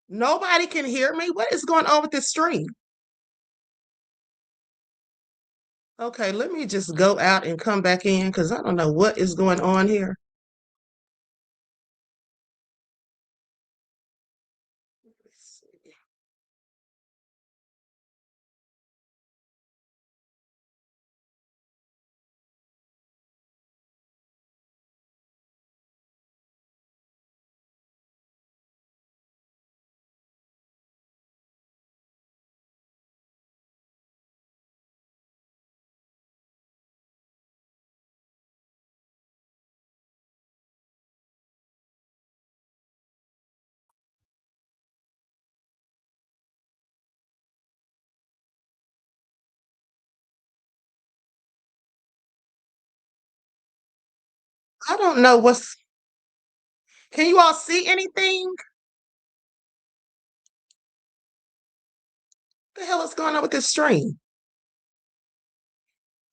Nobody can hear me? What is going on with this stream? Okay, let me just go out and come back in because I don't know what is going on here. Let's see. I don't know what's. Can you all see anything? What the hell is going on with this stream?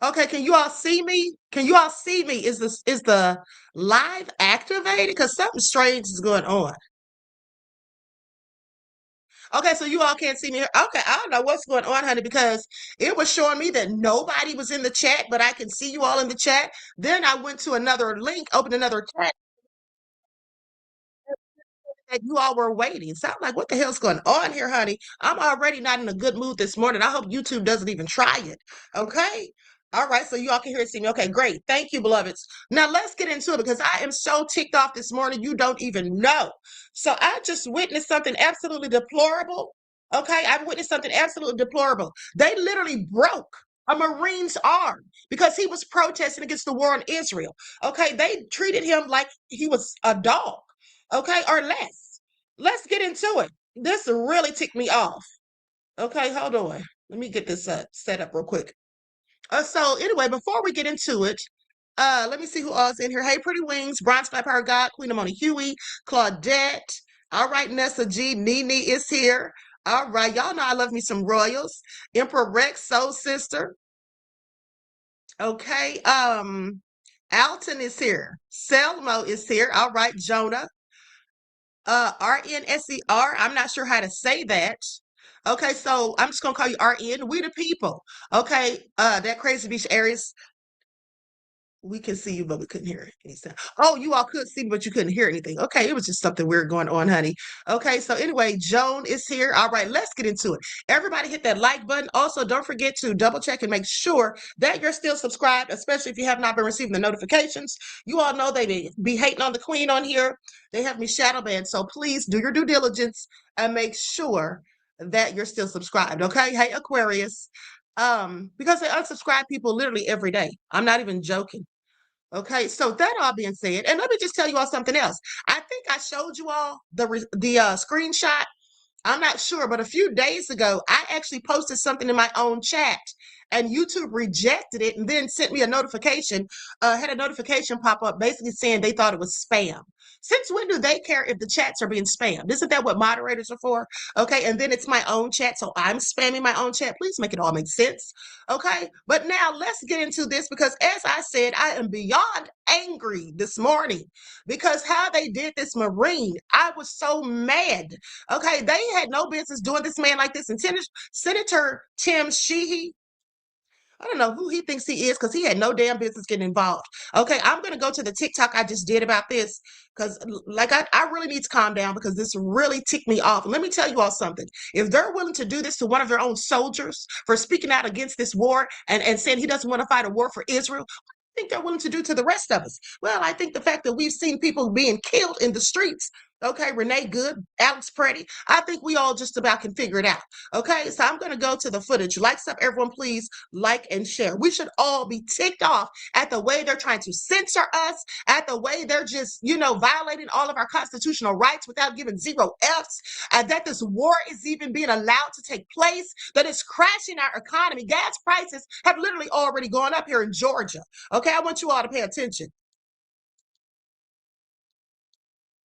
Okay, can you all see me? Can you all see me? Is the live activated? Because something strange is going on. Okay, so you all can't see me here. Okay, I don't know what's going on, honey, because it was showing me that nobody was in the chat, but I can see you all in the chat. Then I went to another link, opened another chat, that you all were waiting. So I'm like, what the hell's going on here, honey? I'm already not in a good mood this morning. I hope YouTube doesn't even try it. Okay. All right, so you all can hear and see me. Okay, great. Thank you, beloveds. Now let's get into it because I am so ticked off this morning. You don't even know. So I just witnessed something absolutely deplorable. Okay, I witnessed something absolutely deplorable. They literally broke a Marine's arm because he was protesting against the war in Israel. Okay, they treated him like he was a dog. Okay, or less. Let's get into it. This really ticked me off. Okay, hold on. Let me get this set up real quick. So anyway, before we get into it, let me see who all's in here. Hey, Pretty Wings, Bronze Viper God, Queen Amoni Huey, Claudette. All right, Nessa G, Nene is here. All right, y'all know I love me some royals. Emperor Rex, Soul Sister. Okay, Alton is here. Selmo is here. All right, Jonah. RNSER. I'm not sure how to say that. Okay, so I'm just gonna call you RN. We the people. Okay, that Crazy Beach areas. We can see you, but we couldn't hear any sound. Oh, you all could see me, but you couldn't hear anything. Okay, it was just something weird going on, honey. Okay, so anyway, Joan is here. All right, let's get into it. Everybody hit that like button. Also, don't forget to double check and make sure that you're still subscribed, especially if you have not been receiving the notifications. You all know they be hating on the queen on here. They have me shadow banned. So please do your due diligence and make sure that you're still subscribed. Okay. Hey, Aquarius. Because they unsubscribe people literally every day. I'm not even joking. Okay, so that all being said, and let me just tell you all something else. I think I showed you all the screenshot. I'm not sure, but a few days ago, I actually posted something in my own chat, and YouTube rejected it and then sent me a notification. Had a notification pop up, basically saying they thought it was spam. Since when do they care if the chats are being spammed? Isn't that what moderators are for? Okay, and then it's my own chat, so I'm spamming my own chat. Please make it all make sense. Okay, but now let's get into this because, as I said, I am beyond angry this morning because how they did this Marine, I was so mad. Okay, they had no business doing this man like this. And Senator Tim Sheehy, I don't know who he thinks he is because he had no damn business getting involved. Okay, I'm going to go to the TikTok I just did about this because, like, I really need to calm down because this really ticked me off. And let me tell you all something. If they're willing to do this to one of their own soldiers for speaking out against this war and saying he doesn't want to fight a war for Israel, think they're willing to do to the rest of us? Well, I think the fact that we've seen people being killed in the streets. Okay, Renee Good, Alex Preddy. I think we all just about can figure it out. Okay, so I'm going to go to the footage. Likes up, everyone, please like and share. We should all be ticked off at the way they're trying to censor us, at the way they're just, violating all of our constitutional rights without giving zero F's, and that this war is even being allowed to take place, that it's crashing our economy. Gas prices have literally already gone up here in Georgia. Okay, I want you all to pay attention.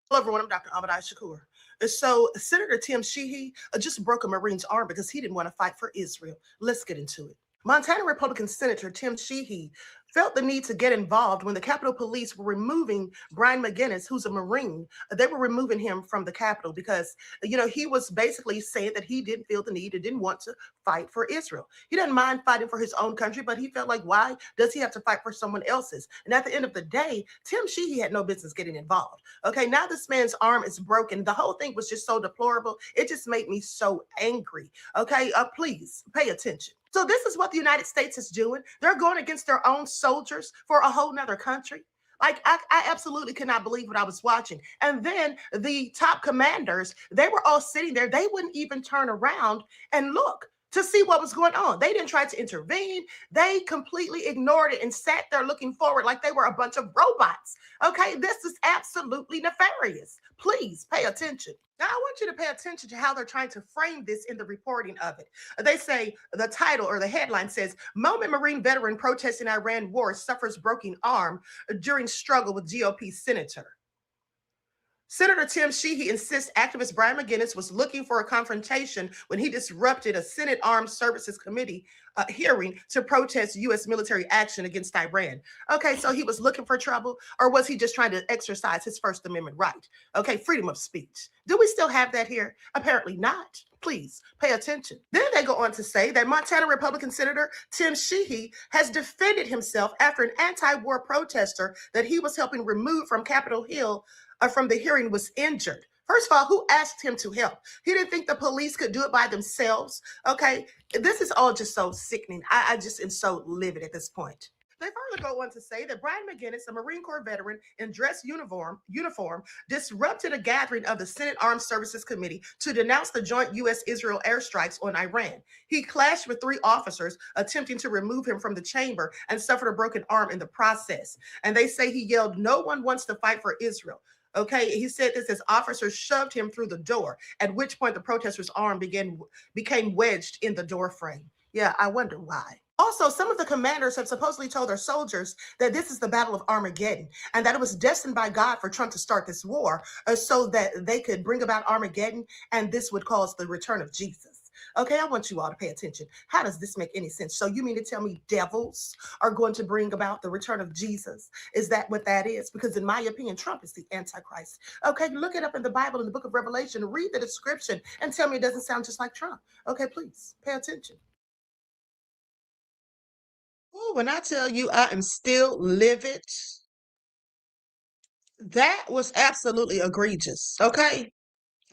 Hello, everyone. I'm Dr. Shakur. So, Senator Tim Sheehy just broke a Marine's arm because he didn't want to fight for Israel. Let's get into it. Montana Republican Senator Tim Sheehy felt the need to get involved when the Capitol Police were removing Brian McGinnis, who's a Marine. They were removing him from the Capitol because, he was basically saying that he didn't feel the need and didn't want to fight for Israel. He didn't mind fighting for his own country, but he felt like, why does he have to fight for someone else's? And at the end of the day, Tim Sheehy had no business getting involved. Okay, now this man's arm is broken. The whole thing was just so deplorable. It just made me so angry. Okay, please pay attention. So this is what the United States is doing. They're going against their own soldiers for a whole nother country. Like, I absolutely could not believe what I was watching. And then the top commanders, they were all sitting there. They wouldn't even turn around and look to see what was going on. They didn't try to intervene. They completely ignored it and sat there looking forward like they were a bunch of robots. Okay, this is absolutely nefarious. Please pay attention. Now, I want you to pay attention to how they're trying to frame this in the reporting of it. They say the title or the headline says, Moment Marine veteran protesting Iran war suffers broken arm during struggle with GOP senator. Senator Tim Sheehy insists activist Brian McGinnis was looking for a confrontation when he disrupted a Senate Armed Services Committee hearing to protest U.S. military action against Iran. Okay, so he was looking for trouble, or was he just trying to exercise his First Amendment right? Okay, freedom of speech. Do we still have that here? Apparently not. Please pay attention. Then they go on to say that Montana Republican Senator Tim Sheehy has defended himself after an anti-war protester that he was helping remove from Capitol Hill from the hearing was injured. First of all, who asked him to help? He didn't think the police could do it by themselves. Okay, this is all just so sickening. I just am so livid at this point. They further go on to say that Brian McGinnis, a Marine Corps veteran in dress uniform, disrupted a gathering of the Senate Armed Services Committee to denounce the joint U.S.-Israel airstrikes on Iran. He clashed with 3 officers attempting to remove him from the chamber and suffered a broken arm in the process. And they say he yelled, "No one wants to fight for Israel." Okay, he said this as officers shoved him through the door, at which point the protester's arm became wedged in the door frame. Yeah, I wonder why. Also, some of the commanders have supposedly told their soldiers that this is the Battle of Armageddon and that it was destined by God for Trump to start this war so that they could bring about Armageddon and this would cause the return of Jesus. Okay, I want you all to pay attention. How does this make any sense? So you mean to tell me devils are going to bring about the return of Jesus? Is that what that is? Because in my opinion, Trump is the Antichrist. Okay, look it up in the Bible, in the book of Revelation, read the description and tell me it doesn't sound just like Trump. Okay, please pay attention. Oh, when I tell you I am still livid, that was absolutely egregious. Okay.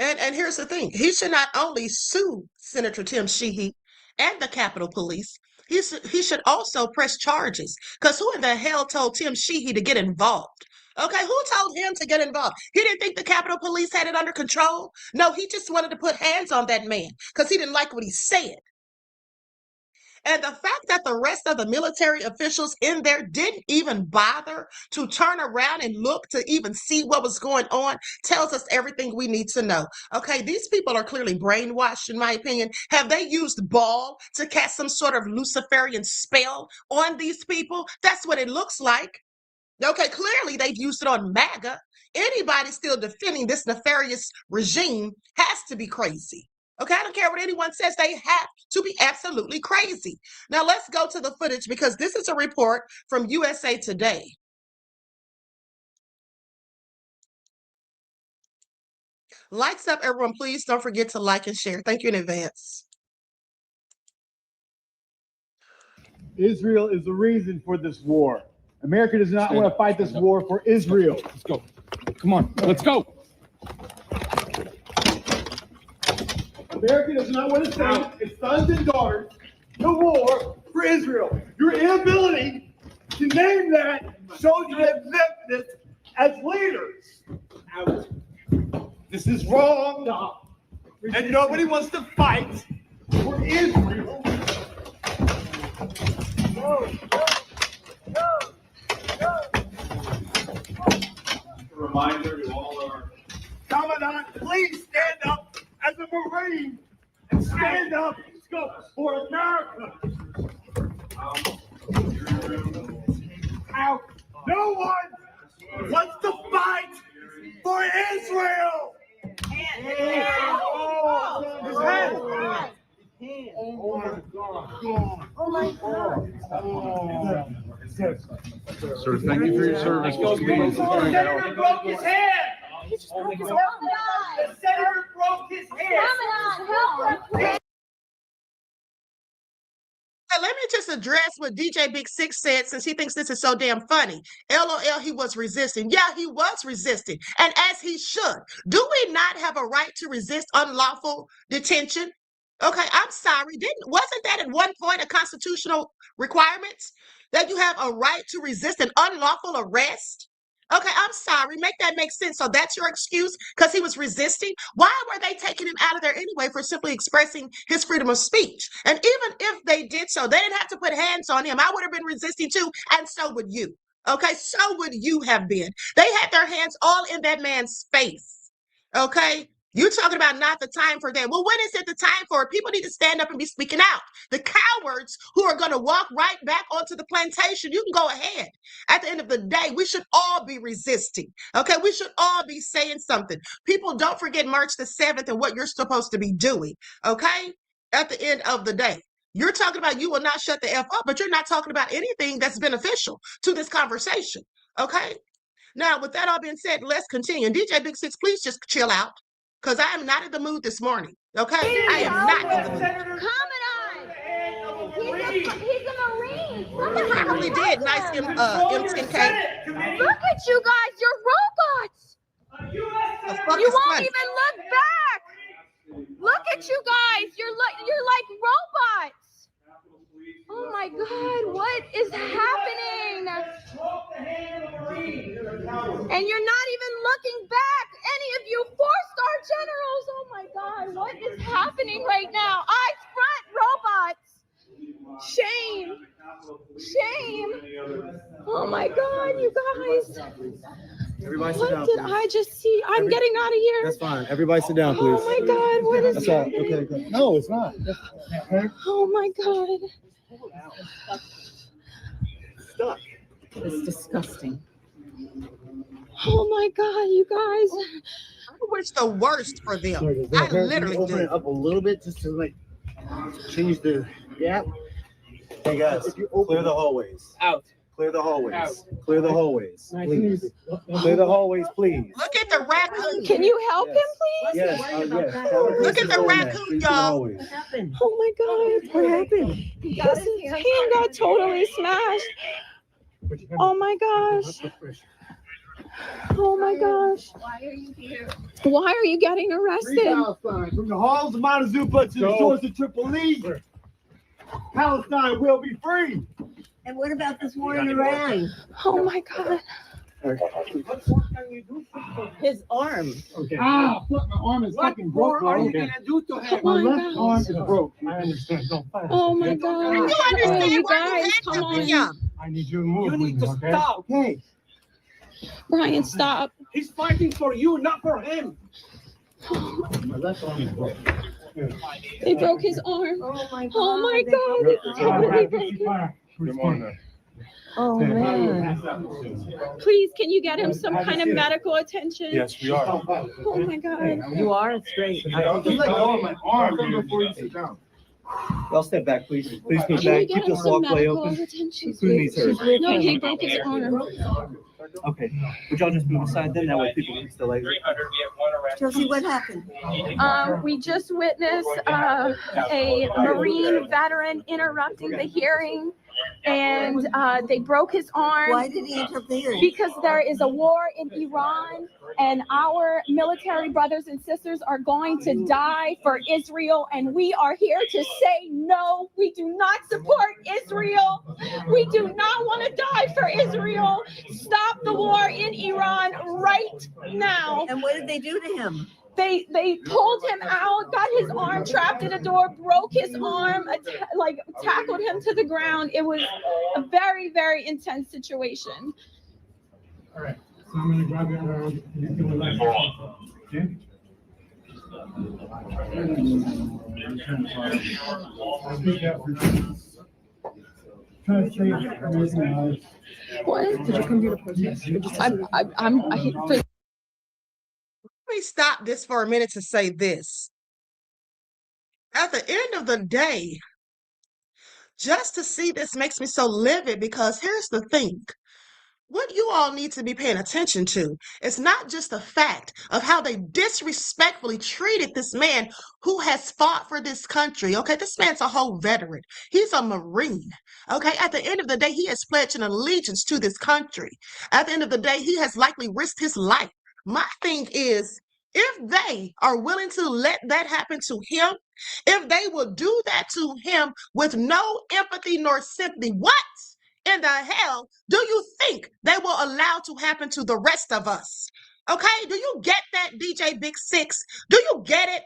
And here's the thing. He should not only sue Senator Tim Sheehy and the Capitol Police, he should also press charges. Because who in the hell told Tim Sheehy to get involved? Okay, who told him to get involved? He didn't think the Capitol Police had it under control. No, he just wanted to put hands on that man because he didn't like what he said. And the fact that the rest of the military officials in there didn't even bother to turn around and look to even see what was going on tells us everything we need to know. Okay, these people are clearly brainwashed, in my opinion. Have they used Baal to cast some sort of Luciferian spell on these people? That's what it looks like. Okay, clearly they've used it on MAGA. Anybody still defending this nefarious regime has to be crazy. Okay, I don't care what anyone says, they have to be absolutely crazy. Now let's go to the footage because this is a report from USA Today. Lights up, everyone. Please don't forget to like and share. Thank you in advance. Israel is the reason for this war. America does not want to fight this war for Israel. Let's go. Come on, let's go. America does not want to send its sons and daughters to war for Israel. Your inability to name that shows you have left this as leaders. This is wrong. And nobody wants to fight for Israel. A reminder to all our Commandant, please stand up as a Marine and stand up for America. No one wants to fight for Israel. Oh my God. Sir, thank you for your service. Please. The senator broke his hand. The senator broke his hand. Let me just address what DJ Big Six said, since he thinks this is so damn funny. LOL, he was resisting. Yeah, he was resisting, and as he should. Do we not have a right to resist unlawful detention? Okay, I'm sorry. Wasn't that at one point a constitutional requirement that you have a right to resist an unlawful arrest? Okay, I'm sorry. Make that make sense. So that's your excuse because he was resisting? Why were they taking him out of there anyway for simply expressing his freedom of speech? And even if they did so, they didn't have to put hands on him. I would have been resisting too, and so would you. Okay, so would you have been. They had their hands all in that man's face. Okay? You're talking about not the time for that. Well, when is it the time for it? People need to stand up and be speaking out. The cowards who are going to walk right back onto the plantation, you can go ahead. At the end of the day, we should all be resisting. Okay, we should all be saying something. People, don't forget March the 7th and what you're supposed to be doing. Okay, at the end of the day. You're talking about you will not shut the F up, but you're not talking about anything that's beneficial to this conversation. Okay, now with that all being said, let's continue. DJ Big Six, please just chill out. Because I am not in the mood this morning. Okay? I am not in the mood. He's a Marine. He really did. Nice M10K. Look at you guys. You're robots. You won't even look back. Look at you guys. You're like robots. Oh my God. What is happening? And you're not even looking back. Any of you 4-star generals. Oh my God. What is happening right now? Eyes front, robots. Shame. Shame. Oh my God, you guys. Everybody sit down, What did please. I just see? I'm getting out of here. That's fine. Everybody sit down, please. Oh my God, what is That's all. happening? Okay. No, it's not. Oh my God. Stuck. It's disgusting. Oh my God, you guys. I wish the worst for them. Sorry, I literally open do. it up a little bit just to like change the gap. Hey guys, clear the hallways. Out. Clear the hallways. Clear the hallways, please. Clear the hallways, please. Look at the raccoon. Can you help him, please? Yes. Look at the raccoon, y'all. What happened? Oh my God. What happened? His hand got totally smashed. Oh my gosh. Oh my gosh. Why are you here? Why are you getting arrested? From the halls of Montezuma to the shores of Tripoli, Palestine will be free. And what about this war in Iran? Oh my God. His arm. Ah, fuck, my arm is fucking broke. What are you gonna do to him? Oh my left arm gosh. is broke. I understand. No, fine. Oh my God. You Oh, understand you why you guys, come handcuffing on. him? I need you to move. You need to okay? stop. Okay. Brian, stop. He's fighting for you, not for him. My left arm is broke. They broke his arm. Oh my God. Oh my God. It's totally broken. Good morning. Oh man. Please, can you get him some kind of medical attention? Yes, we are. Oh my God. You are. It's great. Just let go of my arm before you sit down. Y'all step back, please. Please Can move you back. get Keep him this some walkway medical open. attention? Who needs her? No, he broke his arm. Okay. Would y'all just move aside then? That way people can still like. Josie, what happened? We just witnessed a Marine veteran interrupting the hearing, and they broke his arm. Why did he interfere? Because there is a war in Iran, and our military brothers and sisters are going to die for Israel, and we are here to say no. We do not support Israel. We do not want to die for Israel. Stop the war in Iran right now. And what did they do to him? They pulled him out, got his arm trapped in a door, broke his arm, tackled him to the ground. It was a very, very intense situation. All right. So I'm gonna grab your arm. You can relax. Okay? I'll do that for you. Try to stay organized. What? Did you come here to protest? Let me stop this for a minute to say this. At the end of the day, Just to see this makes me so livid because here's the thing. What you all need to be paying attention to is not just the fact of how they disrespectfully treated this man who has fought for this country. Okay, this man's a whole veteran. He's a Marine. Okay, at the end of the day, he has pledged an allegiance to this country. At the end of the day, he has likely risked his life. My thing is, if they are willing to let that happen to him, if they will do that to him with no empathy nor sympathy, what in the hell do you think they will allow to happen to the rest of us? Okay, do you get that, DJ Big Six? Do you get it?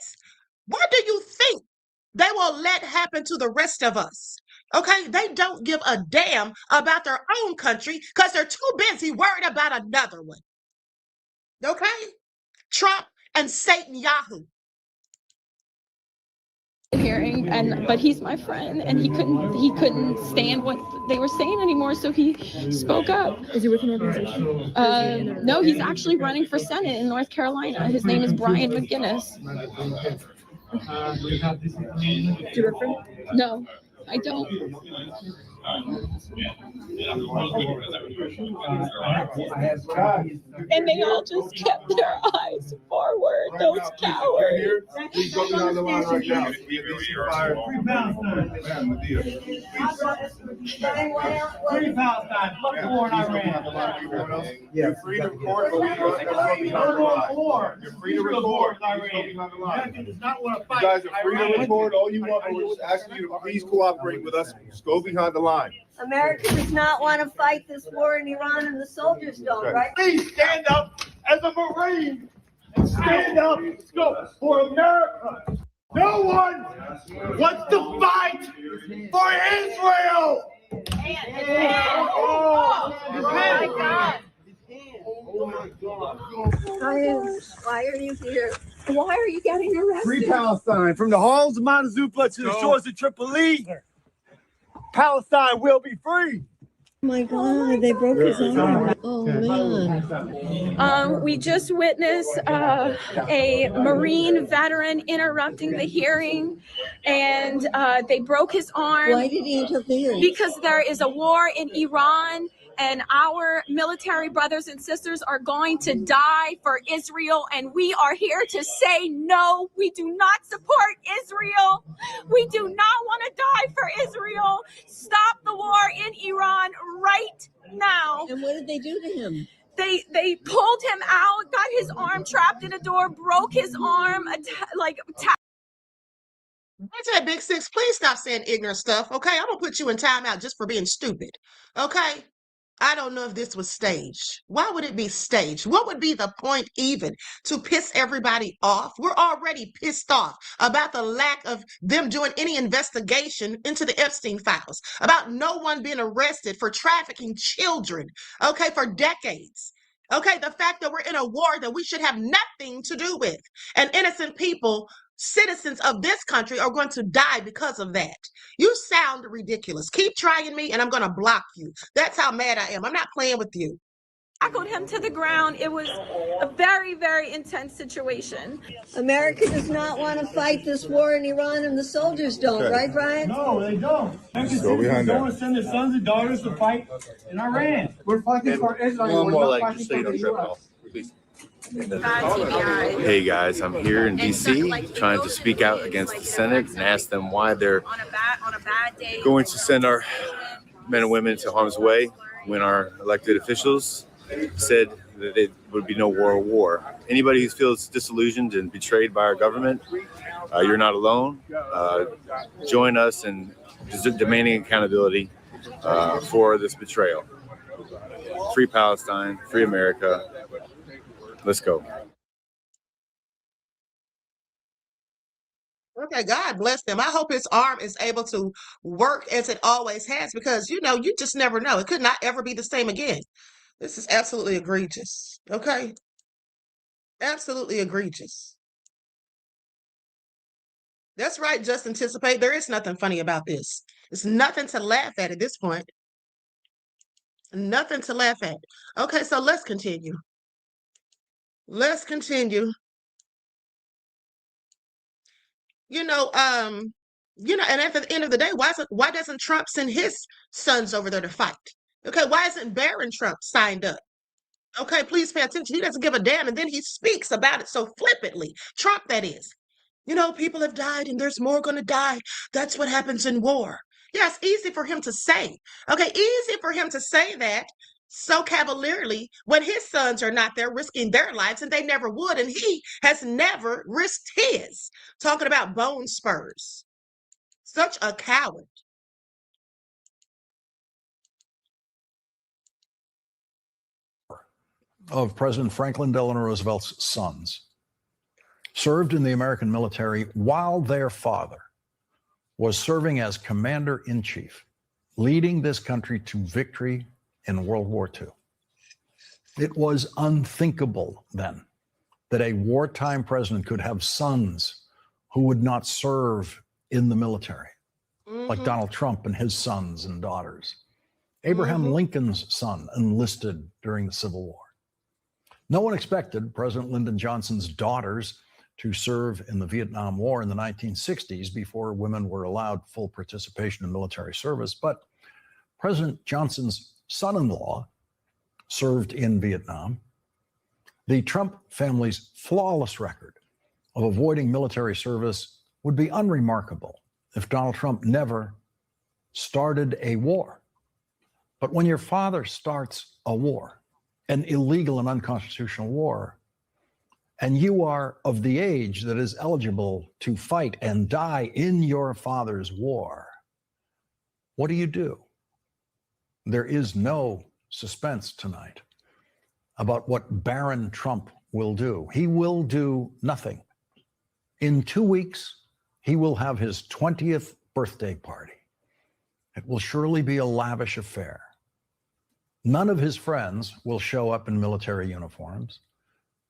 What do you think they will let happen to the rest of us? Okay, they don't give a damn about their own country because they're too busy worried about another one. Okay, Trump and Satan Yahoo. Hearing, but he's my friend, and he couldn't stand what they were saying anymore, so he spoke up. Is he with an organization? No, he's actually running for Senate in North Carolina. His name is Brian McGinnis. Do you refer? No, I don't. And they all just kept their eyes forward, those cowards. Please go behind the line right now. Free Palestine. Fuck the war in Iran. You're free to record, but we don't have to go. You're free to record. America does not want to fight. You guys are free to record. All you want, we're just asking you to please cooperate with us. Just go behind the line. America does not want to fight this war in Iran, and the soldiers don't, right? Please stand up as a Marine and stand up for America. No one wants to fight for Israel. Why are you here? Why are you getting arrested? Free Palestine, from the halls of Montezuma to the shores of Tripoli. Palestine will be free. Oh my God, they broke his arm. Oh man. We just witnessed a Marine veteran interrupting the hearing, and they broke his arm. Why did he interfere? Because there is a war in Iran, and our military brothers and sisters are going to die for Israel, and we are here to say no. We do not support Israel. We do not want to die for Israel. Stop the war in Iran right now. And what did they do to him? They pulled him out, got his arm trapped in a door, broke his arm, That's that, Big Six. Please stop saying ignorant stuff, okay? I'm gonna put you in timeout just for being stupid, okay? I don't know if this was staged. Why would it be staged? What would be the point even to piss everybody off? We're already pissed off about the lack of them doing any investigation into the Epstein files, about no one being arrested for trafficking children, okay, for decades. Okay, the fact that we're in a war that we should have nothing to do with, and innocent people, citizens of this country, are going to die because of that. You sound ridiculous. Keep trying me and I'm going to block you. That's how mad I am. I'm not playing with you. tackled him to the ground. It was a very, very intense situation. America does not want to fight this war in Iran, and the soldiers don't, right, Brian? No, they don't. Go behind that. Don't want to send their sons and daughters to fight in Iran. We're fighting for Israel. One more, like, just so you don't trip off, please. Hey guys, I'm here in DC trying to speak out against the Senate and ask them why they're going to send our men and women to harm's way when our elected officials said that there would be no war. Anybody who feels disillusioned and betrayed by our government, you're not alone. Join us in demanding accountability for this betrayal. Free Palestine, free America. Let's go. Okay, God bless them. I hope his arm is able to work as it always has, because, you just never know. It could not ever be the same again. This is absolutely egregious. Okay? Absolutely egregious. That's right, just anticipate. There is nothing funny about this. It's nothing to laugh at this point. Nothing to laugh at. Okay, so let's continue. Let's continue. You know, and at the end of the day, why doesn't Trump send his sons over there to fight? Okay, why isn't Barron Trump signed up? Okay, please pay attention. He doesn't give a damn, and then he speaks about it so flippantly. Trump, that is. You know, people have died and there's more going to die. That's what happens in war. Yeah, it's easy for him to say. Okay, easy for him to say that so cavalierly when his sons are not there risking their lives, and they never would, and he has never risked his. Talking about bone spurs. Such a coward. Of President Franklin Delano Roosevelt's sons served in the American military while their father was serving as commander-in-chief, leading this country to victory in World War II. It was unthinkable then that a wartime president could have sons who would not serve in the military, like Donald Trump and his sons and daughters. Abraham Lincoln's son enlisted during the Civil War. No one expected President Lyndon Johnson's daughters to serve in the Vietnam War in the 1960s before women were allowed full participation in military service. But President Johnson's son-in-law served in Vietnam. The Trump family's flawless record of avoiding military service would be unremarkable if Donald Trump never started a war. But when your father starts a war, an illegal and unconstitutional war, and you are of the age that is eligible to fight and die in your father's war, what do? There is no suspense tonight about what Barron Trump will do. He will do nothing. In 2 weeks, he will have his 20th birthday party. It will surely be a lavish affair. None of his friends will show up in military uniforms.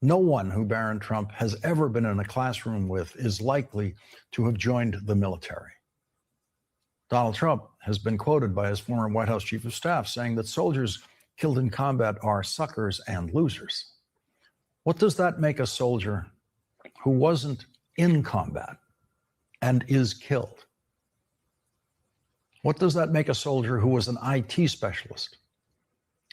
No one who Barron Trump has ever been in a classroom with is likely to have joined the military. Donald Trump has been quoted by his former White House chief of staff saying that soldiers killed in combat are suckers and losers. What does that make a soldier who wasn't in combat and is killed? What does that make a soldier who was an IT specialist,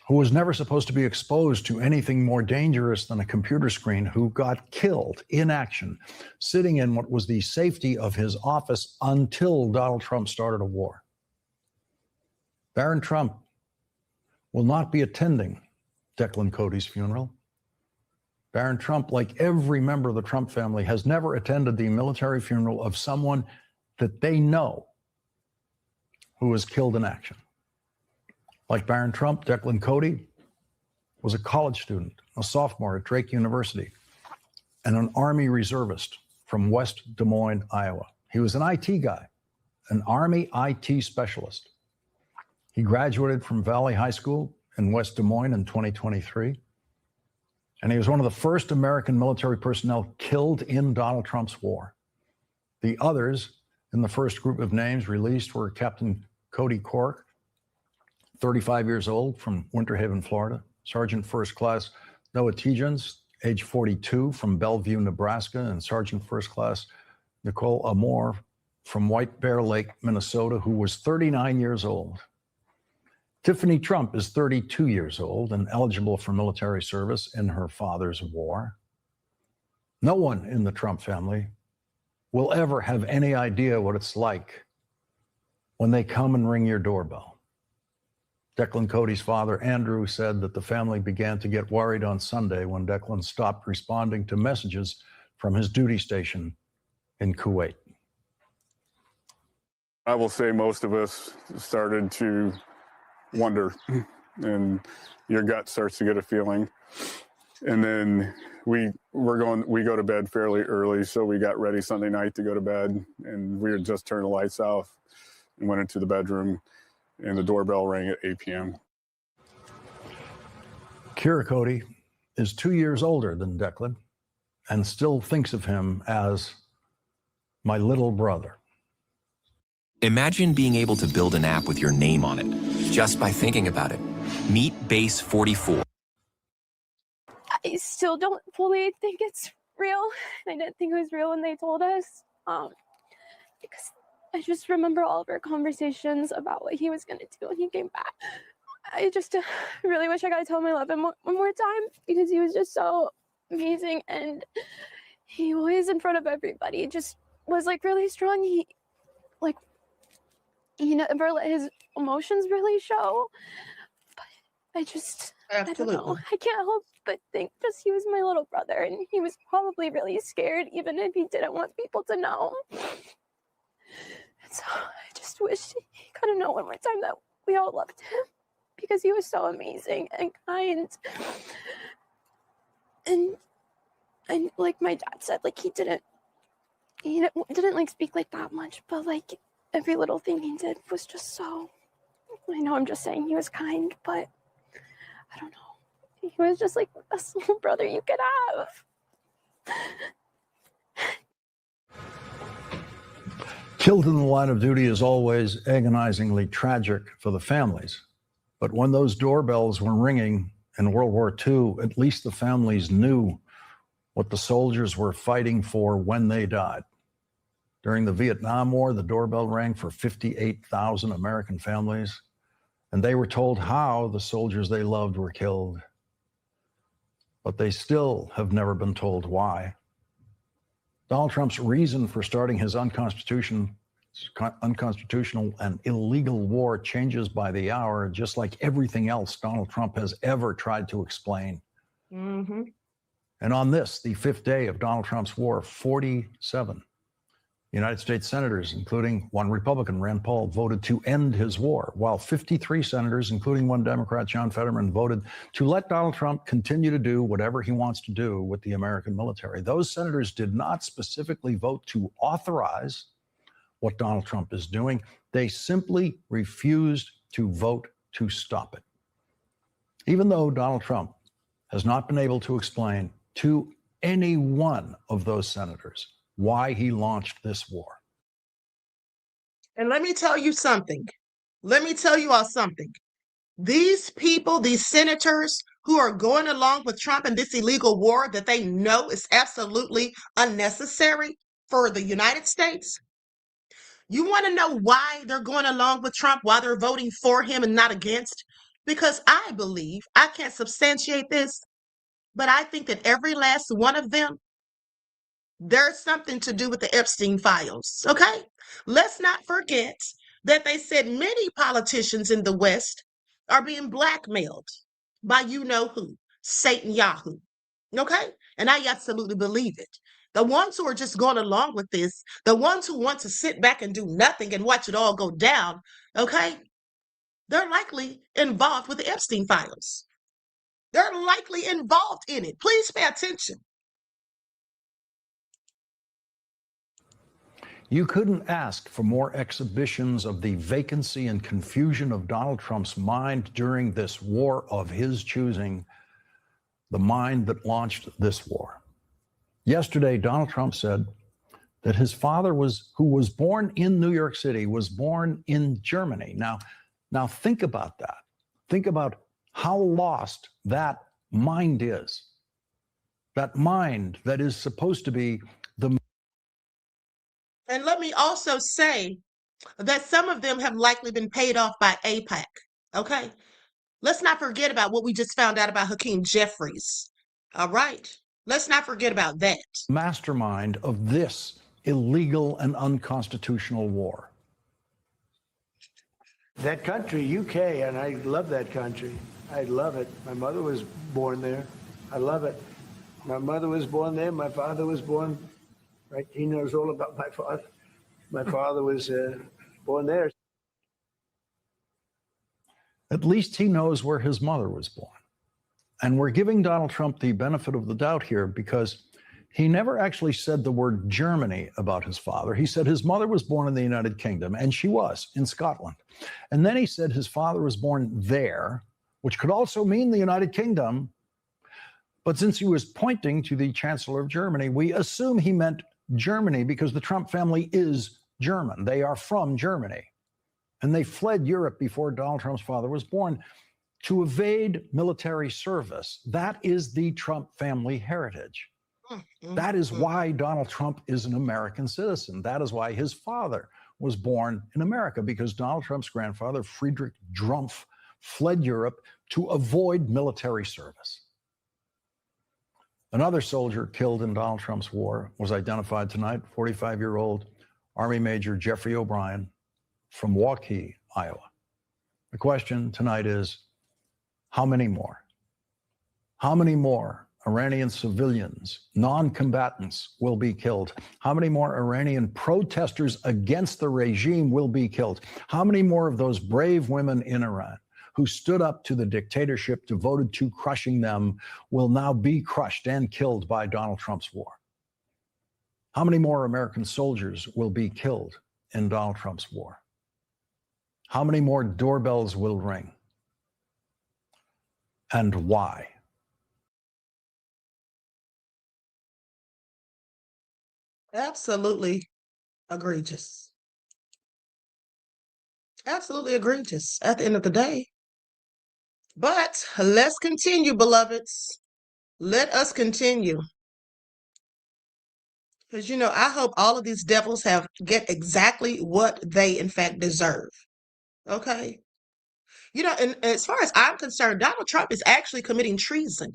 who was never supposed to be exposed to anything more dangerous than a computer screen, who got killed in action, sitting in what was the safety of his office until Donald Trump started a war? Barron Trump will not be attending Declan Cody's funeral. Barron Trump, like every member of the Trump family, has never attended the military funeral of someone that they know who was killed in action. Like Barron Trump, Declan Cody was a college student, a sophomore at Drake University, and an Army reservist from West Des Moines, Iowa. He was an IT guy, an Army IT specialist. He graduated from Valley High School in West Des Moines in 2023, and he was one of the first American military personnel killed in Donald Trump's war. The others in the first group of names released were Captain Cody Cork, 35 years old, from Winter Haven, Florida. Sergeant First Class Noah Tejans, age 42, from Bellevue, Nebraska, and Sergeant First Class Nicole Amore from White Bear Lake, Minnesota, who was 39 years old. Tiffany Trump is 32 years old and eligible for military service in her father's war. No one in the Trump family will ever have any idea what it's like when they come and ring your doorbell. Declan Cody's father, Andrew, said that the family began to get worried on Sunday when Declan stopped responding to messages from his duty station in Kuwait. I will say most of us started to wonder, and your gut starts to get a feeling. And then we go to bed fairly early, so we got ready Sunday night to go to bed, and we had just turned the lights off and went into the bedroom, and the doorbell rang at 8 p.m. Kira Cody is 2 years older than Declan and still thinks of him as my little brother. Imagine being able to build an app with your name on it just by thinking about it. Meet Base 44. I still don't fully think it's real. I didn't think it was real when they told us. Because I just remember all of our conversations about what he was going to do when he came back. I just really wish I got to tell him I love him one more time, because he was just so amazing, and he always in front of everybody just was like really strong. He never let his emotions really show. But I don't know. I can't help but think just he was my little brother, and he was probably really scared, even if he didn't want people to know. And so I just wish he could have known one more time that we all loved him, because he was so amazing and kind. And like my dad said, like he didn't like speak like that much, but like every little thing he did was just so, I know I'm just saying he was kind, but I don't know. He was just like the best little brother you could have. Killed in the line of duty is always agonizingly tragic for the families. But when those doorbells were ringing in World War II, at least the families knew what the soldiers were fighting for when they died. During the Vietnam War, the doorbell rang for 58,000 American families, and they were told how the soldiers they loved were killed. But they still have never been told why. Donald Trump's reason for starting his unconstitutional and illegal war changes by the hour, just like everything else Donald Trump has ever tried to explain. Mm-hmm. And on this, the fifth day of Donald Trump's war, 47 United States senators, including one Republican, Rand Paul, voted to end his war, while 53 senators, including one Democrat, John Fetterman, voted to let Donald Trump continue to do whatever he wants to do with the American military. Those senators did not specifically vote to authorize what Donald Trump is doing. They simply refused to vote to stop it. Even though Donald Trump has not been able to explain to any one of those senators why he launched this war. And let me tell you something. Let me tell you all something. These people, these senators who are going along with Trump in this illegal war that they know is absolutely unnecessary for the United States, you want to know why they're going along with Trump, why they're voting for him and not against? Because I believe, I can't substantiate this, but I think that every last one of them, there's something to do with the Epstein files, okay? Let's not forget that they said many politicians in the West are being blackmailed by you-know-who, Satan Yahoo, okay? And I absolutely believe it. The ones who are just going along with this, the ones who want to sit back and do nothing and watch it all go down, okay? They're likely involved with the Epstein files. They're likely involved in it. Please pay attention. You couldn't ask for more exhibitions of the vacancy and confusion of Donald Trump's mind during this war of his choosing, the mind that launched this war. Yesterday, Donald Trump said that his father who was born in New York City, was born in Germany. Now think about that. Think about how lost that mind is. That mind that is supposed to be the... And let me also say that some of them have likely been paid off by AIPAC, okay? Let's not forget about what we just found out about Hakeem Jeffries, all right? Let's not forget about that. Mastermind of this illegal and unconstitutional war. That country, UK, and I love that country. I love it. My mother was born there. I love it. My mother was born there. My father was born, right? He knows all about my father. My father was born there. At least he knows where his mother was born. And we're giving Donald Trump the benefit of the doubt here because he never actually said the word Germany about his father. He said his mother was born in the United Kingdom, and she was in Scotland. And then he said his father was born there, which could also mean the United Kingdom. But since he was pointing to the Chancellor of Germany, we assume he meant Germany because the Trump family is German. They are from Germany. And they fled Europe before Donald Trump's father was born to evade military service. That is the Trump family heritage. That is why Donald Trump is an American citizen. That is why his father was born in America because Donald Trump's grandfather, Friedrich Drumpf, fled Europe to avoid military service. Another soldier killed in Donald Trump's war was identified tonight, 45-year-old Army Major Jeffrey O'Brien from Waukee, Iowa. The question tonight is, how many more? How many more Iranian civilians, non-combatants, will be killed? How many more Iranian protesters against the regime will be killed? How many more of those brave women in Iran who stood up to the dictatorship devoted to crushing them will now be crushed and killed by Donald Trump's war? How many more American soldiers will be killed in Donald Trump's war? How many more doorbells will ring? And why? Absolutely egregious. Absolutely egregious at the end of the day. But let's continue, beloveds. Let us continue. Because, I hope all of these devils get exactly what they, in fact, deserve. Okay? And as far as I'm concerned, Donald Trump is actually committing treason.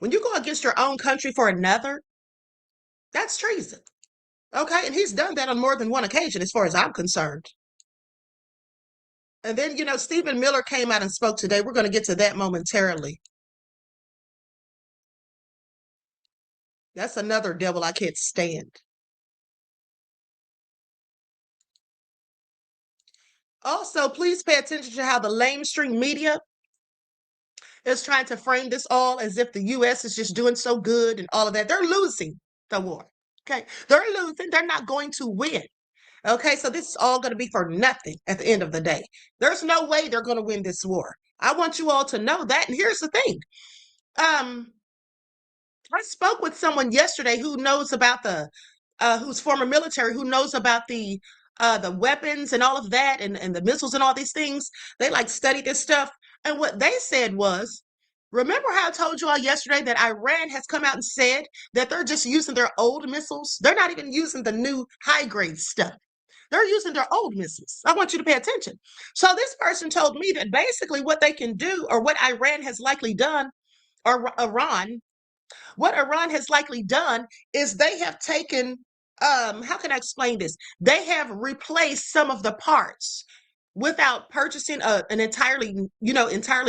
When you go against your own country for another, that's treason. Okay? And he's done that on more than one occasion, as far as I'm concerned. And then, Stephen Miller came out and spoke today. We're going to get to that momentarily. That's another devil I can't stand. Also, please pay attention to how the lamestream media is trying to frame this all as if the U.S. is just doing so good and all of that. They're losing the war. Okay? They're losing. They're not going to win. Okay? So this is all going to be for nothing at the end of the day. There's no way they're going to win this war. I want you all to know that. And here's the thing. I spoke with someone yesterday who knows about who's former military, who knows about the weapons and all of that and the missiles and all these things. They study this stuff. And what they said was, remember how I told you all yesterday that Iran has come out and said that they're just using their old missiles? They're not even using the new high-grade stuff. They're using their old missiles. I want you to pay attention. So this person told me that basically what they can do, or what Iran has likely done, or what Iran has likely done is they have taken, how can I explain this? They have replaced some of the parts without purchasing an entirely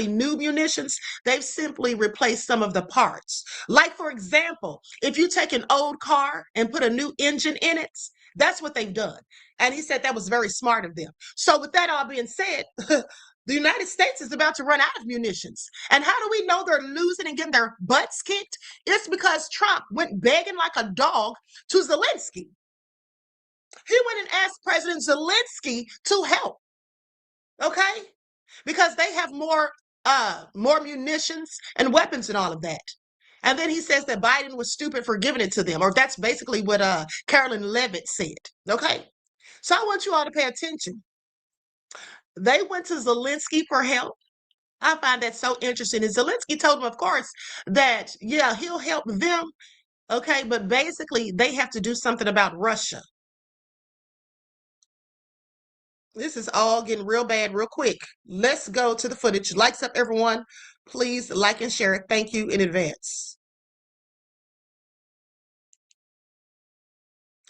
new munitions. They've simply replaced some of the parts. Like, for example, if you take an old car and put a new engine in it, that's what they've done. And he said that was very smart of them. So with that all being said, the United States is about to run out of munitions. And how do we know they're losing and getting their butts kicked? It's because Trump went begging like a dog to Zelensky. He went and asked President Zelensky to help. Okay? Because they have more munitions and weapons and all of that. And then he says that Biden was stupid for giving it to them. Or that's basically what Carolyn Levitt said. Okay? So I want you all to pay attention. They went to Zelensky for help. I find that so interesting. And Zelensky told him, of course, that, yeah, he'll help them. Okay, but basically they have to do something about Russia. This is all getting real bad real quick. Let's go to the footage. Likes up, everyone. Please like and share it. Thank you in advance.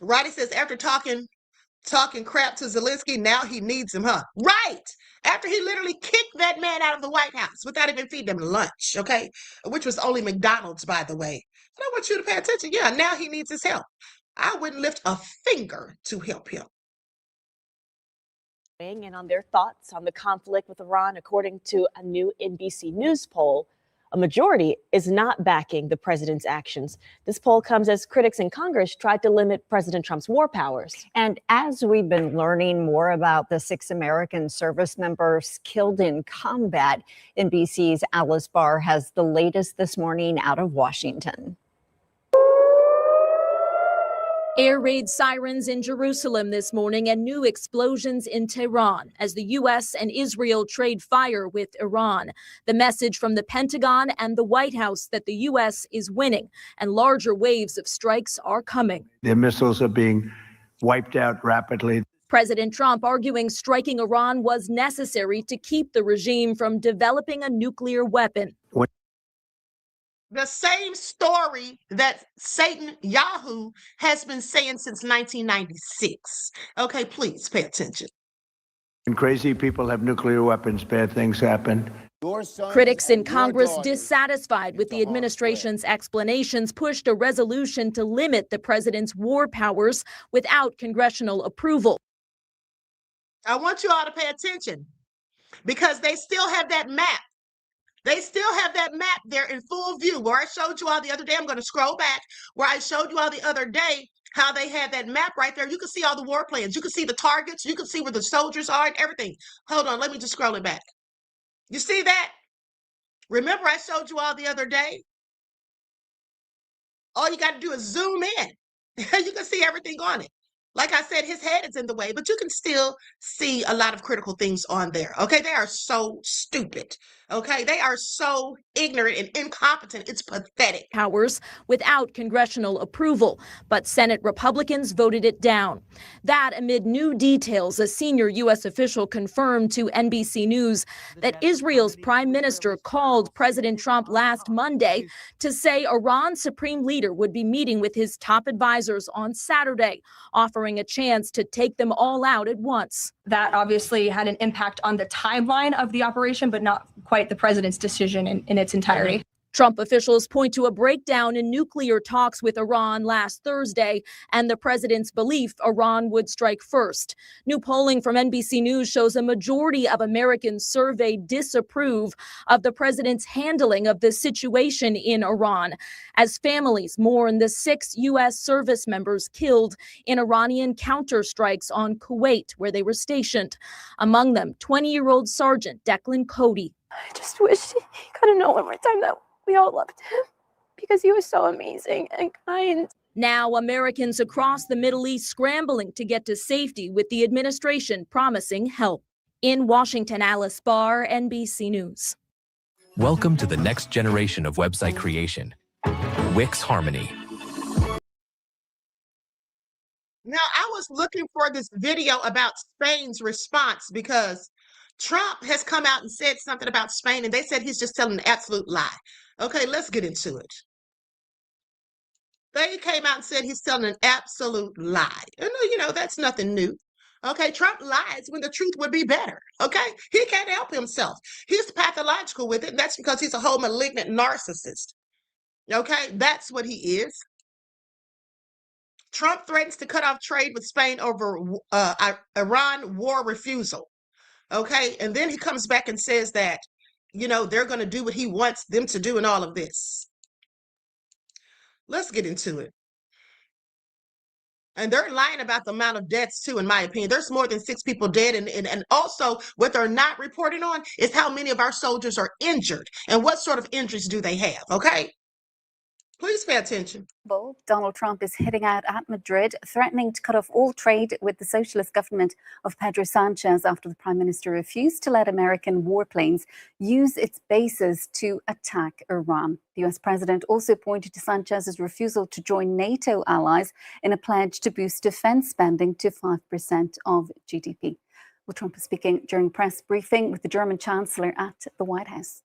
Roddy says, after talking crap to Zelensky, now he needs him, huh? Right! After he literally kicked that man out of the White House without even feeding him lunch, okay? Which was only McDonald's, by the way. And I want you to pay attention. Yeah, now he needs his help. I wouldn't lift a finger to help him. And on their thoughts on the conflict with Iran, according to a new NBC News poll, a majority is not backing the president's actions. This poll comes as critics in Congress tried to limit President Trump's war powers. And as we've been learning more about the 6 American service members killed in combat, NBC's Alice Barr has the latest this morning out of Washington. Air raid sirens in Jerusalem this morning and new explosions in Tehran as the U.S. and Israel trade fire with Iran. The message from the Pentagon and the White House that the U.S. is winning and larger waves of strikes are coming. Their missiles are being wiped out rapidly. President Trump arguing striking Iran was necessary to keep the regime from developing a nuclear weapon. The same story that Satan Yahoo has been saying since 1996. Okay, please pay attention. When crazy people have nuclear weapons, bad things happen. Critics in Congress, dissatisfied with the administration's explanations, pushed a resolution to limit the president's war powers without congressional approval. I want you all to pay attention because they still have that map. They still have that map there in full view where I showed you all the other day. I'm going to scroll back where I showed you all the other day how they had that map right there. You can see all the war plans. You can see the targets. You can see where the soldiers are and everything. Hold on. Let me just scroll it back. You see that? Remember I showed you all the other day? All you got to do is zoom in. You can see everything on it. Like I said, his head is in the way, but you can still see a lot of critical things on there. Okay, they are so stupid. Okay, they are so ignorant and incompetent. It's pathetic. Powers without congressional approval, but Senate Republicans voted it down. That amid new details, a senior U.S. official confirmed to NBC News that Israel's prime minister called President Trump last Monday to say Iran's supreme leader would be meeting with his top advisors on Saturday, offering a chance to take them all out at once. That obviously had an impact on the timeline of the operation, but not quite the president's decision in its entirety. Trump officials point to a breakdown in nuclear talks with Iran last Thursday and the president's belief Iran would strike first. New polling from NBC News shows a majority of Americans surveyed disapprove of the president's handling of the situation in Iran, as families mourn the 6 U.S. service members killed in Iranian counterstrikes on Kuwait, where they were stationed. Among them, 20-year-old Sergeant Declan Cody. I just wish he could have known one more time that we all loved him because he was so amazing and kind. Now, Americans across the Middle East scrambling to get to safety with the administration promising help. In Washington, Alice Barr, NBC News. Welcome to the next generation of website creation. Wix Harmony. Now, I was looking for this video about Spain's response because Trump has come out and said something about Spain, and they said he's just telling an absolute lie. Okay, let's get into it. They came out and said he's telling an absolute lie. And, you know, that's nothing new. Okay, Trump lies when the truth would be better. Okay, he can't help himself. He's pathological with it, and that's because he's a whole malignant narcissist. Okay, that's what he is. Trump threatens to cut off trade with Spain over Iran war refusal. Okay, and then he comes back and says that, you know, they're going to do what he wants them to do in all of this. Let's get into it. And they're lying about the amount of deaths too, in my opinion. There's more than 6 people dead. And also what they're not reporting on is how many of our soldiers are injured and what sort of injuries do they have. Okay, please pay attention. Donald Trump is heading out at Madrid, threatening to cut off all trade with the socialist government of Pedro Sanchez after the prime minister refused to let American warplanes use its bases to attack Iran. The US president also pointed to Sanchez's refusal to join NATO allies in a pledge to boost defense spending to 5% of GDP. Well, Trump was speaking during a press briefing with the German chancellor at the White House.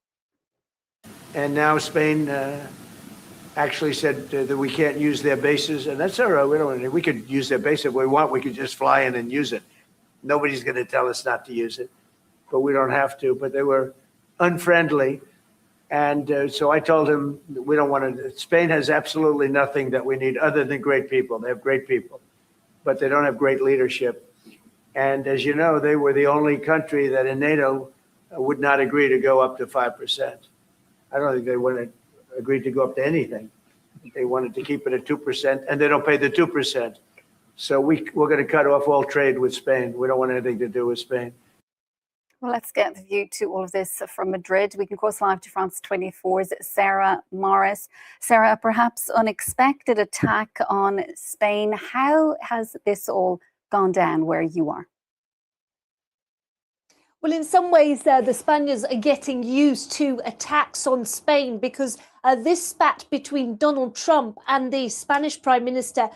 And now Spain actually said that we can't use their bases, and that's all right. We could use their base if we want. We could just fly in and use it. Nobody's going to tell us not to use it, but we don't have to. But they were unfriendly, and so I told him we don't want to. Spain has absolutely nothing that we need other than great people. They have great people, but they don't have great leadership. And as you know, they were the only country that in NATO would not agree to go up to 5%. I don't think they wanted agreed to go up to anything. They wanted to keep it at 2%, and they don't pay the 2%. So we're going to cut off all trade with Spain. We don't want anything to do with Spain. Well, let's get the view to all of this from Madrid. We can cross live to France 24's Sarah Morris. Sarah, perhaps unexpected attack on Spain. How has this all gone down where you are? Well, in some ways, the Spaniards are getting used to attacks on Spain because this spat between Donald Trump and the Spanish Prime Minister,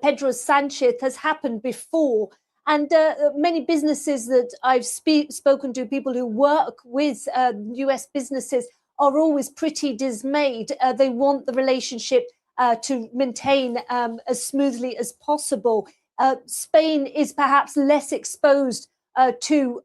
Pedro Sanchez, has happened before. And many businesses that I've spoken to, people who work with US businesses, are always pretty dismayed. They want the relationship to maintain as smoothly as possible. Spain is perhaps less exposed to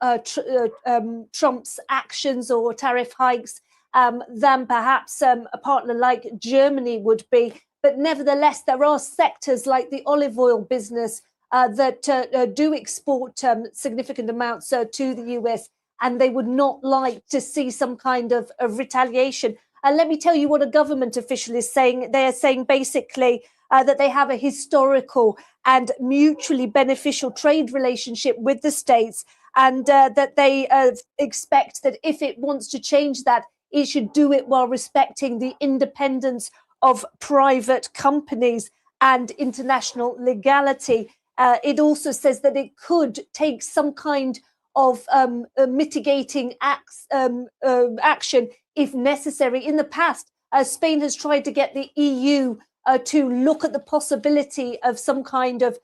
Trump's actions or tariff hikes than perhaps a partner like Germany would be. But nevertheless, there are sectors like the olive oil business that do export significant amounts to the US, and they would not like to see some kind of retaliation. And let me tell you what a government official is saying. They are saying basically that they have a historical and mutually beneficial trade relationship with the States, and that they expect that if it wants to change that, it should do it while respecting the independence of private companies and international legality. It also says that it could take some kind of mitigating action if necessary. In the past, Spain has tried to get the EU to look at the possibility of some kind of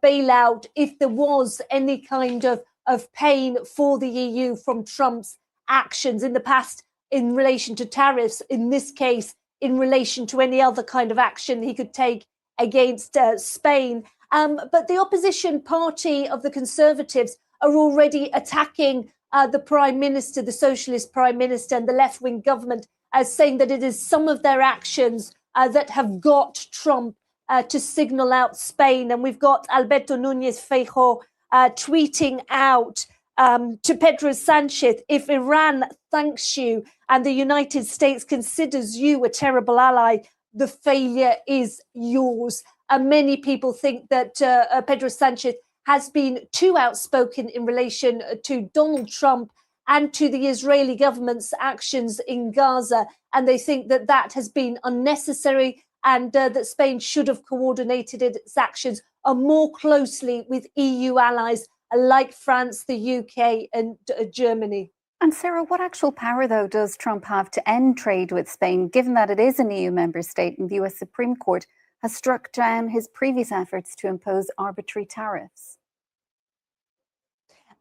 bailout if there was any kind of pain for the EU from Trump's actions in the past in relation to tariffs, in this case, in relation to any other kind of action he could take against Spain. But the opposition party of the Conservatives are already attacking the Prime Minister, the Socialist Prime Minister, and the left-wing government, as saying that it is some of their actions that have got Trump to signal out Spain. And we've got Alberto Núñez Feijóo tweeting out to Pedro Sanchez, if Iran thanks you and the United States considers you a terrible ally, the failure is yours. And many people think that Pedro Sanchez has been too outspoken in relation to Donald Trump and to the Israeli government's actions in Gaza. And they think that that has been unnecessary, and that Spain should have coordinated its actions more closely with EU allies like France, the UK, and Germany. And Sarah, what actual power, though, does Trump have to end trade with Spain, given that it is an EU member state and the US Supreme Court has struck down his previous efforts to impose arbitrary tariffs?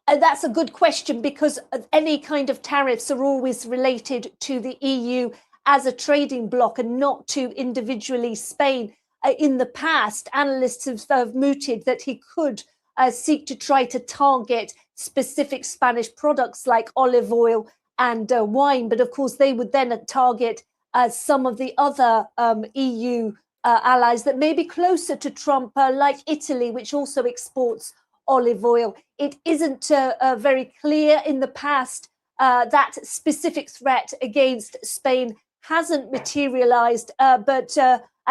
That's a good question, because any kind of tariffs are always related to the EU as a trading bloc and not to individually Spain. In the past, analysts have mooted that he could seek to try to target specific Spanish products like olive oil and wine. But of course, they would then target some of the other EU allies that may be closer to Trump, like Italy, which also exports olive oil. It isn't very clear in the past. That specific threat against Spain hasn't materialized, but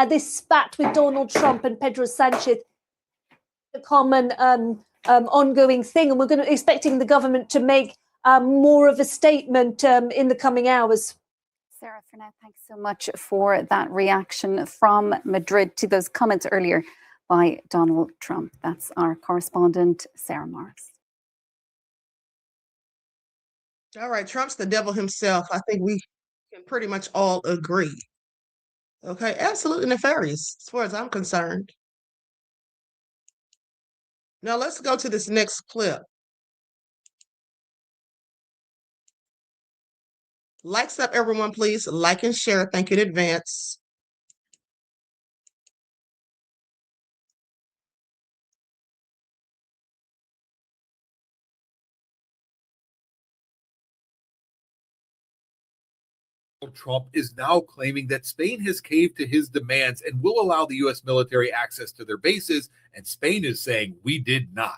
this spat with Donald Trump and Pedro Sanchez, a common ongoing thing, and we're expecting the government to make more of a statement in the coming hours. Sarah, for now, thanks so much for that reaction from Madrid to those comments earlier by Donald Trump. That's our correspondent, Sarah Morris. All right, Trump's the devil himself. I think we can pretty much all agree. Okay, absolutely nefarious as far as I'm concerned. Now let's go to this next clip. Likes up, everyone, please. Like and share. Thank you in advance. Trump is now claiming that Spain has caved to his demands and will allow the U.S. military access to their bases, and Spain is saying we did not.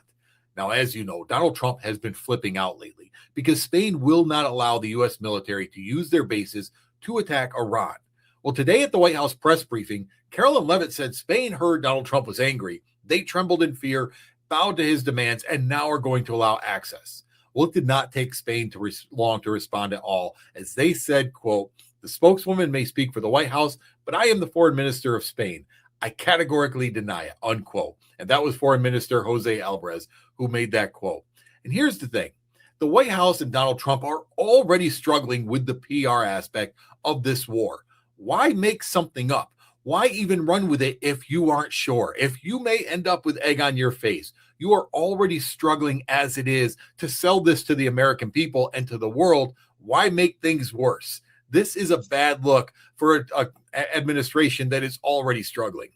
Now, as you know, Donald Trump has been flipping out lately because Spain will not allow the U.S. military to use their bases to attack Iran. Well, today at the White House press briefing, Carolyn Leavitt said Spain heard Donald Trump was angry. They trembled in fear, bowed to his demands, and now are going to allow access. Well, it did not take Spain long to respond at all, as they said, quote, "The spokeswoman may speak for the White House, but I am the foreign minister of Spain. I categorically deny it," unquote. And that was Foreign Minister Jose Alvarez who made that quote. And here's the thing. The White House and Donald Trump are already struggling with the PR aspect of this war. Why make something up? Why even run with it if you aren't sure? If you may end up with egg on your face, You are already struggling as it is to sell this to the American people and to the world. Why make things worse? This is a bad look for an administration that is already struggling.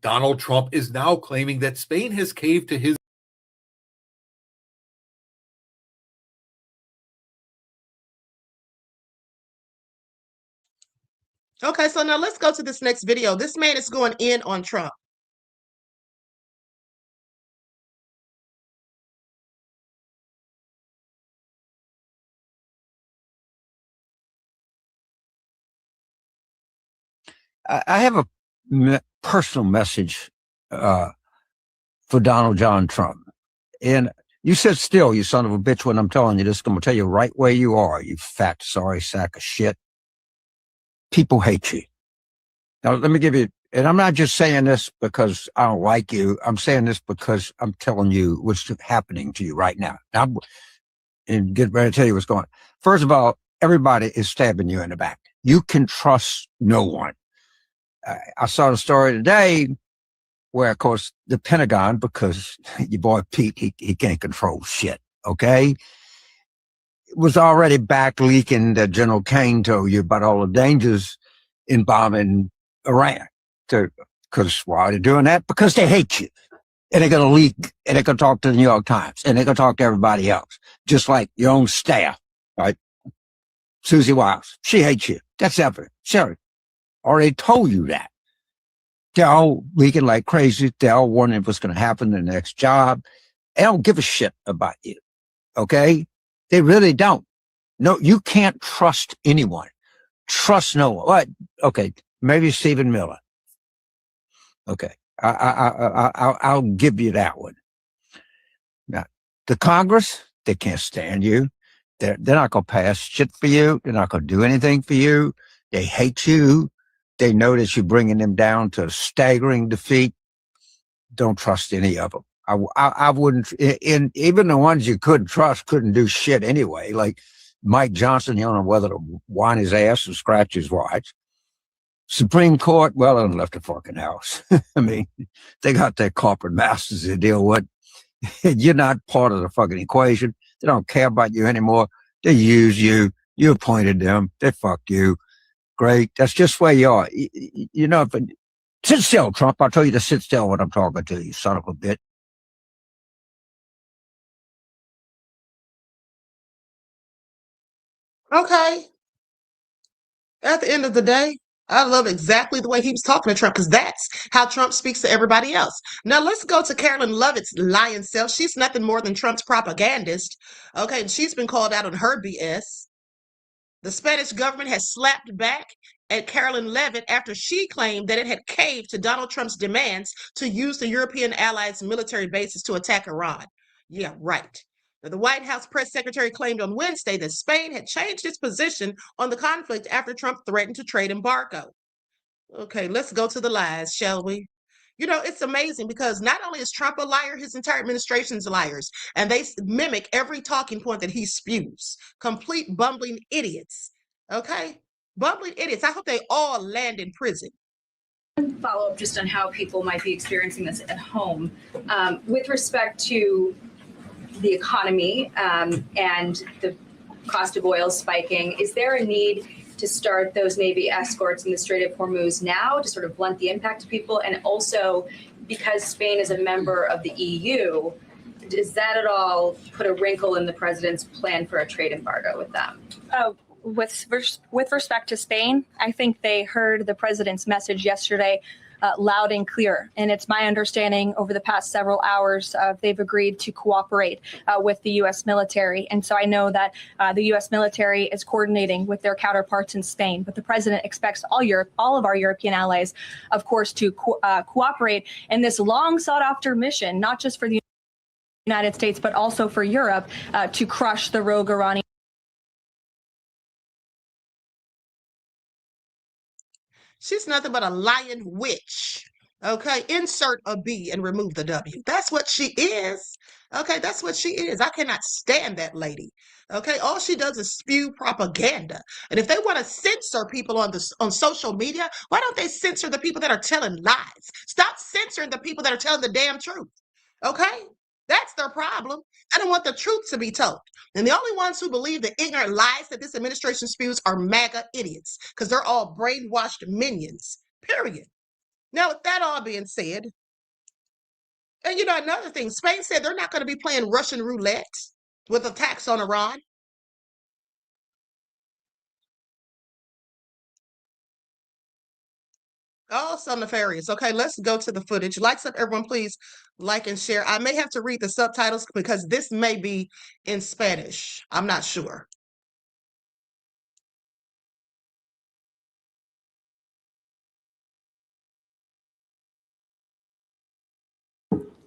Donald Trump is now claiming that Spain has caved to his. Okay, so now let's go to this next video. This man is going in on Trump. I have a personal message for Donald John Trump. And you sit still, you son of a bitch, when I'm telling you this. I'm going to tell you right where you are, you fat, sorry sack of shit. People hate you. Now, let me give you, and I'm not just saying this because I don't like you. I'm saying this because I'm telling you what's happening to you right now. And get ready to tell you what's going on. First of all, everybody is stabbing you in the back. You can trust no one. I saw the story today where, of course, the Pentagon, because your boy Pete, he can't control shit, okay? It was already back leaking that General Kane told you about all the dangers in bombing Iran. Because why are they doing that? Because they hate you. And they're going to leak, and they're going to talk to the New York Times, and they're going to talk to everybody else, just like your own staff, right? Susie Wiles, she hates you. That's evident. Sure. Already told you that. They're all leaking like crazy. They're all wondering what's going to happen in the next job. They don't give a shit about you. Okay? They really don't. No, you can't trust anyone. Trust no one. What? Okay. Maybe Stephen Miller. Okay. I'll give you that one. Now, the Congress, they can't stand you. They're not going to pass shit for you. They're not going to do anything for you. They hate you. They know that you're bringing them down to a staggering defeat. Don't trust any of them. I wouldn't, even the ones you couldn't trust couldn't do shit anyway. Like Mike Johnson, you don't know whether to whine his ass or scratch his watch. Supreme Court, well, they left the fucking house. I mean, they got their corporate masters to deal with. You're not part of the fucking equation. They don't care about you anymore. They use you. You appointed them. They fuck you. Great. That's just where you are. You know, sit still, Trump. I'll tell you to sit still when I'm talking to you, son of a bitch. Okay. At the end of the day, I love exactly the way he was talking to Trump because that's how Trump speaks to everybody else. Now let's go to Carolyn Lovett's lying self. She's nothing more than Trump's propagandist. Okay, and she's been called out on her BS. The Spanish government has slapped back at Carolyn Levitt after she claimed that it had caved to Donald Trump's demands to use the European allies' military bases to attack Iran. Yeah, right. Now, the White House press secretary claimed on Wednesday that Spain had changed its position on the conflict after Trump threatened to trade embargo. Okay, let's go to the lies, shall we? You know, it's amazing because not only is Trump a liar, his entire administration's liars, and they mimic every talking point that he spews. Complete bumbling idiots. Okay? Bumbling idiots. I hope they all land in prison. Follow up just on how people might be experiencing this at home. With respect to the economy and the cost of oil spiking, is there a need to start those Navy escorts in the Strait of Hormuz now to sort of blunt the impact to people? And also, because Spain is a member of the EU, does that at all put a wrinkle in the president's plan for a trade embargo with them? With respect to Spain, I think they heard the president's message yesterday loud and clear. And it's my understanding over the past several hours, they've agreed to cooperate with the U.S. military. And so I know that the U.S. military is coordinating with their counterparts in Spain. But the president expects all of our European allies, of course, to cooperate in this long sought after mission, not just for the United States, but also for Europe to crush the rogue Iranian. She's nothing but a lying witch. Okay, insert a B and remove the W. That's what she is. Okay, that's what she is. I cannot stand that lady. Okay, all she does is spew propaganda. And if they want to censor people on social media, why don't they censor the people that are telling lies? Stop censoring the people that are telling the damn truth. Okay? That's their problem. They don't want the truth to be told. And the only ones who believe the ignorant lies that this administration spews are MAGA idiots, because they're all brainwashed minions, period. Now, with that all being said, and another thing, Spain said they're not going to be playing Russian roulette with attacks on Iran. Oh, so nefarious. Okay, let's go to the footage. Likes up, everyone, please like and share. I may have to read the subtitles because this may be in Spanish. I'm not sure.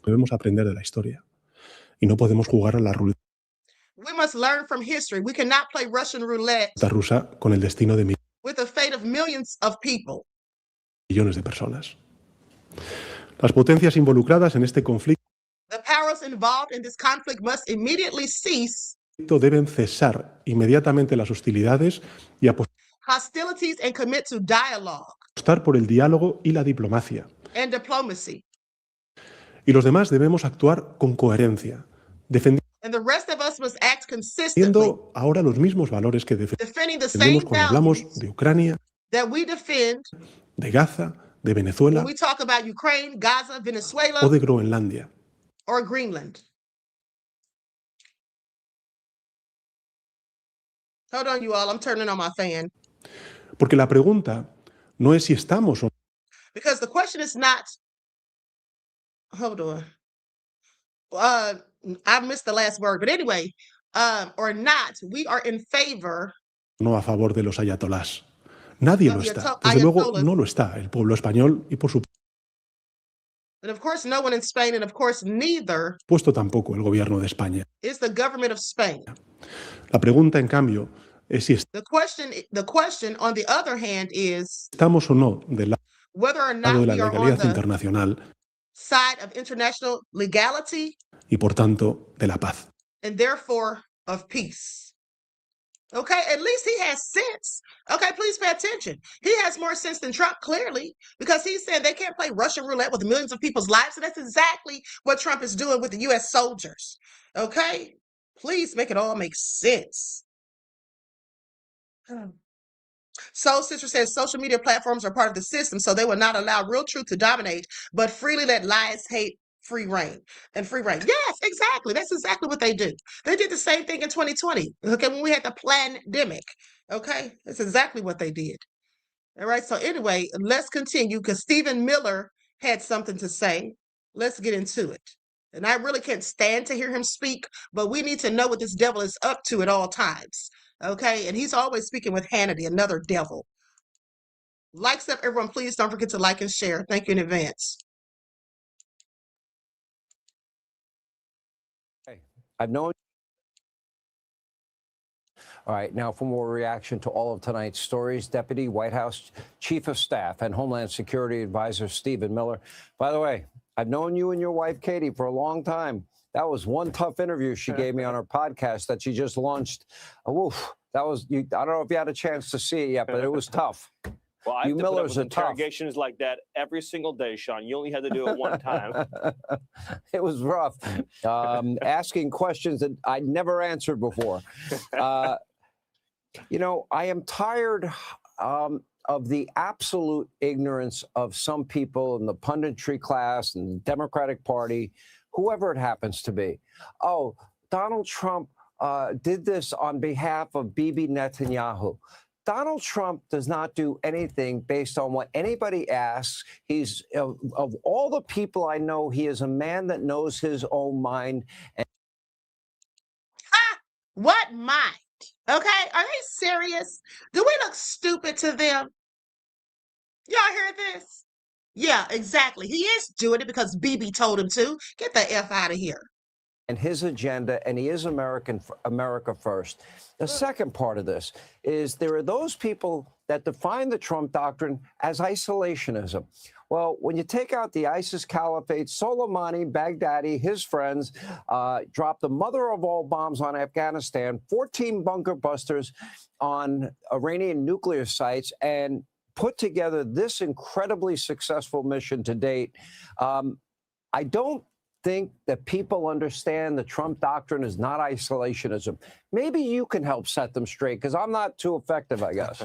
Debemos aprender de la historia y no podemos jugar a la ruleta We must learn from history. We cannot play Russian roulette rusa con el destino de with the fate of millions of people. millones de personas. Las potencias involucradas en este conflicto The powers involved in this conflict must immediately cease deben cesar inmediatamente las hostilidades y hostilities and commit to dialogue apostar por el diálogo y la diplomacia. and diplomacy. Y los demás debemos actuar con coherencia, And the rest of us must act consistently, defendiendo ahora los mismos valores que defending the same defendemos cuando hablamos values de Ucrania, that we defend de Gaza, de Venezuela when we talk about Ukraine, Gaza, Venezuela, o de Groenlandia. or Greenland. Hold on, you all. I'm turning on my fan. Porque la pregunta no es si estamos o Because the question is not, hold on. I missed the last word, but anyway, or not, we are in favor no a favor de los ayatolás. Nadie lo of está. Desde luego ayatollahs. no lo está el pueblo español y por And of course, no one in Spain, and of course, neither supuesto tampoco el gobierno de España. is the government of Spain. La pregunta, en cambio, es si The question, on the other hand, is estamos o no del whether or lado not de la we are on legalidad the internacional side of international legality y, por tanto, de la paz. and therefore of peace. Okay, at least he has sense. Okay, please pay attention. He has more sense than Trump, clearly, because he's saying they can't play Russian roulette with millions of people's lives. And that's exactly what Trump is doing with the U.S. soldiers. Okay, please make it all make sense. Soul Sister says social media platforms are part of the system, so they will not allow real truth to dominate, but freely let lies, hate, free reign. Yes, exactly. That's exactly what they do. They did the same thing in 2020. Okay, when we had the pandemic. Okay, that's exactly what they did. All right. So anyway, let's continue because Stephen Miller had something to say. Let's get into it. And I really can't stand to hear him speak, but we need to know what this devil is up to at all times. Okay, and he's always speaking with Hannity, another devil. Likes up, everyone. Please don't forget to like and share. Thank you in advance. I've known. All right, now for more reaction to all of tonight's stories, Deputy White House Chief of Staff and Homeland Security Advisor Stephen Miller. By the way, I've known you and your wife, Katie, for a long time. That was one tough interview she gave me on her podcast that she just launched. Oof, that was, I don't know if you had a chance to see it yet, but it was tough. Well, I You have to put up Millers with are tough. interrogations like that every single day, Sean. You only had to do it one time. It was rough. Asking questions that I never answered before. You know, I am tired of the absolute ignorance of some people in the punditry class and the Democratic Party, whoever it happens to be. Oh, Donald Trump did this on behalf of Bibi Netanyahu. Donald Trump does not do anything based on what anybody asks. He's, of all the people I know, he is a man that knows his own mind. And What mind? Okay, are they serious? Do we look stupid to them? Y'all hear this? Yeah, exactly. He is doing it because Bibi told him to. Get the F out of here. and his agenda, and he is America first. The second part of this is there are those people that define the Trump doctrine as isolationism. Well, when you take out the ISIS caliphate, Soleimani, Baghdadi, his friends dropped the mother of all bombs on Afghanistan, 14 bunker busters on Iranian nuclear sites, and put together this incredibly successful mission to date. think that people understand the Trump doctrine is not isolationism. Maybe you can help set them straight, because I'm not too effective, I guess.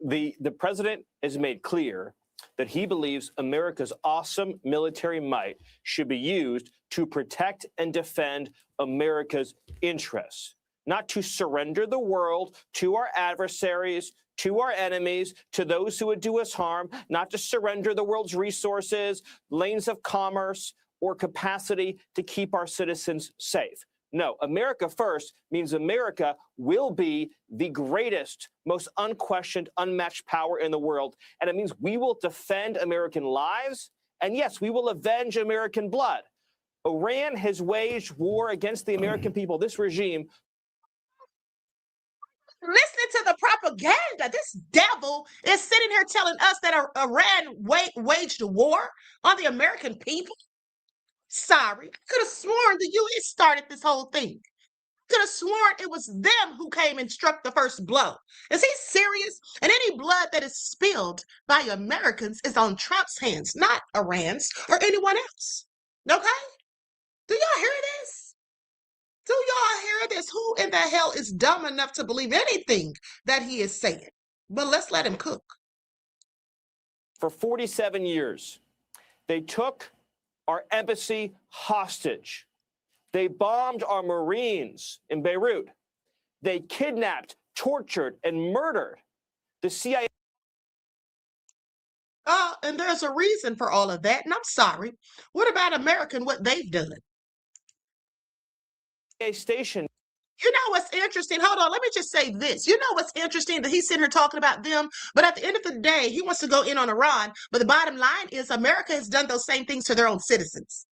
The president has made clear that he believes America's awesome military might should be used to protect and defend America's interests, not to surrender the world to our adversaries, to our enemies, to those who would do us harm, not to surrender the world's resources, lanes of commerce, or capacity to keep our citizens safe. No, America first means America will be the greatest, most unquestioned, unmatched power in the world. And it means we will defend American lives. And yes, we will avenge American blood. Iran has waged war against the American people, this regime. Listening to the propaganda, this devil is sitting here telling us that Iran waged a war on the American people. Sorry, I could have sworn the U.S. started this whole thing. Could have sworn it was them who came and struck the first blow. Is he serious? And any blood that is spilled by Americans is on Trump's hands, not Iran's or anyone else. Okay? Do y'all hear this? Do y'all hear this? Who in the hell is dumb enough to believe anything that he is saying? But let's let him cook. For 47 years, they took our embassy hostage. They bombed our Marines in Beirut. They kidnapped, tortured, and murdered the CIA. And there's a reason for all of that, and I'm sorry. What about America and what they've done? Station. You know what's interesting? Hold on, let me just say this. You know what's interesting that he's sitting here talking about them, but at the end of the day, he wants to go in on Iran. But the bottom line is America has done those same things to their own citizens.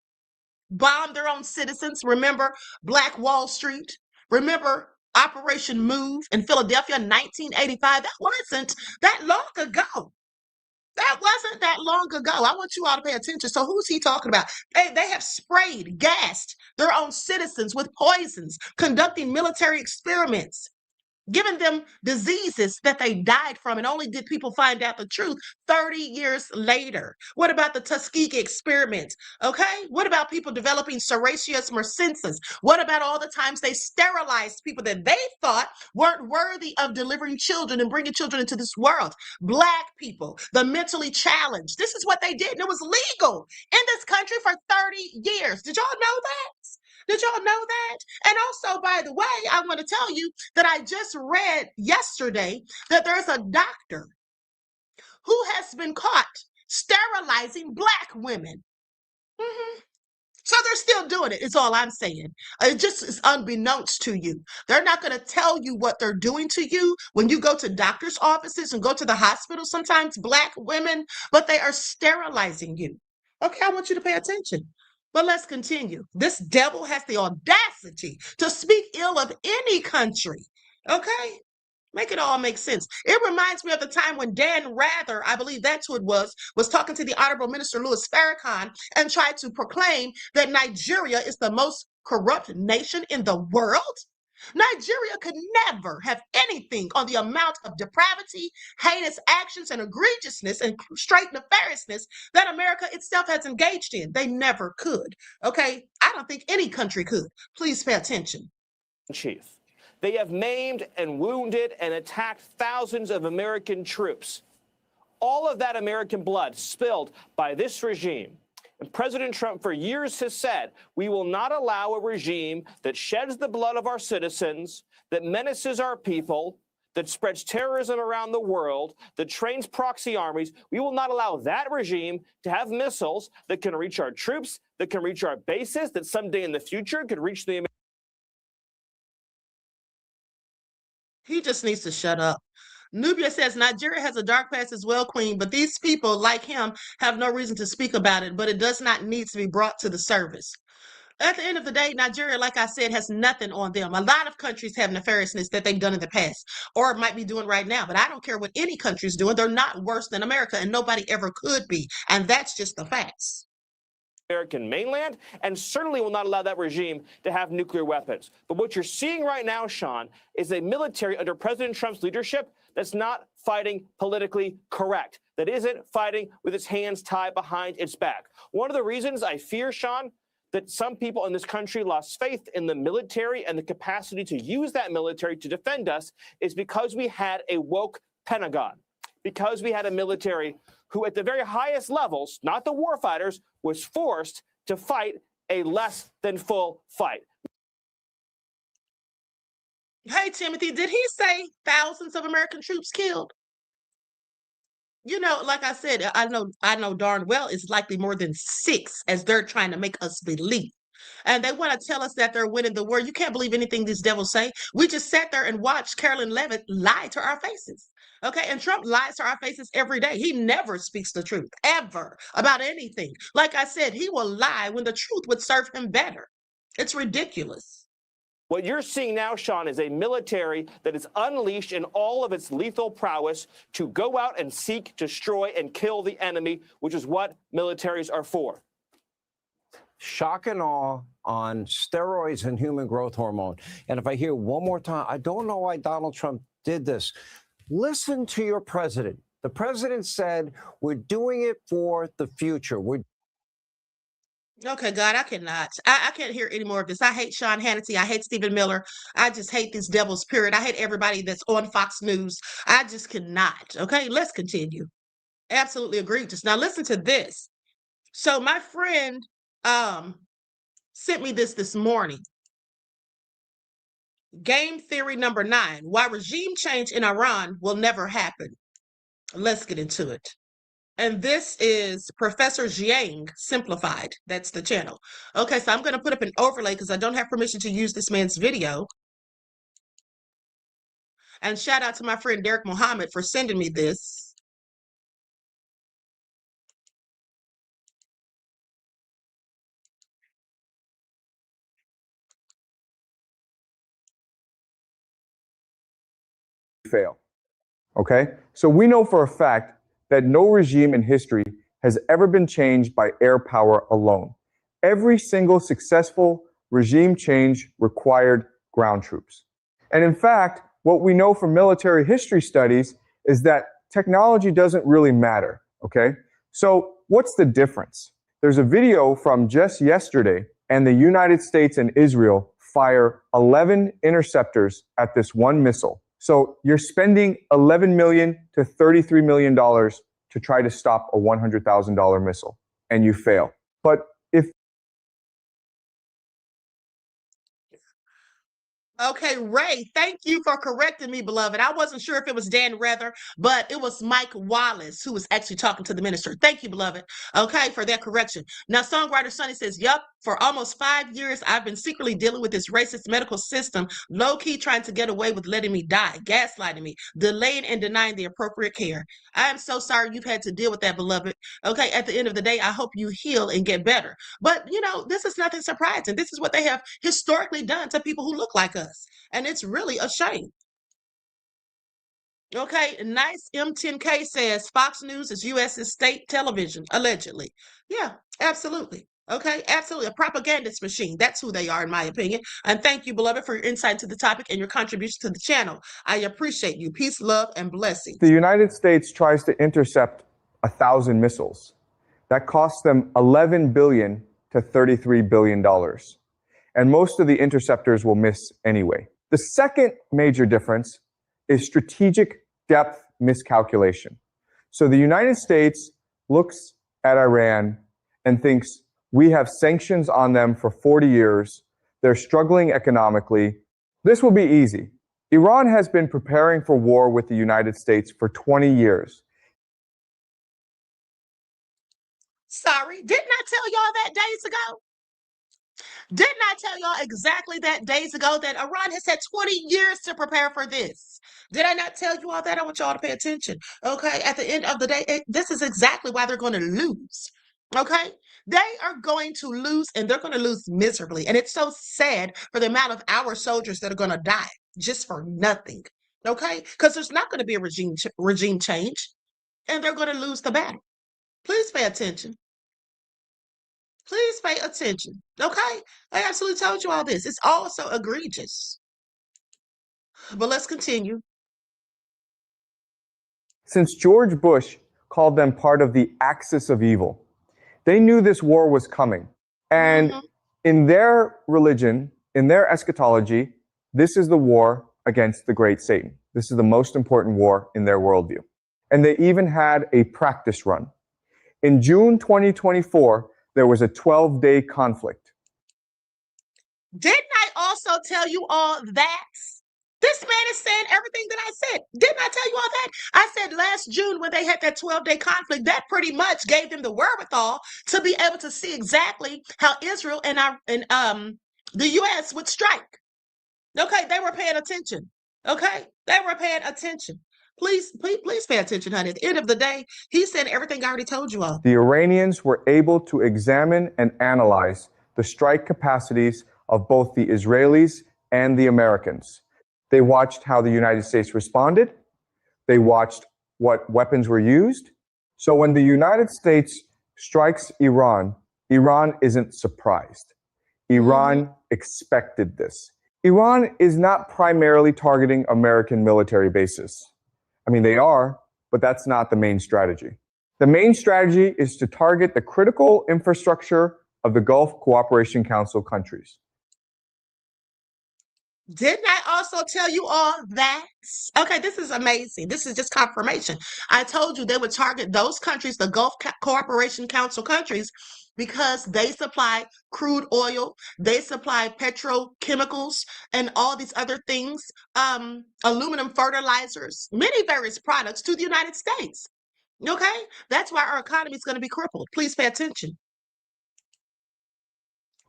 Bombed their own citizens. Remember Black Wall Street? Remember Operation Move in Philadelphia in 1985? That wasn't that long ago. That wasn't that long ago. I want you all to pay attention. So who's he talking about? They have sprayed, gassed their own citizens with poisons, conducting military experiments, giving them diseases that they died from, and only did people find out the truth 30 years later. What about the Tuskegee experiment? Okay, what about people developing serraceous mercensis? What about all the times they sterilized people that they thought weren't worthy of delivering children and bringing children into this world? Black people, the mentally challenged. This is what they did, and it was legal in this country for 30 years. Did y'all know that? Did y'all know that? And also, by the way, I want to tell you that I just read yesterday that there's a doctor who has been caught sterilizing Black women. So they're still doing it. It's all I'm saying. It just is unbeknownst to you. They're not going to tell you what they're doing to you when you go to doctor's offices and go to the hospital, sometimes Black women, but they are sterilizing you. Okay, I want you to pay attention. But let's continue. This devil has the audacity to speak ill of any country. Okay? Make it all make sense. It reminds me of the time when Dan Rather, I believe that's who it was talking to the Honorable Minister Louis Farrakhan and tried to proclaim that Nigeria is the most corrupt nation in the world. Nigeria could never have anything on the amount of depravity, heinous actions, and egregiousness and straight nefariousness that America itself has engaged in. They never could. Okay? I don't think any country could. Please pay attention. Chief. They have maimed and wounded and attacked thousands of American troops. All of that American blood spilled by this regime. And President Trump for years has said, we will not allow a regime that sheds the blood of our citizens, that menaces our people, that spreads terrorism around the world, that trains proxy armies. We will not allow that regime to have missiles that can reach our troops, that can reach our bases, that someday in the future could reach the American. He just needs to shut up. Nubia says Nigeria has a dark past as well, Queen, but these people like him have no reason to speak about it, but it does not need to be brought to the surface. At the end of the day, Nigeria, like I said, has nothing on them. A lot of countries have nefariousness that they've done in the past or might be doing right now, but I don't care what any country's doing. They're not worse than America, and nobody ever could be, and that's just the facts. American mainland, and certainly will not allow that regime to have nuclear weapons. But what you're seeing right now, Sean, is a military under President Trump's leadership that's not fighting politically correct, that isn't fighting with its hands tied behind its back. One of the reasons I fear, Sean, that some people in this country lost faith in the military and the capacity to use that military to defend us is because we had a woke Pentagon, because we had a military who at the very highest levels, not the warfighters, was forced to fight a less than full fight. Hey, Timothy, did he say thousands of American troops killed? You know, like I said, I know darn well it's likely more than 6, as they're trying to make us believe. And they want to tell us that they're winning the war. You can't believe anything these devils say. We just sat there and watched Carolyn Levitt lie to our faces. Okay, and Trump lies to our faces every day. He never speaks the truth, ever, about anything. Like I said, he will lie when the truth would serve him better. It's ridiculous. What you're seeing now, Sean, is a military that is unleashed in all of its lethal prowess to go out and seek, destroy, and kill the enemy, which is what militaries are for. Shock and awe on steroids and human growth hormone. And if I hear one more time, I don't know why Donald Trump did this. Listen to your president. The president said, we're doing it for the future. Okay, God, I cannot. I can't hear any more of this. I hate Sean Hannity. I hate Stephen Miller. I just hate these devils, period. I hate everybody that's on Fox News. I just cannot. Okay, let's continue. Absolutely egregious. Now listen to this. So my friend sent me this morning. Game theory number 9, why regime change in Iran will never happen. Let's get into it. And this is Professor Jiang Simplified. That's the channel. Okay, so I'm going to put up an overlay because I don't have permission to use this man's video. And shout out to my friend Derek Mohammed for sending me this. Fail. Okay? So we know for a fact that no regime in history has ever been changed by air power alone. Every single successful regime change required ground troops. And in fact, what we know from military history studies is that technology doesn't really matter. Okay? So what's the difference? There's a video from just yesterday, and the United States and Israel fire 11 interceptors at this one missile. So you're spending $11 million to $33 million to try to stop a $100,000 missile, and you fail. But if Okay, Ray, thank you for correcting me, beloved. I wasn't sure if it was Dan Rather, but it was Mike Wallace who was actually talking to the minister. Thank you, beloved. Okay, for that correction. Now, Songwriter Sonny says, yup, for almost 5 years, I've been secretly dealing with this racist medical system, low-key trying to get away with letting me die, gaslighting me, delaying and denying the appropriate care. I am so sorry you've had to deal with that, beloved. Okay, at the end of the day, I hope you heal and get better. But, you know, this is nothing surprising. This is what they have historically done to people who look like us. And it's really a shame. Okay, nice M10K says Fox News is U.S.'s state television, allegedly. Yeah, absolutely. Okay, absolutely. A propagandist machine. That's who they are, in my opinion. And thank you, beloved, for your insight to the topic and your contribution to the channel. I appreciate you. Peace, love, and blessings. the United States tries to intercept 1,000 missiles, that costs them $11 billion to $33 billion. And most of the interceptors will miss anyway. The second major difference is strategic depth miscalculation. So the United States looks at Iran and thinks we have sanctions on them for 40 years. They're struggling economically. This will be easy. Iran has been preparing for war with the United States for 20 years. Sorry, didn't I tell y'all that days ago? Didn't I tell y'all exactly that days ago that Iran has had 20 years to prepare for this? Did I not tell you all that? I want y'all to pay attention. Okay, at the end of the day, this is exactly why they're going to lose. Okay, they are going to lose, and they're going to lose miserably. And it's so sad for the amount of our soldiers that are going to die just for nothing. Okay, because there's not going to be a regime change, and they're going to lose the battle. Please pay attention. Please pay attention, okay? I absolutely told you all this. It's all so egregious. But let's continue. since George Bush called them part of the axis of evil. They knew this war was coming. And in their religion, in their eschatology, this is the war against the great Satan. This is the most important war in their worldview. And they even had a practice run. In June 2024, there was a 12-day conflict. Didn't I also tell you all that? This man is saying everything that I said. Didn't I tell you all that? I said last June when they had that 12-day conflict, that pretty much gave them the wherewithal to be able to see exactly how Israel and the U.S. would strike. Okay, they were paying attention. Okay, they were paying attention. Please pay attention, honey. At the end of the day, he said everything I already told you all. The Iranians were able to examine and analyze the strike capacities of both the Israelis and the Americans. They watched how the United States responded. They watched what weapons were used. So when the United States strikes Iran, Iran isn't surprised. Iran expected this. Iran is not primarily targeting American military bases. I mean, they are, but that's not the main strategy. The main strategy is to target the critical infrastructure of the Gulf Cooperation Council countries. Didn't I also tell you all that? Okay, this is amazing. This is just confirmation. I told you they would target those countries, the Gulf Cooperation Council countries, because they supply crude oil, they supply petrochemicals, and all these other things, aluminum fertilizers, many various products to the United States. Okay? That's why our economy is going to be crippled. Please pay attention.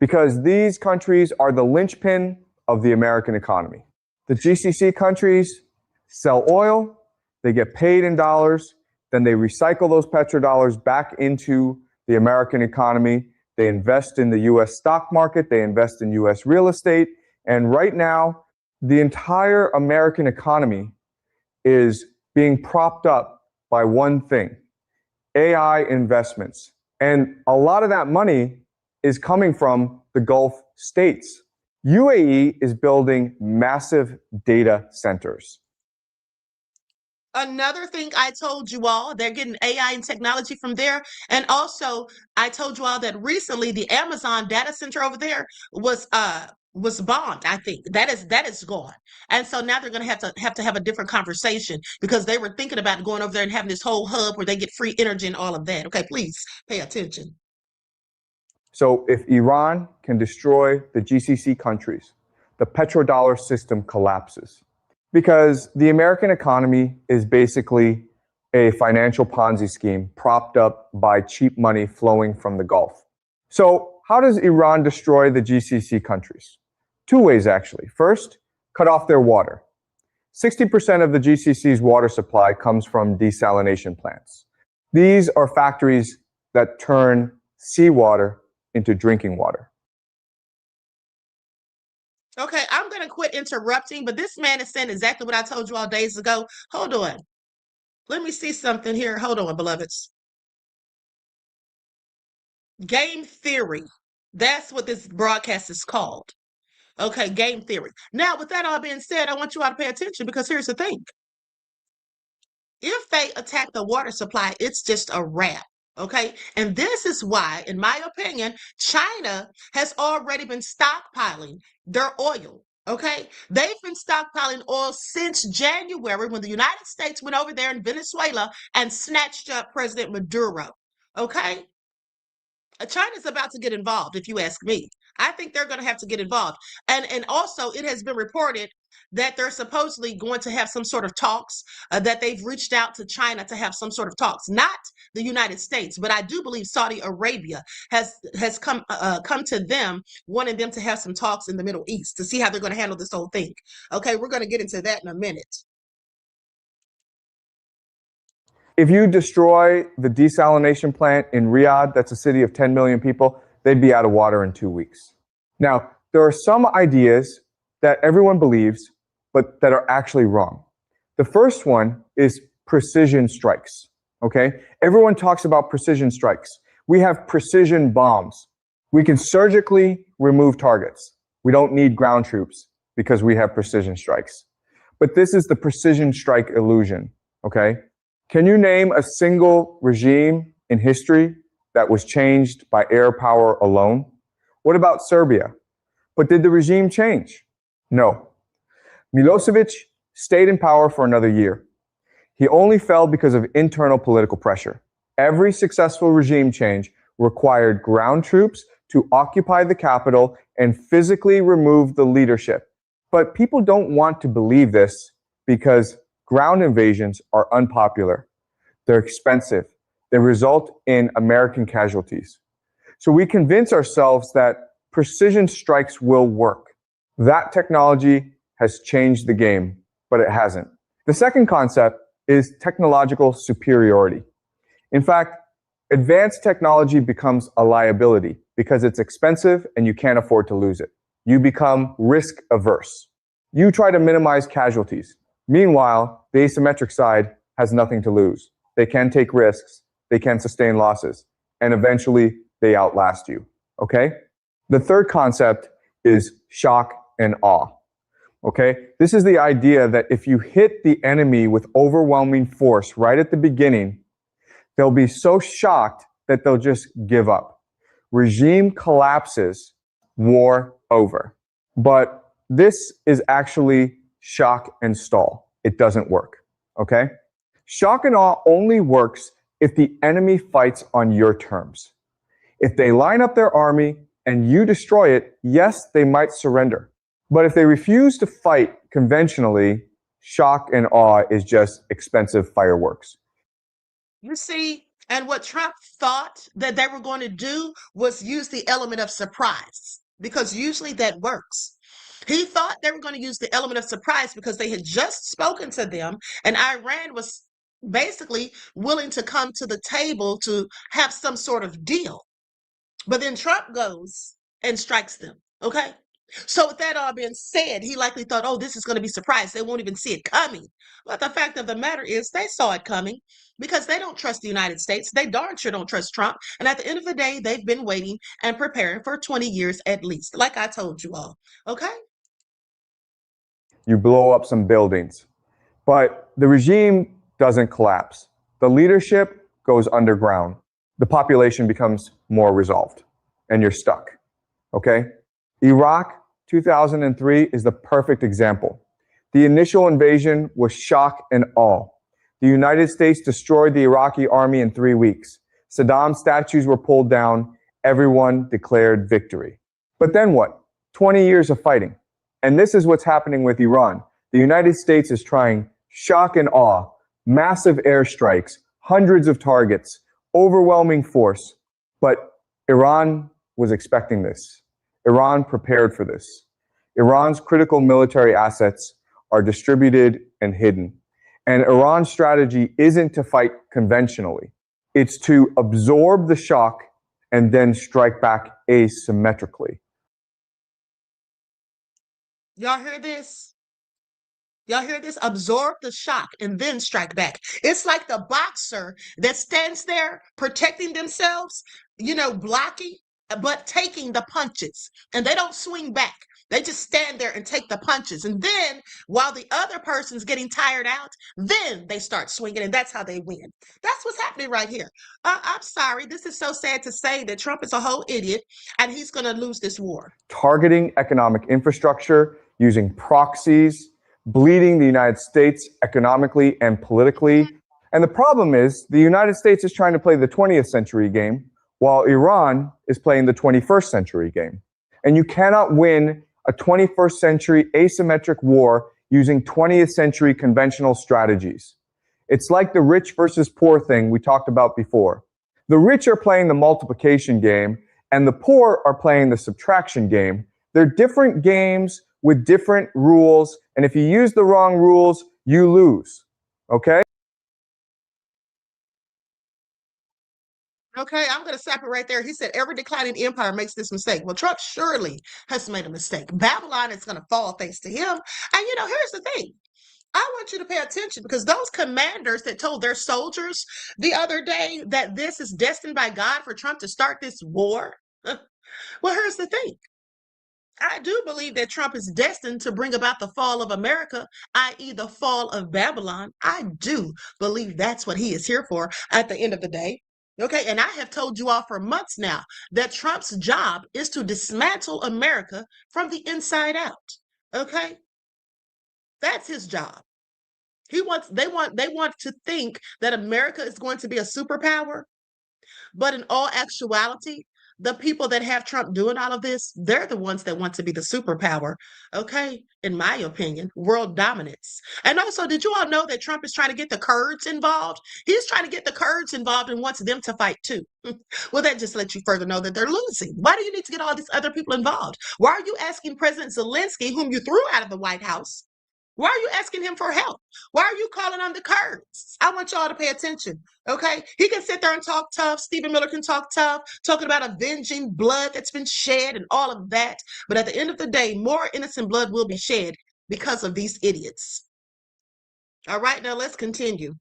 Because these countries are the linchpin of the American economy. The GCC countries sell oil, they get paid in dollars, then they recycle those petrodollars back into the American economy. They invest in the US stock market, they invest in US real estate, and right now, the entire American economy is being propped up by one thing: AI investments. And a lot of that money is coming from the Gulf states. UAE is building massive data centers. Another thing I told you all, they're getting AI and technology from there. And also, I told you all that recently the Amazon data center over there was bombed. I think that is gone. And so now they're going to have a different conversation, because they were thinking about going over there and having this whole hub where they get free energy and all of that. Okay, please pay attention. So if Iran can destroy the GCC countries, the petrodollar system collapses, because the American economy is basically a financial Ponzi scheme propped up by cheap money flowing from the Gulf. So how does Iran destroy the GCC countries? Two ways, actually. First, cut off their water. 60% of the GCC's water supply comes from desalination plants. These are factories that turn seawater into drinking water. Okay, I'm going to quit interrupting, but this man is saying exactly what I told you all days ago. Hold on. Let me see something here. Hold on, beloveds. Game theory. That's what this broadcast is called. Okay, game theory. Now, with that all being said, I want you all to pay attention, because here's the thing. If they attack the water supply, it's just a wrap. Okay, and this is why, in my opinion, China has already been stockpiling their oil. Okay, they've been stockpiling oil since January, when the United States went over there in Venezuela and snatched up President Maduro. Okay, China's about to get involved, if you ask me. I think they're going to have to get involved. And also, it has been reported that they're supposedly going to have some sort of talks, that they've reached out to China to have some sort of talks. Not the United States, but I do believe Saudi Arabia has come to them, wanting them to have some talks in the Middle East to see how they're going to handle this whole thing. Okay, we're going to get into that in a minute. If you destroy the desalination plant in Riyadh, that's a city of 10 million people, they'd be out of water in 2 weeks. Now, there are some ideas that everyone believes, but that are actually wrong. The first one is precision strikes, okay? Everyone talks about precision strikes. We have precision bombs. We can surgically remove targets. We don't need ground troops because we have precision strikes. But this is the precision strike illusion, okay? Can you name a single regime in history that was changed by air power alone? What about Serbia? But did the regime change? No. Milosevic stayed in power for another year. He only fell because of internal political pressure. Every successful regime change required ground troops to occupy the capital and physically remove the leadership. But people don't want to believe this because ground invasions are unpopular. They're expensive. They result in American casualties. So we convince ourselves that precision strikes will work. That technology has changed the game, but it hasn't. The second concept is technological superiority. In fact, advanced technology becomes a liability because it's expensive and you can't afford to lose it. You become risk averse. You try to minimize casualties. Meanwhile, the asymmetric side has nothing to lose. They can take risks, they can sustain losses, and eventually they outlast you, okay? The third concept is shock and awe, okay? This is the idea that if you hit the enemy with overwhelming force right at the beginning, they'll be so shocked that they'll just give up. Regime collapses, war over. But this is actually shock and stall. It doesn't work, okay? Shock and awe only works if the enemy fights on your terms. If they line up their army and you destroy it, yes, they might surrender. But if they refuse to fight conventionally, shock and awe is just expensive fireworks. You see, and what Trump thought that they were going to do was use the element of surprise, because usually that works. He thought they were going to use the element of surprise because they had just spoken to them, and Iran was basically willing to come to the table to have some sort of deal. But then Trump goes and strikes them, okay? So with that all being said, he likely thought, oh, this is going to be surprise. They won't even see it coming. But the fact of the matter is they saw it coming because they don't trust the United States. They darn sure don't trust Trump. And at the end of the day, they've been waiting and preparing for 20 years at least, like I told you all, okay? You blow up some buildings, but the regime doesn't collapse. The leadership goes underground. The population becomes more resolved, and you're stuck, okay? Iraq 2003 is the perfect example. The initial invasion was shock and awe. The United States destroyed the Iraqi army in 3 weeks. Saddam's statues were pulled down. Everyone declared victory. But then what? 20 years of fighting. And this is what's happening with Iran. The United States is trying shock and awe, massive airstrikes, hundreds of targets, overwhelming force. But Iran was expecting this. Iran prepared for this. Iran's critical military assets are distributed and hidden. And Iran's strategy isn't to fight conventionally. It's to absorb the shock and then strike back asymmetrically. Y'all hear this? Y'all hear this? Absorb the shock and then strike back. It's like the boxer that stands there protecting themselves, blocking, but taking the punches. And they don't swing back. They just stand there and take the punches. And then while the other person's getting tired out, then they start swinging. And that's how they win. That's what's happening right here. I'm sorry. This is so sad to say that Trump is a whole idiot and he's going to lose this war. Targeting economic infrastructure, using proxies, bleeding the United States economically and politically. And the problem is the United States is trying to play the 20th century game while Iran is playing the 21st century game. And you cannot win a 21st century asymmetric war using 20th century conventional strategies. It's like the rich versus poor thing we talked about before. The rich are playing the multiplication game and the poor are playing the subtraction game. They're different games with different rules. And if you use the wrong rules, you lose. Okay? Okay, I'm going to stop it right there. He said every declining empire makes this mistake. Well, Trump surely has made a mistake. Babylon is going to fall thanks to him. And here's the thing. I want you to pay attention because those commanders that told their soldiers the other day that this is destined by God for Trump to start this war. Well, here's the thing. I do believe that Trump is destined to bring about the fall of America, i.e., the fall of Babylon. I do believe that's what he is here for at the end of the day. Okay, and I have told you all for months now that Trump's job is to dismantle America from the inside out. Okay, that's his job. They want to think that America is going to be a superpower, but in all actuality, the people that have Trump doing all of this, they're the ones that want to be the superpower. Okay, in my opinion, world dominance. And also, did you all know that Trump is trying to get the Kurds involved? He's trying to get the Kurds involved and wants them to fight too. Well, that just lets you further know that they're losing. Why do you need to get all these other people involved? Why are you asking President Zelensky, whom you threw out of the White House, why are you asking him for help? Why are you calling on the Kurds? I want y'all to pay attention, okay? He can sit there and talk tough. Stephen Miller can talk tough, talking about avenging blood that's been shed and all of that. But at the end of the day, more innocent blood will be shed because of these idiots. All right, now let's continue.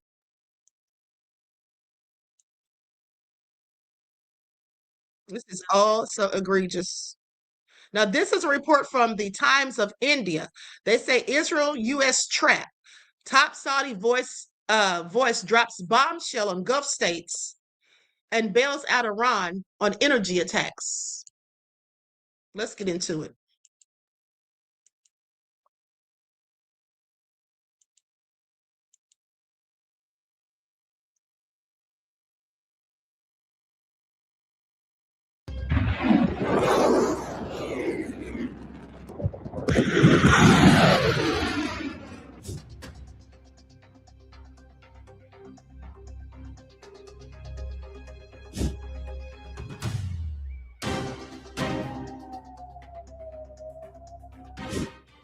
This is all so egregious. Now, this is a report from the Times of India. They say Israel-U.S. trap. Top Saudi voice drops bombshell on Gulf states and bails out Iran on energy attacks. Let's get into it.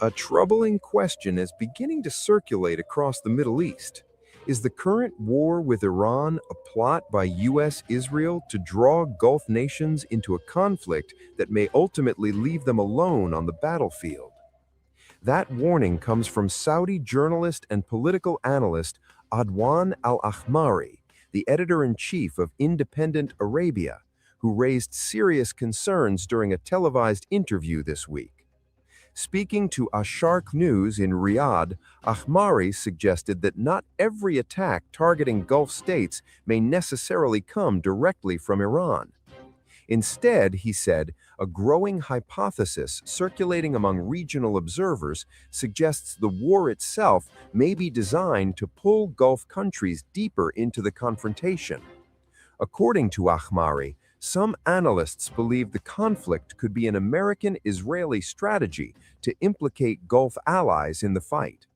A troubling question is beginning to circulate across the Middle East. Is the current war with Iran a plot by U.S.-Israel to draw Gulf nations into a conflict that may ultimately leave them alone on the battlefield? That warning comes from Saudi journalist and political analyst Adwan al-Ahmari, the editor-in-chief of Independent Arabia, who raised serious concerns during a televised interview this week. Speaking to Asharq News in Riyadh, Ahmari suggested that not every attack targeting Gulf states may necessarily come directly from Iran. Instead, he said, a growing hypothesis circulating among regional observers suggests the war itself may be designed to pull Gulf countries deeper into the confrontation. According to Ahmari, some analysts believe the conflict could be an American-Israeli strategy to implicate Gulf allies in the fight.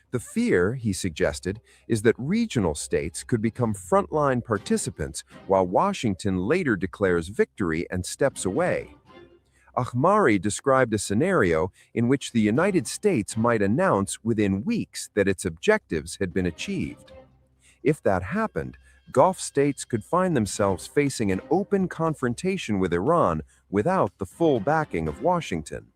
The fear, he suggested, is that regional states could become frontline participants while Washington later declares victory and steps away. Ahmari described a scenario in which the United States might announce within weeks that its objectives had been achieved. If that happened, Gulf states could find themselves facing an open confrontation with Iran without the full backing of Washington.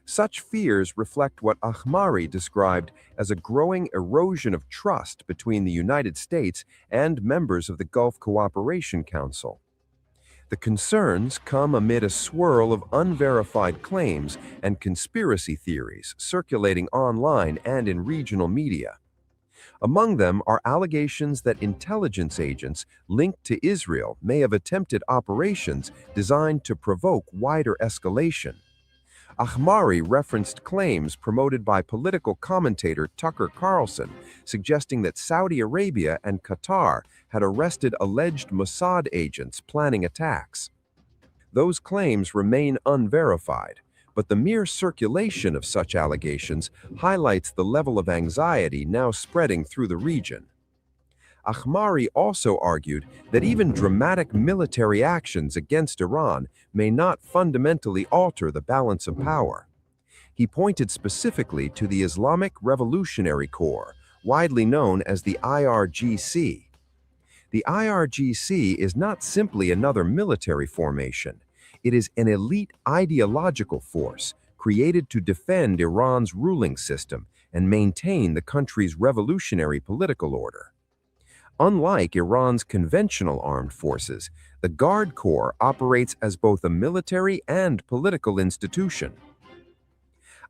Such fears reflect what Ahmari described as a growing erosion of trust between the United States and members of the Gulf Cooperation Council. The concerns come amid a swirl of unverified claims and conspiracy theories circulating online and in regional media. Among them are allegations that intelligence agents linked to Israel may have attempted operations designed to provoke wider escalation. Ahmari referenced claims promoted by political commentator Tucker Carlson, suggesting that Saudi Arabia and Qatar had arrested alleged Mossad agents planning attacks. Those claims remain unverified, but the mere circulation of such allegations highlights the level of anxiety now spreading through the region. Ahmari also argued that even dramatic military actions against Iran may not fundamentally alter the balance of power. He pointed specifically to the Islamic Revolutionary Corps, widely known as the IRGC. The IRGC is not simply another military formation. It is an elite ideological force created to defend Iran's ruling system and maintain the country's revolutionary political order. Unlike Iran's conventional armed forces, the Guard Corps operates as both a military and political institution.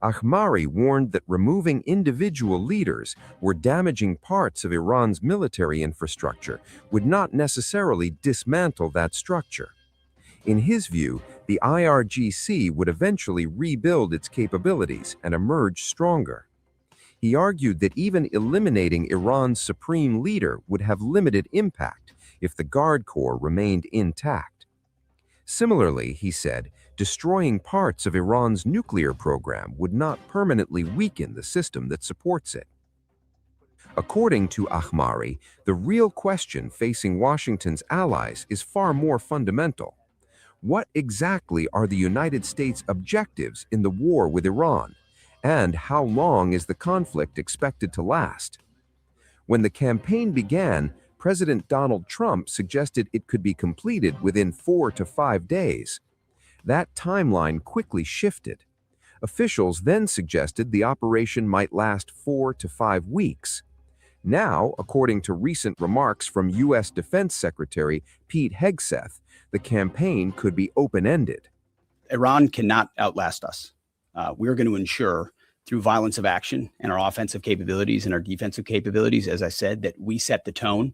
Ahmari warned that removing individual leaders or damaging parts of Iran's military infrastructure would not necessarily dismantle that structure. In his view, the IRGC would eventually rebuild its capabilities and emerge stronger. He argued that even eliminating Iran's supreme leader would have limited impact if the Guard Corps remained intact. Similarly, he said, destroying parts of Iran's nuclear program would not permanently weaken the system that supports it. According to Ahmari, the real question facing Washington's allies is far more fundamental. What exactly are the United States' objectives in the war with Iran? And how long is the conflict expected to last? When the campaign began, President Donald Trump suggested it could be completed within 4 to 5 days. That timeline quickly shifted. Officials then suggested the operation might last 4 to 5 weeks. Now, according to recent remarks from U.S. Defense Secretary Pete Hegseth, the campaign could be open-ended. Iran cannot outlast us. We're going to ensure through violence of action and our offensive capabilities and our defensive capabilities, as I said, that we set the tone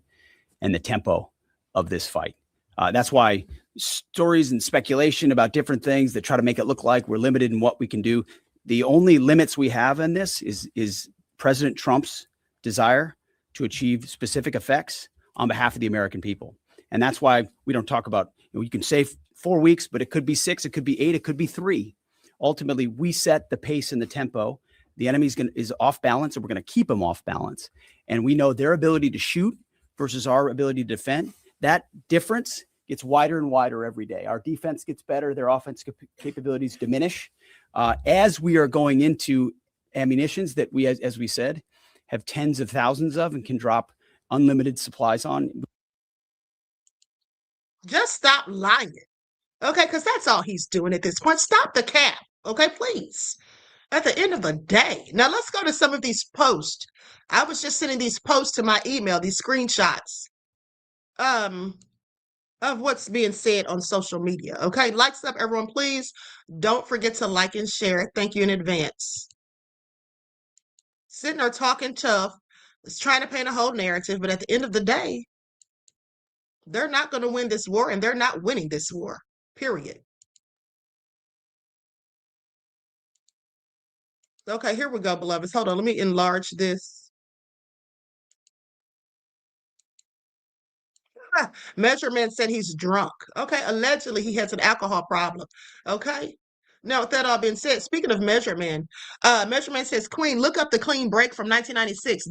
and the tempo of this fight. That's why stories and speculation about different things that try to make it look like we're limited in what we can do. The only limits we have in this is President Trump's desire to achieve specific effects on behalf of the American people. And that's why we don't talk about, you can say 4 weeks, but it could be 6, it could be 8, it could be 3. Ultimately, we set the pace and the tempo. The enemy is off balance, and we're going to keep them off balance. And we know their ability to shoot versus our ability to defend. That difference gets wider and wider every day. Our defense gets better. Their offense capabilities diminish. As we are going into ammunitions that we, as we said, have tens of thousands of and can drop unlimited supplies on. Just stop lying. Okay, because that's all he's doing at this point. Stop the cap. Okay, please. At the end of the day. Now let's go to some of these posts. I was just sending these posts to my email, these screenshots of what's being said on social media. Okay, likes up, everyone, please. Don't forget to like and share it. Thank you in advance. Sitting there talking tough, is trying to paint a whole narrative, but at the end of the day, they're not going to win this war, and they're not winning this war, period. Okay, here we go, beloveds. Hold on, let me enlarge this. Measurement said he's drunk. Okay, allegedly he has an alcohol problem. Okay. Now, with that all being said, speaking of Measurement, Measurement says, Queen, look up the clean break from 1996.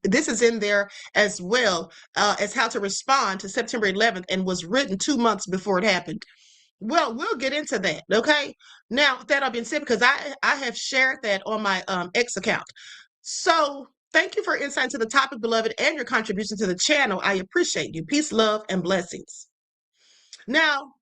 This is in there as well as how to respond to September 11th and was written 2 months before it happened. Well, we'll get into that, okay? Now, with that all being said, because I have shared that on my X account. So thank you for insight into the topic, beloved, and your contribution to the channel. I appreciate you. Peace, love, and blessings. Now,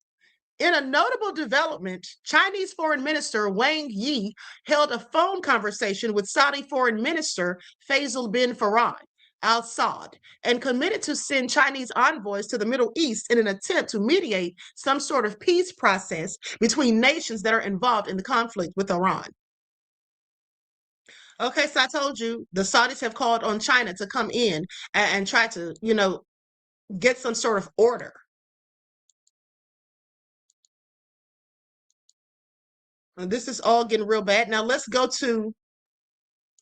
in a notable development, Chinese Foreign Minister Wang Yi held a phone conversation with Saudi Foreign Minister Faisal bin Farhan Al Saud and committed to send Chinese envoys to the Middle East in an attempt to mediate some sort of peace process between nations that are involved in the conflict with Iran. Okay, so I told you the Saudis have called on China to come in and try to, get some sort of order. And this is all getting real bad. Now let's go to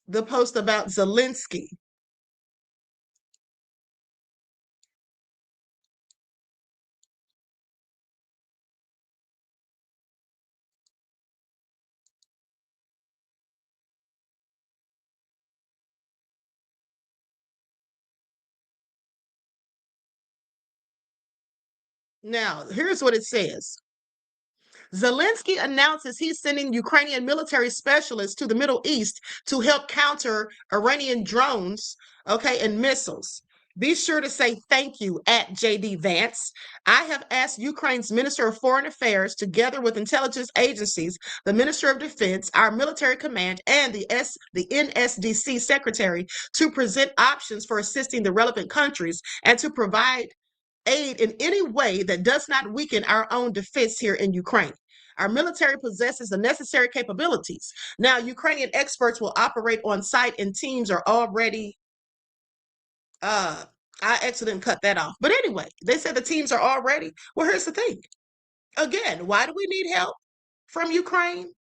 the post about Zelensky. Now, here's what it says. Zelensky announces he's sending Ukrainian military specialists to the Middle East to help counter Iranian drones, and missiles. Be sure to say thank you at JD Vance. I have asked Ukraine's Minister of Foreign Affairs, together with intelligence agencies, the Minister of Defense, our military command, and the NSDC Secretary, to present options for assisting the relevant countries and to provide aid in any way that does not weaken our own defense here in Ukraine. Our military possesses the necessary capabilities. Now, Ukrainian experts will operate on site and teams are already I accidentally cut that off. But anyway, they said the teams are all ready. Well, here's the thing. Again, why do we need help from Ukraine?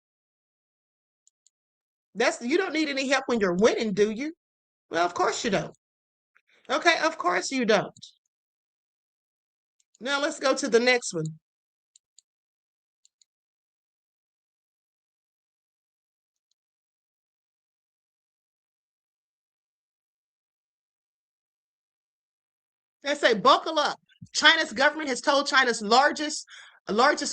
You don't need any help when you're winning, do you? Well, of course you don't. Okay, of course you don't. Now let's go to the next one. They say, buckle up. China's government has told China's largest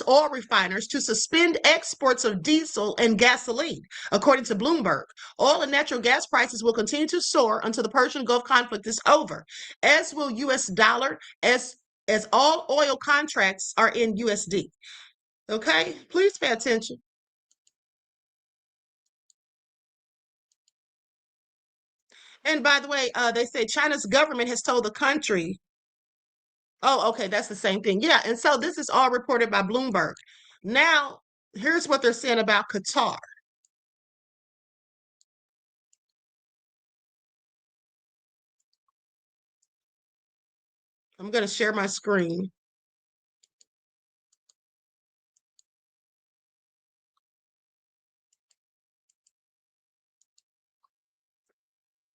oil refiners to suspend exports of diesel and gasoline. According to Bloomberg, oil and natural gas prices will continue to soar until the Persian Gulf conflict is over, as will U.S. dollar, as all oil contracts are in USD. Okay, please pay attention. And by the way, they say China's government has told the country. Oh, okay, that's the same thing. Yeah, and so this is all reported by Bloomberg. Now, here's what they're saying about Qatar. I'm going to share my screen.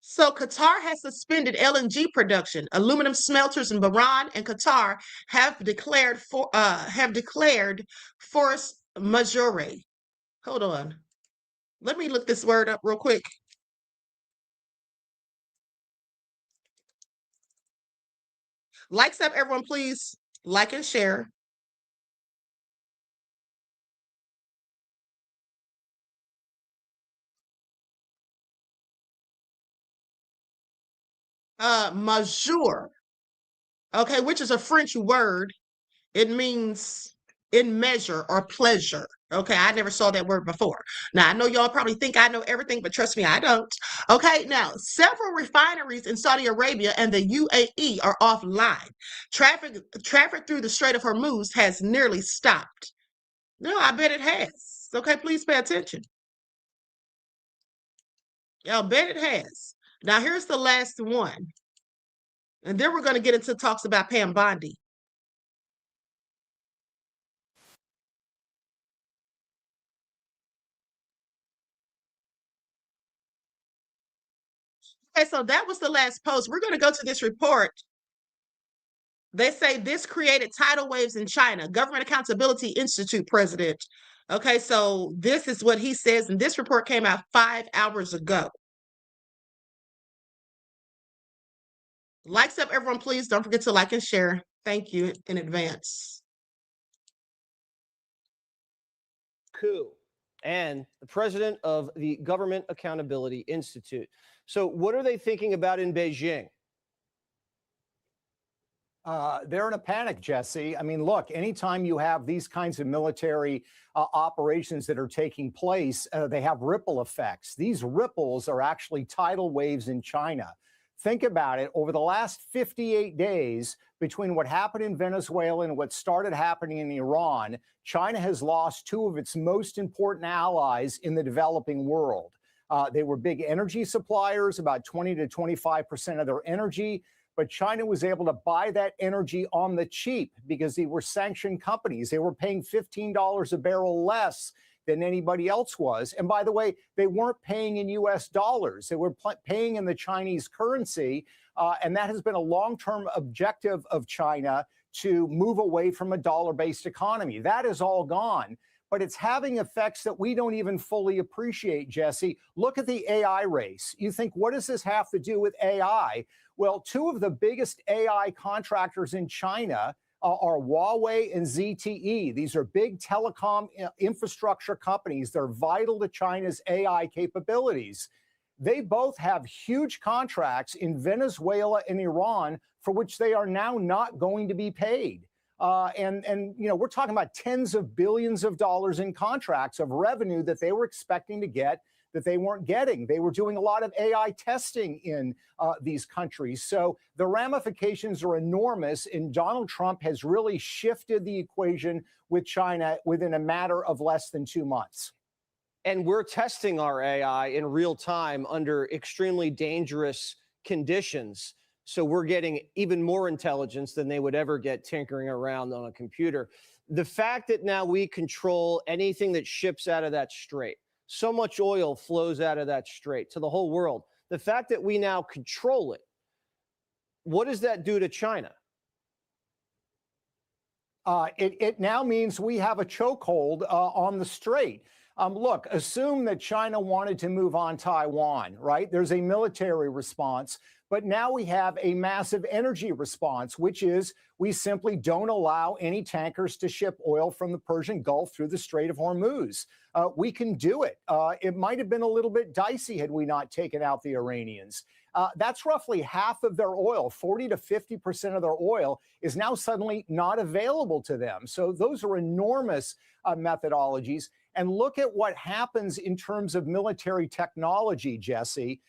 So Qatar has suspended LNG production. Aluminum smelters in Bahrain and Qatar have declared force majeure. Hold on. Let me look this word up real quick. Likes up, everyone, please. Like and share. Majeure. Okay, which is a French word. It means in measure or pleasure. Okay, I never saw that word before. Now, I know y'all probably think I know everything, but trust me, I don't. Okay, now, several refineries in Saudi Arabia and the UAE are offline. Traffic through the Strait of Hormuz has nearly stopped. No, I bet it has. Okay, please pay attention. I'll bet it has. Now, here's the last one. And then we're going to get into talks about Pam Bondi. Okay, so that was the last post. We're going to go to this report. They say this created tidal waves in China. Government Accountability Institute president. Okay, so this is what he says, and this report came out 5 hours ago. Likes up, everyone, please. Don't forget to like and share. Thank you in advance. Coup and the president of the Government Accountability Institute. So what are they thinking about in Beijing? They're in a panic, Jesse. I mean, look, anytime you have these kinds of military operations that are taking place, they have ripple effects. These ripples are actually tidal waves in China. Think about it. Over the last 58 days, between what happened in Venezuela and what started happening in Iran, China has lost 2 of its most important allies in the developing world. They were big energy suppliers, about 20 to 25% of their energy. But China was able to buy that energy on the cheap because they were sanctioned companies. They were paying $15 a barrel less than anybody else was. And by the way, they weren't paying in US dollars. They were paying in the Chinese currency. And that has been a long-term objective of China to move away from a dollar-based economy. That is all gone. But it's having effects that we don't even fully appreciate, Jesse. Look at the AI race. You think, what does this have to do with AI? Well, 2 of the biggest AI contractors in China are Huawei and ZTE. These are big telecom infrastructure companies. They're vital to China's AI capabilities. They both have huge contracts in Venezuela and Iran for which they are now not going to be paid. And you know, we're talking about tens of billions of dollars in contracts of revenue that they were expecting to get that they weren't getting. They were doing a lot of AI testing in these countries. So the ramifications are enormous, and Donald Trump has really shifted the equation with China within a matter of less than 2 months. And we're testing our AI in real time under extremely dangerous conditions. So we're getting even more intelligence than they would ever get tinkering around on a computer. The fact that now we control anything that ships out of that strait, so much oil flows out of that strait to the whole world. The fact that we now control it, what does that do to China? It now means we have a chokehold on the strait. Look, assume that China wanted to move on Taiwan, right? There's a military response, but now we have a massive energy response, which is we simply don't allow any tankers to ship oil from the Persian Gulf through the Strait of Hormuz. We can do it. It might have been a little bit dicey had we not taken out the Iranians. That's roughly half of their oil. 40 to 50% of their oil is now suddenly not available to them. So those are enormous methodologies. And look at what happens in terms of military technology, Jesse.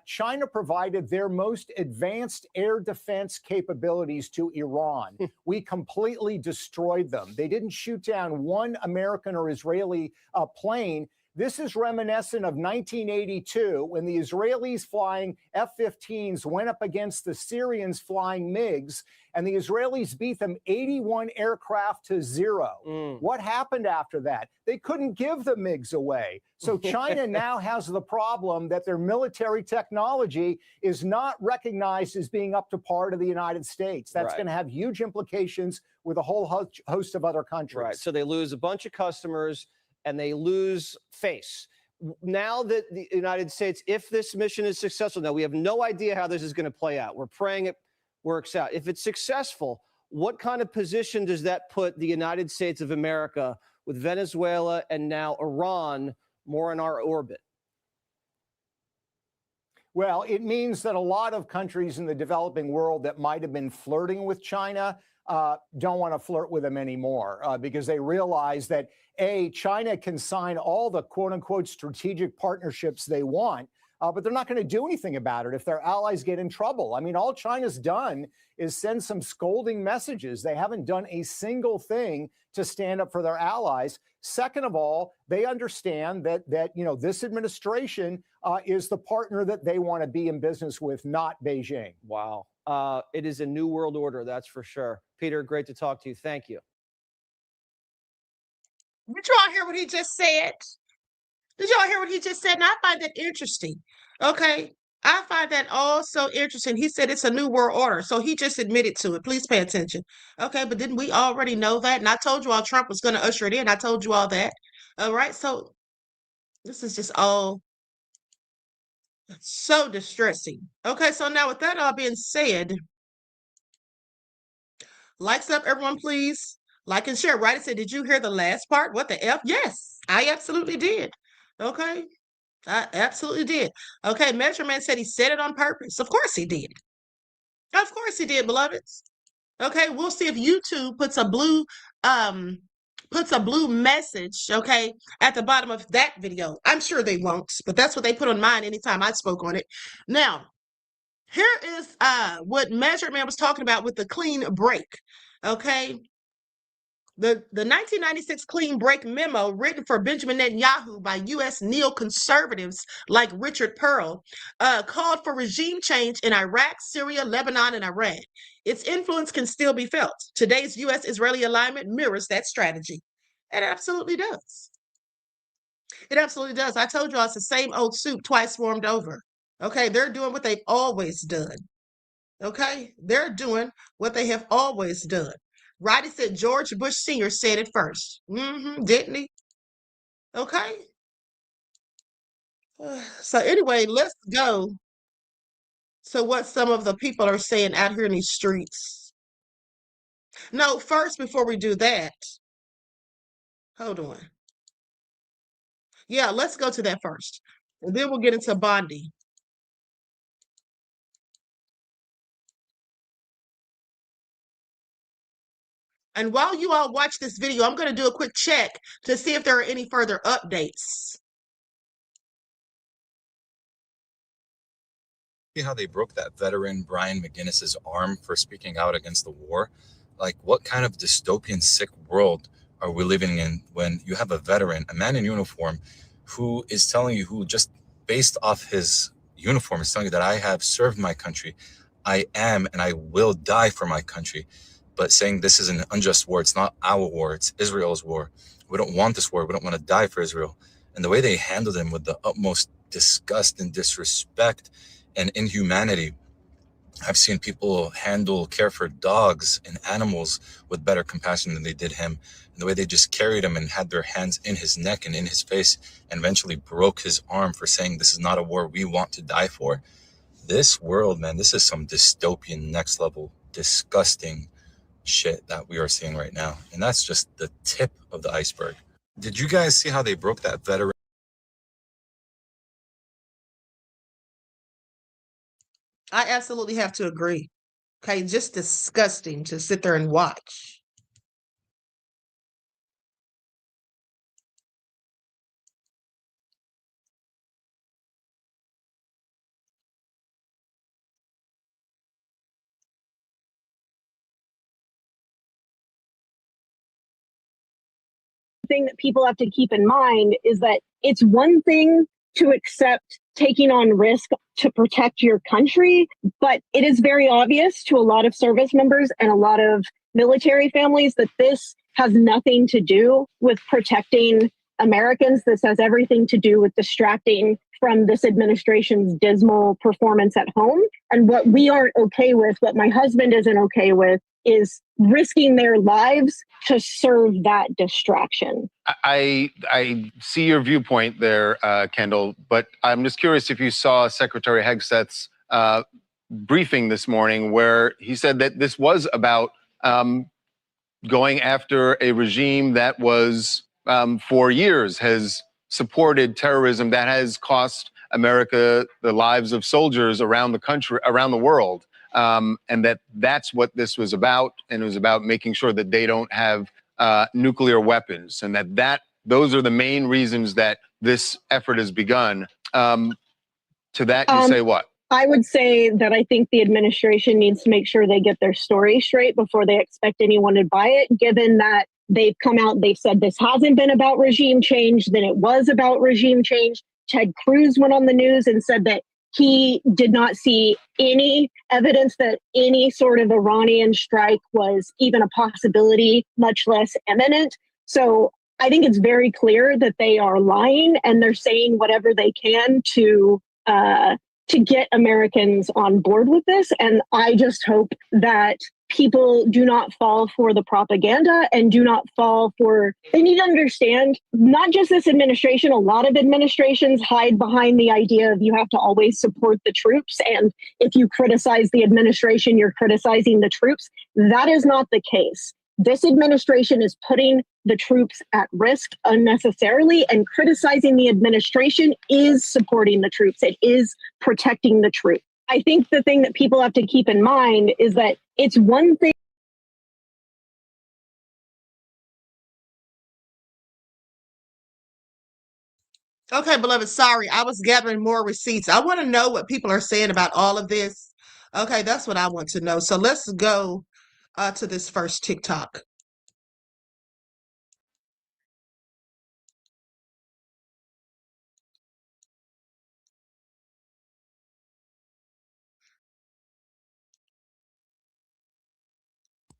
China provided their most advanced air defense capabilities to Iran. We completely destroyed them. They didn't shoot down one American or Israeli plane. This is reminiscent of 1982 when the Israelis flying F-15s went up against the Syrians flying MiGs, and the Israelis beat them 81 aircraft to 0. What happened after that? They couldn't give the MiGs away. So China now has the problem that their military technology is not recognized as being up to par to the United States. That's Right. going to have huge implications with a whole host of other countries. Right. So they lose a bunch of customers and they lose face. Now that the United States, if this mission is successful, now we have no idea how this is going to play out. We're praying it works out. If it's successful, what kind of position does that put the United States of America with Venezuela and now Iran more in our orbit? Well, it means that a lot of countries in the developing world that might have been flirting with China don't want to flirt with them anymore because they realize that, A, China can sign all the quote unquote strategic partnerships they want, but they're not going to do anything about it if their allies get in trouble. I mean, all China's done is send some scolding messages. They haven't done a single thing to stand up for their allies. Second of all, they understand that you know, this administration is the partner that they want to be in business with, not Beijing. Wow. It is a new world order, that's for sure. Peter, great to talk to you. Thank you. Did y'all hear what he just said? Did y'all hear what he just said? And I find that interesting. Okay. I find that all so interesting. He said it's a new world order. So he just admitted to it. Please pay attention. Okay. But didn't we already know that? And I told you all Trump was going to usher it in. I told you all that. All right. So this is just all so distressing. Okay. So now with that all being said, likes up, everyone, please. Like and share. Right? I said, did you hear the last part? What the F? Yes, I absolutely did. Okay. I absolutely did. Okay. Measurement said he said it on purpose. Of course he did. Of course he did, beloveds. Okay. We'll see if YouTube puts a blue message, okay, at the bottom of that video. I'm sure they won't, but that's what they put on mine anytime I spoke on it. Now, here is what Measured Man was talking about with the clean break. Okay. The 1996 clean break memo written for Benjamin Netanyahu by U.S. neoconservatives like Richard Pearl called for regime change in Iraq, Syria, Lebanon, and Iran. Its influence can still be felt. Today's U.S.-Israeli alignment mirrors that strategy. It absolutely does. It absolutely does. I told you all it's the same old soup twice warmed over. Okay, they're doing what they've always done. Okay, they're doing what they have always done. Roddy said George Bush Sr. said it first. Didn't he? Okay. So anyway, let's go to what some of the people are saying out here in these streets. No, first, before we do that, hold on. Yeah, let's go to that first. And then we'll get into Bondi. And while you all watch this video, I'm going to do a quick check to see if there are any further updates. See how they broke that veteran Brian McGinnis's arm for speaking out against the war? Like, what kind of dystopian, sick world are we living in when you have a veteran, a man in uniform, who is telling you, who just based off his uniform is telling you that I have served my country, I am and I will die for my country, but saying this is an unjust war. It's not our war, it's Israel's war. We don't want this war. We don't want to die for Israel. And the way they handled him with the utmost disgust and disrespect and inhumanity. I've seen people care for dogs and animals with better compassion than they did him. And the way they just carried him and had their hands in his neck and in his face and eventually broke his arm for saying this is not a war we want to die for. This world, man, this is some dystopian, next level, disgusting shit that we are seeing right now. And that's just the tip of the iceberg. Did you guys see how they broke that veteran? I absolutely have to agree. Okay, just disgusting to sit there and watch. Thing that people have to keep in mind is that it's one thing to accept taking on risk to protect your country, but it is very obvious to a lot of service members and a lot of military families that this has nothing to do with protecting Americans. This has everything to do with distracting from this administration's dismal performance at home. And what we aren't okay with, what my husband isn't okay with, is risking their lives to serve that distraction. I see your viewpoint there, Kendall, but I'm just curious if you saw Secretary Hegseth's briefing this morning where he said that this was about going after a regime that was, for years, has supported terrorism that has cost America the lives of soldiers around the country, around the world. And that's what this was about. And it was about making sure that they don't have nuclear weapons, and those are the main reasons that this effort has begun. To that, you say what? I would say that I think the administration needs to make sure they get their story straight before they expect anyone to buy it, given that they've come out, they've said this hasn't been about regime change, then it was about regime change. Ted Cruz went on the news and said that he did not see any evidence that any sort of Iranian strike was even a possibility, much less imminent. So I think it's very clear that they are lying, and they're saying whatever they can to get Americans on board with this. And I just hope that people do not fall for the propaganda and do not fall for, they need to understand, not just this administration, a lot of administrations hide behind the idea of you have to always support the troops. And if you criticize the administration, you're criticizing the troops. That is not the case. This administration is putting the troops at risk unnecessarily, and criticizing the administration is supporting the troops. It is protecting the troops. I think the thing that people have to keep in mind is that it's one thing. Okay, beloved, sorry. I was gathering more receipts. I want to know what people are saying about all of this. Okay, that's what I want to know. So let's go to this first TikTok.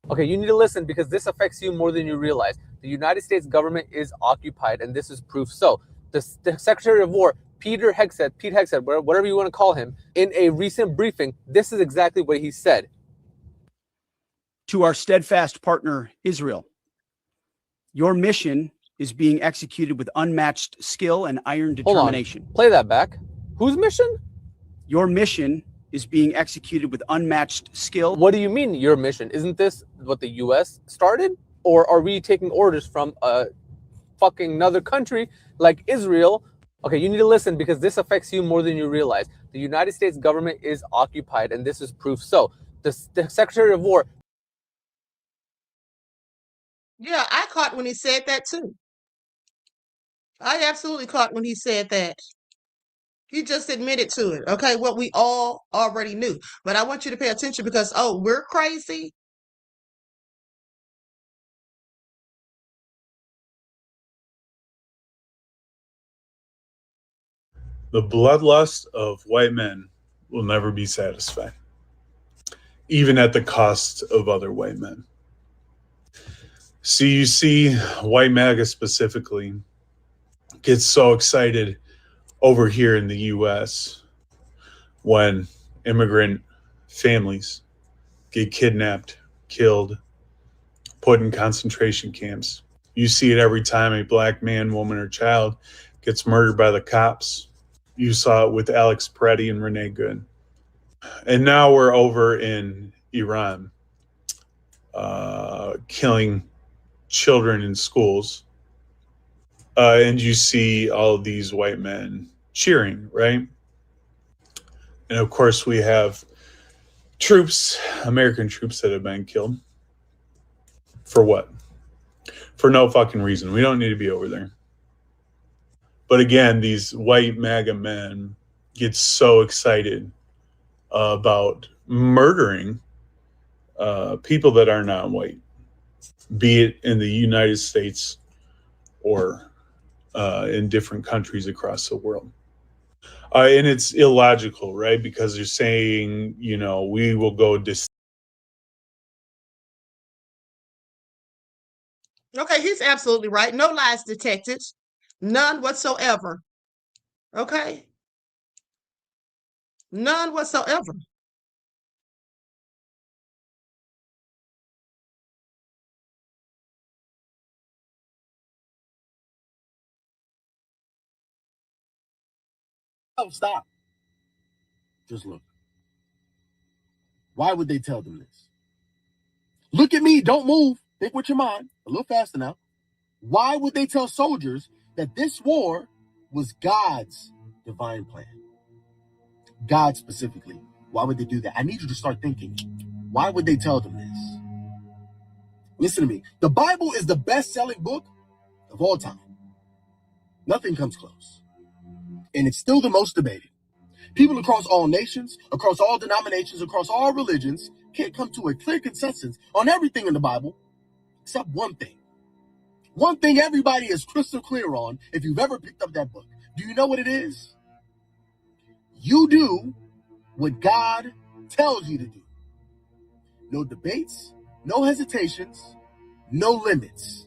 Okay, you need to listen because this affects you more than you realize. The United States government is occupied, and this is proof. So, the Secretary of War, Pete Hegseth, whatever you want to call him, in a recent briefing, this is exactly what he said. To our steadfast partner, Israel, your mission is being executed with unmatched skill and iron determination. Hold on. Play that back. Whose mission? Your mission is being executed with unmatched skill. What do you mean, your mission? Isn't this what the U.S. started? Or are we taking orders from a fucking another country like Israel, Okay, you need to listen because this affects you more than you realize. The United States government is occupied, and this is proof. So, the Secretary of War. Yeah, I caught when he said that too. I absolutely caught when he said that. He just admitted to it. Okay, what we all already knew. But I want you to pay attention because, oh, we're crazy. The bloodlust of white men will never be satisfied, even at the cost of other white men. So you see white MAGA specifically gets so excited over here in the US when immigrant families get kidnapped, killed, put in concentration camps. You see it every time a black man, woman, or child gets murdered by the cops. You saw it with Alex Peretti and Renee Good. And now we're over in Iran, killing children in schools. And you see all of these white men cheering, right? And of course, we have troops, American troops that have been killed. For what? For no fucking reason. We don't need to be over there. But again, these white MAGA men get so excited about murdering people that are not white, be it in the United States or in different countries across the world. And it's illogical, right? Because they're saying, you know, we will go Okay, he's absolutely right. No lies detected. None whatsoever. Okay? None whatsoever. Oh, stop. Just look. Why would they tell them this? Look at me. Don't move. Think with your mind. A little faster now. Why would they tell soldiers that this war was God's divine plan? God specifically. Why would they do that? I need you to start thinking. Why would they tell them this? Listen to me. The Bible is the best-selling book of all time. Nothing comes close. And it's still the most debated. People across all nations, across all denominations, across all religions can't come to a clear consensus on everything in the Bible except one thing. One thing everybody is crystal clear on if you've ever picked up that book. Do you know what it is? You do what God tells you to do. No debates, no hesitations, no limits.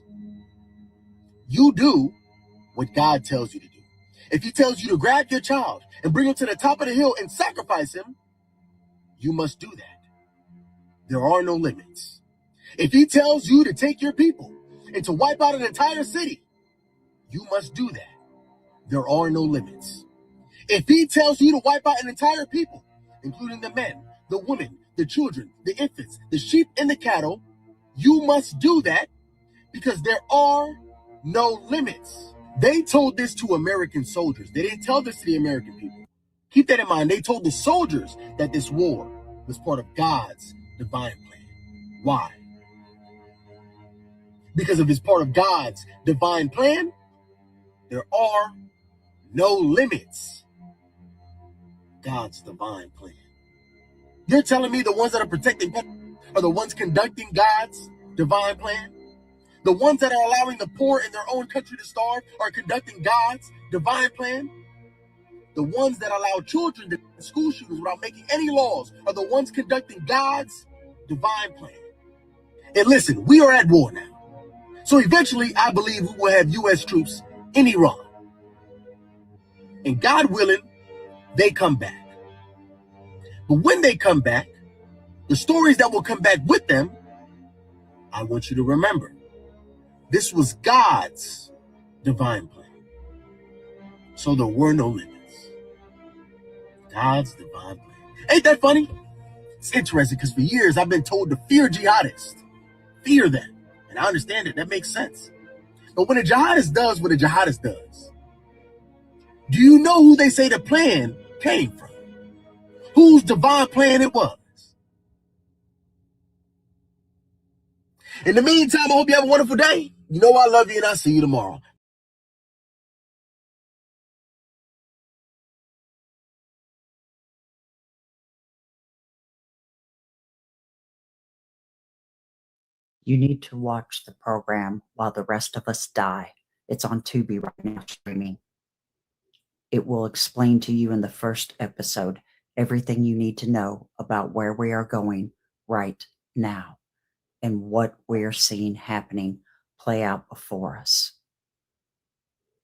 You do what God tells you to do. If he tells you to grab your child and bring him to the top of the hill and sacrifice him, you must do that. There are no limits. If he tells you to take your people and to wipe out an entire city, you must do that. There are no limits. If he tells you to wipe out an entire people, including the men, the women, the children, the infants, the sheep, and the cattle, you must do that because there are no limits. They told this to American soldiers. They didn't tell this to the American people. Keep that in mind. They told the soldiers that this war was part of God's divine plan. Why? Because if it's part of God's divine plan, there are no limits. God's divine plan. You're telling me the ones that are protecting are the ones conducting God's divine plan? The ones that are allowing the poor in their own country to starve are conducting God's divine plan? The ones that allow children to school shootings without making any laws are the ones conducting God's divine plan. And listen, we are at war now. So eventually, I believe we will have U.S. troops in Iran. And God willing, they come back. But when they come back, the stories that will come back with them, I want you to remember, this was God's divine plan. So there were no limits. God's divine plan. Ain't that funny? It's interesting because for years I've been told to fear jihadists. Fear them. And I understand it. That makes sense. But when a jihadist does what a jihadist does, Do you know who they say the plan came from? Whose divine plan it was? In the meantime, I hope you have a wonderful day. You know I love you, and I'll see you tomorrow. You need to watch the program While the Rest of Us Die. It's on Tubi right now streaming. It will explain to you in the first episode everything you need to know about where we are going right now and what we're seeing happening play out before us.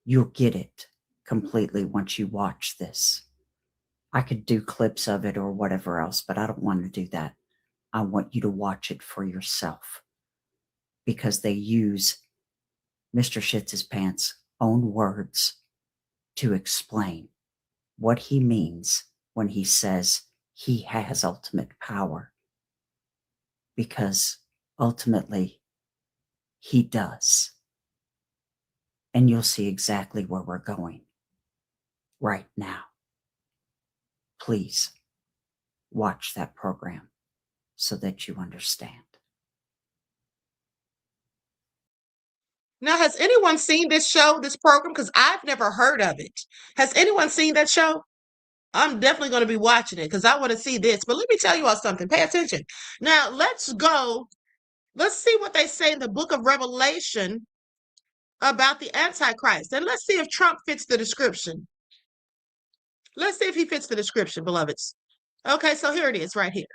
You'll get it completely once you watch this. I could do clips of it or whatever else, but I don't want to do that. I want you to watch it for yourself because they use Mr. Shits-His-Pants' own words to explain what he means when he says he has ultimate power. Because ultimately, he does. And you'll see exactly where we're going right now. Please watch that program so that you understand. Now, has anyone seen this show, this program? Because I've never heard of it. Has anyone seen that show? I'm definitely going to be watching it because I want to see this. But let me tell you all something. Pay attention. Now, let's go. Let's see what they say in the book of Revelation about the Antichrist. And let's see if Trump fits the description. Let's see if he fits the description, beloveds. Okay, so here it is right here.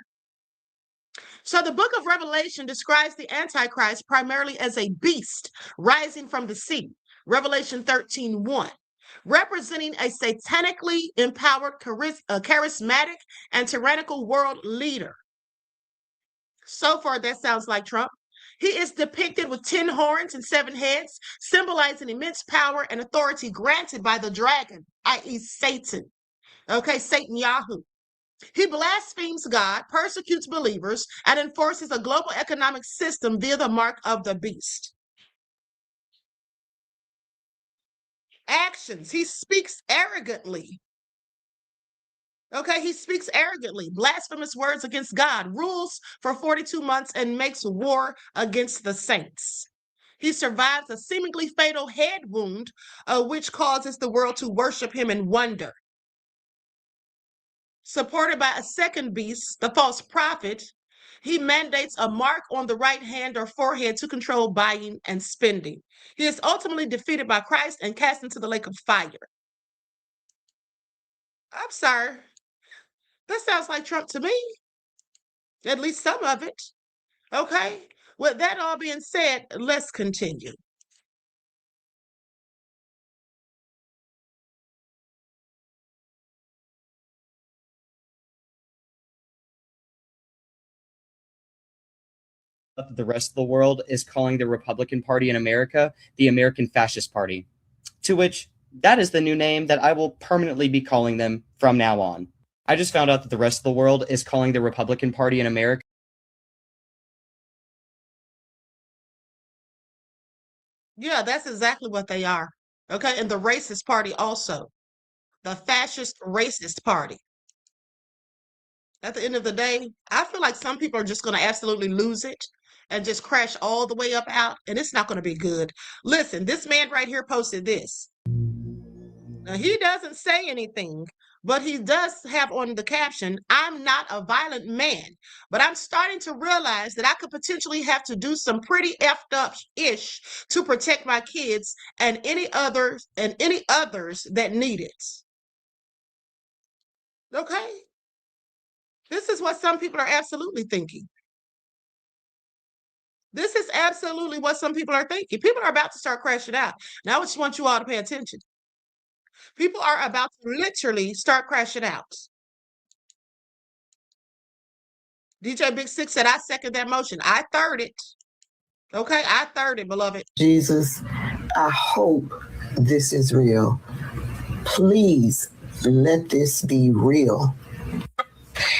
So the book of Revelation describes the Antichrist primarily as a beast rising from the sea. Revelation 13:1. Representing a satanically empowered, charismatic, and tyrannical world leader. So far, that sounds like Trump. He is depicted with 10 horns and 7 heads, symbolizing immense power and authority granted by the dragon, i.e. Satan. Okay, Satan Yahoo. He blasphemes God, persecutes believers, and enforces a global economic system via the mark of the beast. Actions. He speaks arrogantly. Okay, he speaks arrogantly, blasphemous words against God, rules for 42 months, and makes war against the saints. He survives a seemingly fatal head wound, which causes the world to worship him in wonder. Supported by a second beast, the false prophet, he mandates a mark on the right hand or forehead to control buying and spending. He is ultimately defeated by Christ and cast into the lake of fire. I'm sorry. That sounds like Trump to me. At least some of it. Okay? With that all being said, let's continue. The rest of the world is calling the Republican Party in America the American Fascist Party, to which that is the new name that I will permanently be calling them from now on. I just found out that the rest of the world is calling the Republican Party in America. Yeah, that's exactly what they are. Okay, and the racist party also. The fascist racist party. At the end of the day, I feel like some people are just going to absolutely lose it and just crash all the way up out, and it's not going to be good. Listen, this man right here posted this. Now, he doesn't say anything, but he does have on the caption, "I'm not a violent man, but I'm starting to realize that I could potentially have to do some pretty effed up-ish to protect my kids and any others that need it." Okay? This is what some people are absolutely thinking. This is absolutely what some people are thinking. People are about to start crashing out. Now, I just want you all to pay attention. People are about to literally start crashing out. DJ Big Six said, "I second that motion." I third it. Okay, I third it, beloved. Jesus, I hope this is real. Please let this be real.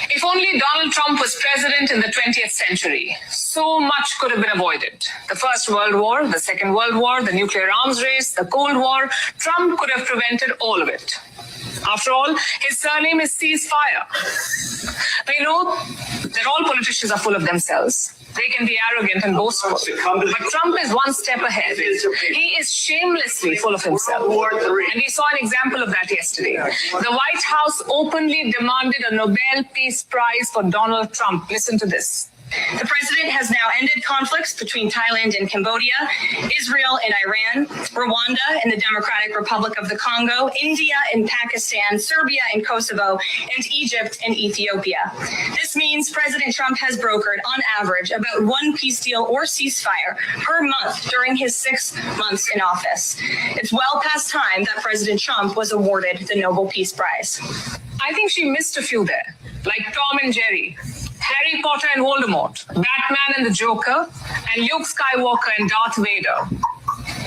If only Donald Trump was president in the 20th century, so much could have been avoided. The First World War, the Second World War, the nuclear arms race, the Cold War, Trump could have prevented all of it. After all, his surname is Ceasefire. We know that all politicians are full of themselves. They can be arrogant and boastful. But Trump is one step ahead. He is shamelessly full of himself. And we saw an example of that yesterday. The White House openly demanded a Nobel Peace Prize for Donald Trump. Listen to this. The president has now ended conflicts between Thailand and Cambodia, Israel and Iran, Rwanda and the Democratic Republic of the Congo, India and Pakistan, Serbia and Kosovo, and Egypt and Ethiopia. This means President Trump has brokered, on average, about one peace deal or ceasefire per month during his 6 months in office. It's well past time that President Trump was awarded the Nobel Peace Prize. I think she missed a few there, like Tom and Jerry, Harry Potter and Voldemort, Batman and the Joker, and Luke Skywalker and Darth Vader.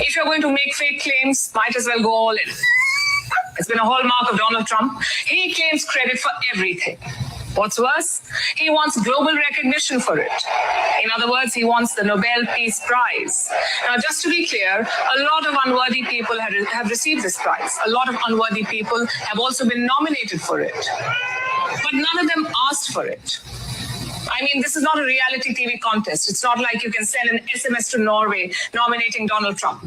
If you're going to make fake claims, might as well go all in. It's been a hallmark of Donald Trump. He claims credit for everything. What's worse, he wants global recognition for it. In other words, he wants the Nobel Peace Prize. Now, just to be clear, a lot of unworthy people have received this prize. A lot of unworthy people have also been nominated for it. But none of them asked for it. I mean, this is not a reality TV contest. It's not like you can send an SMS to Norway nominating Donald Trump.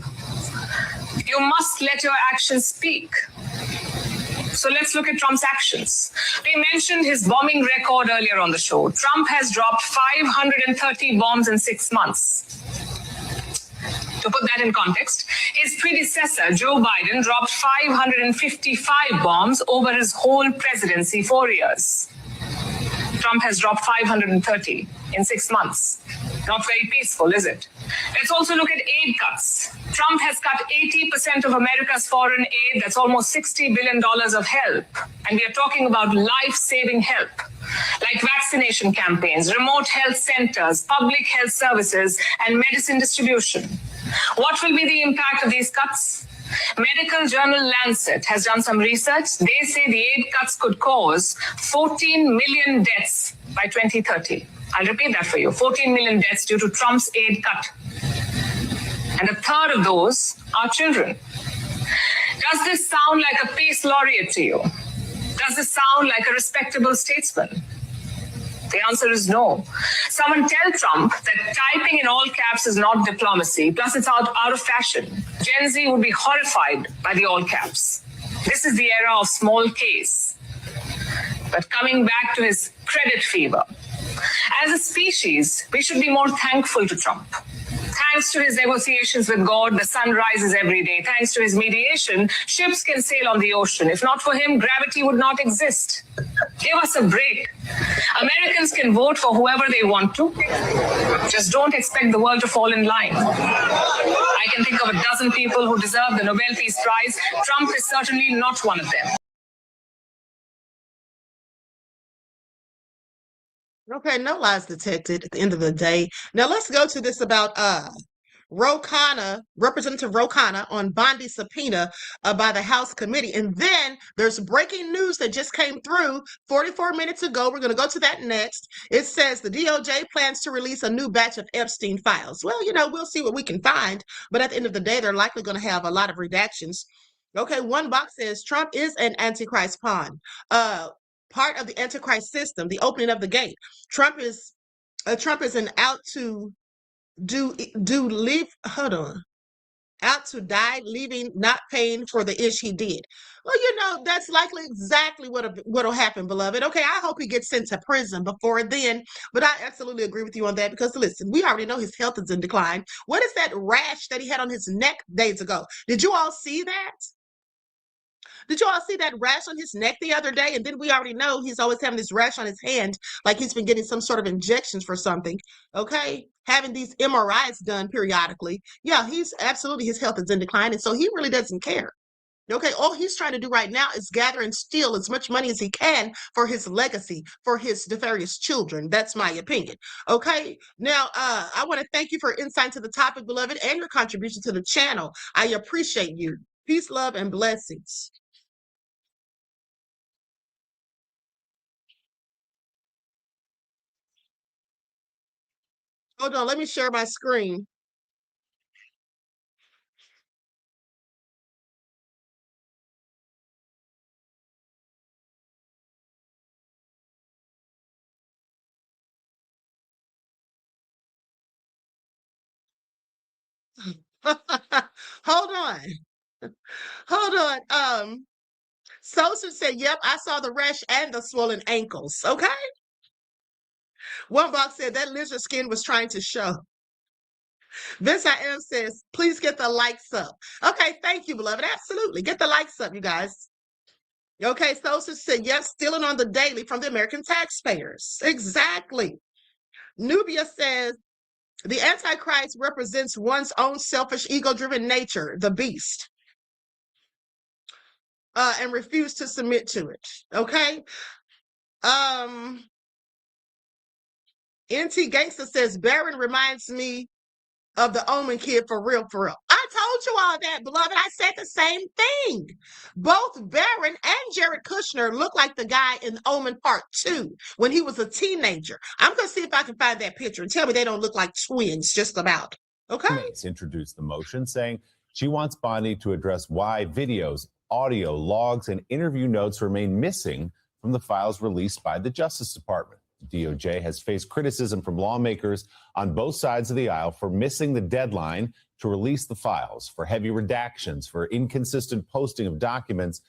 You must let your actions speak. So let's look at Trump's actions. We mentioned his bombing record earlier on the show. Trump has dropped 530 bombs in 6 months. To put that in context, his predecessor, Joe Biden, dropped 555 bombs over his whole presidency, 4 years. Trump has dropped 530 in 6 months. Not very peaceful, is it? Let's also look at aid cuts. Trump has cut 80% of America's foreign aid. That's almost $60 billion of help. And we are talking about life-saving help, like vaccination campaigns, remote health centers, public health services, and medicine distribution. What will be the impact of these cuts? Medical journal Lancet has done some research. They say the aid cuts could cause 14 million deaths by 2030. I'll repeat that for you. 14 million deaths due to Trump's aid cut. And a third of those are children. Does this sound like a peace laureate to you? Does this sound like a respectable statesman? The answer is no. Someone tell Trump that typing in all caps is not diplomacy, plus it's out of fashion. Gen Z would be horrified by the all caps. This is the era of small case. But coming back to his credit fever, as a species, we should be more thankful to Trump. Thanks to his negotiations with God, the sun rises every day. Thanks to his mediation, ships can sail on the ocean. If not for him, gravity would not exist. Give us a break. Americans can vote for whoever they want to. Just don't expect the world to fall in line. I can think of a dozen people who deserve the Nobel Peace Prize. Trump is certainly not one of them. Okay, no lies detected at the end of the day. Now let's go to this about Ro Khanna, Representative Ro Khanna on Bondi subpoena by the House committee. And then there's breaking news that just came through 44 minutes ago. We're going to go to that next. It says the DOJ plans to release a new batch of Epstein files. Well, you know, we'll see what we can find. But at the end of the day, they're likely going to have a lot of redactions. Okay, one box says Trump is an Antichrist pawn. Part of the Antichrist system, the opening of the gate. Trump is an out to out to die, leaving, not paying for the ish he did. Well, you know, that's likely exactly what'll happen, beloved. Okay, I hope he gets sent to prison before then, but I absolutely agree with you on that because listen, we already know his health is in decline. What is that rash that he had on his neck days ago? Did you all see that? Did you all see that rash on his neck the other day? And then we already know he's always having this rash on his hand, like he's been getting some sort of injections for something. Okay, having these MRIs done periodically. Yeah, his health is in decline, and so he really doesn't care. Okay, all he's trying to do right now is gather and steal as much money as he can for his legacy, for his nefarious children. That's my opinion. Okay, now I want to thank you for insight to the topic, beloved, and your contribution to the channel. I appreciate you. Peace, love, and blessings. Hold on, let me share my screen. Hold on. Hold on. Sosa said, yep, I saw the rash and the swollen ankles. Okay. One box said that lizard skin was trying to show. Vince I am says, please get the likes up. Okay, thank you, beloved. Absolutely. Get the likes up, you guys. Okay, Sosa said, yep, stealing on the daily from the American taxpayers. Exactly. Nubia says, the Antichrist represents one's own selfish, ego-driven nature, the beast, and refuse to submit to it. Okay. NT Gangster says, Barron reminds me of the Omen kid for real, for real. I told you all that, beloved. I said the same thing. Both Barron and Jared Kushner look like the guy in Omen Part 2 when he was a teenager. I'm going to see if I can find that picture and tell me they don't look like twins, just about. Okay? Introduced the motion saying she wants Bondi to address why videos, audio, logs, and interview notes remain missing from the files released by the Justice Department. DOJ has faced criticism from lawmakers on both sides of the aisle for missing the deadline to release the files, for heavy redactions, for inconsistent posting of documents,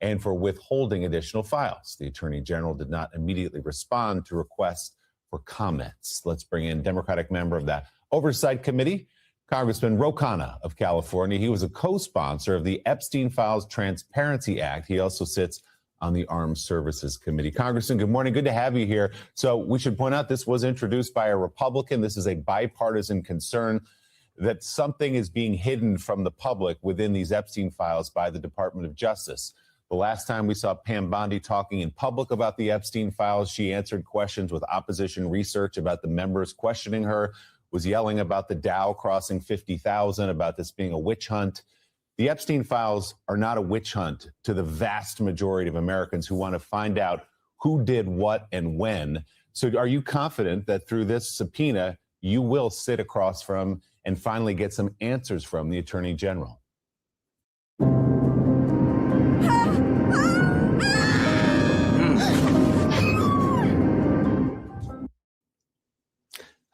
and for withholding additional files. The Attorney General did not immediately respond to requests for comments. Let's bring in Democratic member of the Oversight Committee, Congressman Ro Khanna of California. He was a co-sponsor of the Epstein Files Transparency Act. He also sits on the Armed Services Committee. Congressman, good morning. Good to have you here. So we should point out this was introduced by a Republican. This is a bipartisan concern that something is being hidden from the public within these Epstein files by the Department of Justice. The last time we saw Pam Bondi talking in public about the Epstein files, she answered questions with opposition research about the members questioning her, was yelling about the Dow crossing 50,000, about this being a witch hunt. The Epstein files are not a witch hunt to the vast majority of Americans who want to find out who did what and when. So are you confident that through this subpoena, you will sit across from and finally get some answers from the Attorney General?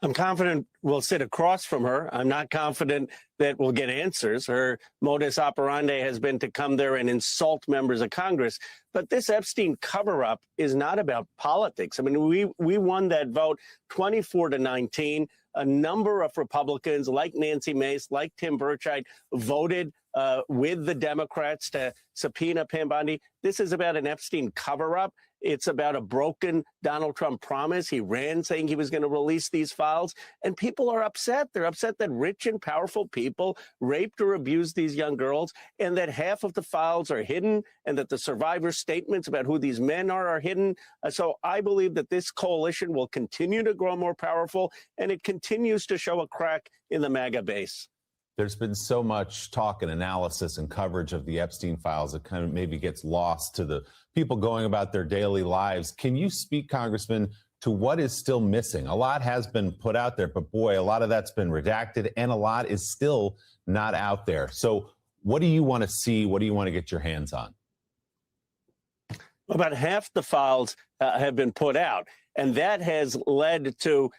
I'm confident we'll sit across from her. I'm not confident that we'll get answers. Her modus operandi has been to come there and insult members of Congress. But this Epstein cover-up is not about politics. I mean, we won that vote 24-19. A number of Republicans, like Nancy Mace, like Tim Burchett, voted with the Democrats to subpoena Pam Bondi. This is about an Epstein cover-up. It's about a broken Donald Trump promise. He ran saying he was going to release these files, and people are upset. They're upset that rich and powerful people raped or abused these young girls, and that half of the files are hidden, and that the survivor statements about who these men are hidden. So I believe that this coalition will continue to grow more powerful, and it continues to show a crack in the MAGA base. There's been so much talk and analysis and coverage of the Epstein files that kind of maybe gets lost to the people going about their daily lives. Can you speak, Congressman, to what is still missing? A lot has been put out there, but boy, a lot of that's been redacted and a lot is still not out there. So what do you want to see? What do you want to get your hands on? About half the files have been put out, and that has led to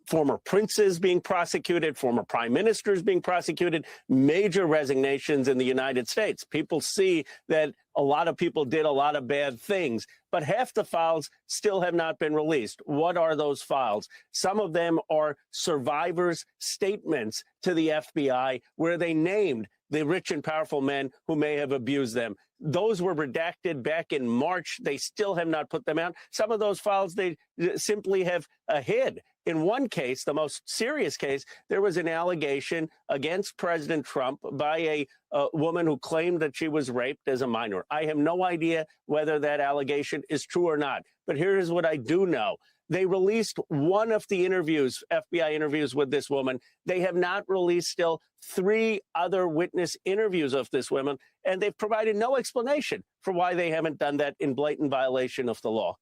former princes being prosecuted, former prime ministers being prosecuted, major resignations in the United States. People see that a lot of people did a lot of bad things, but half the files still have not been released. What are those files? Some of them are survivors' statements to the FBI where they named the rich and powerful men who may have abused them. Those were redacted back in March. They still have not put them out. Some of those files they simply have hid. In one case, the most serious case, there was an allegation against President Trump by a woman who claimed that she was raped as a minor. I have no idea whether that allegation is true or not. But here's what I do know. They released one of the interviews, FBI interviews with this woman. They have not released still 3 other witness interviews of this woman, and they've provided no explanation for why they haven't done that in blatant violation of the law.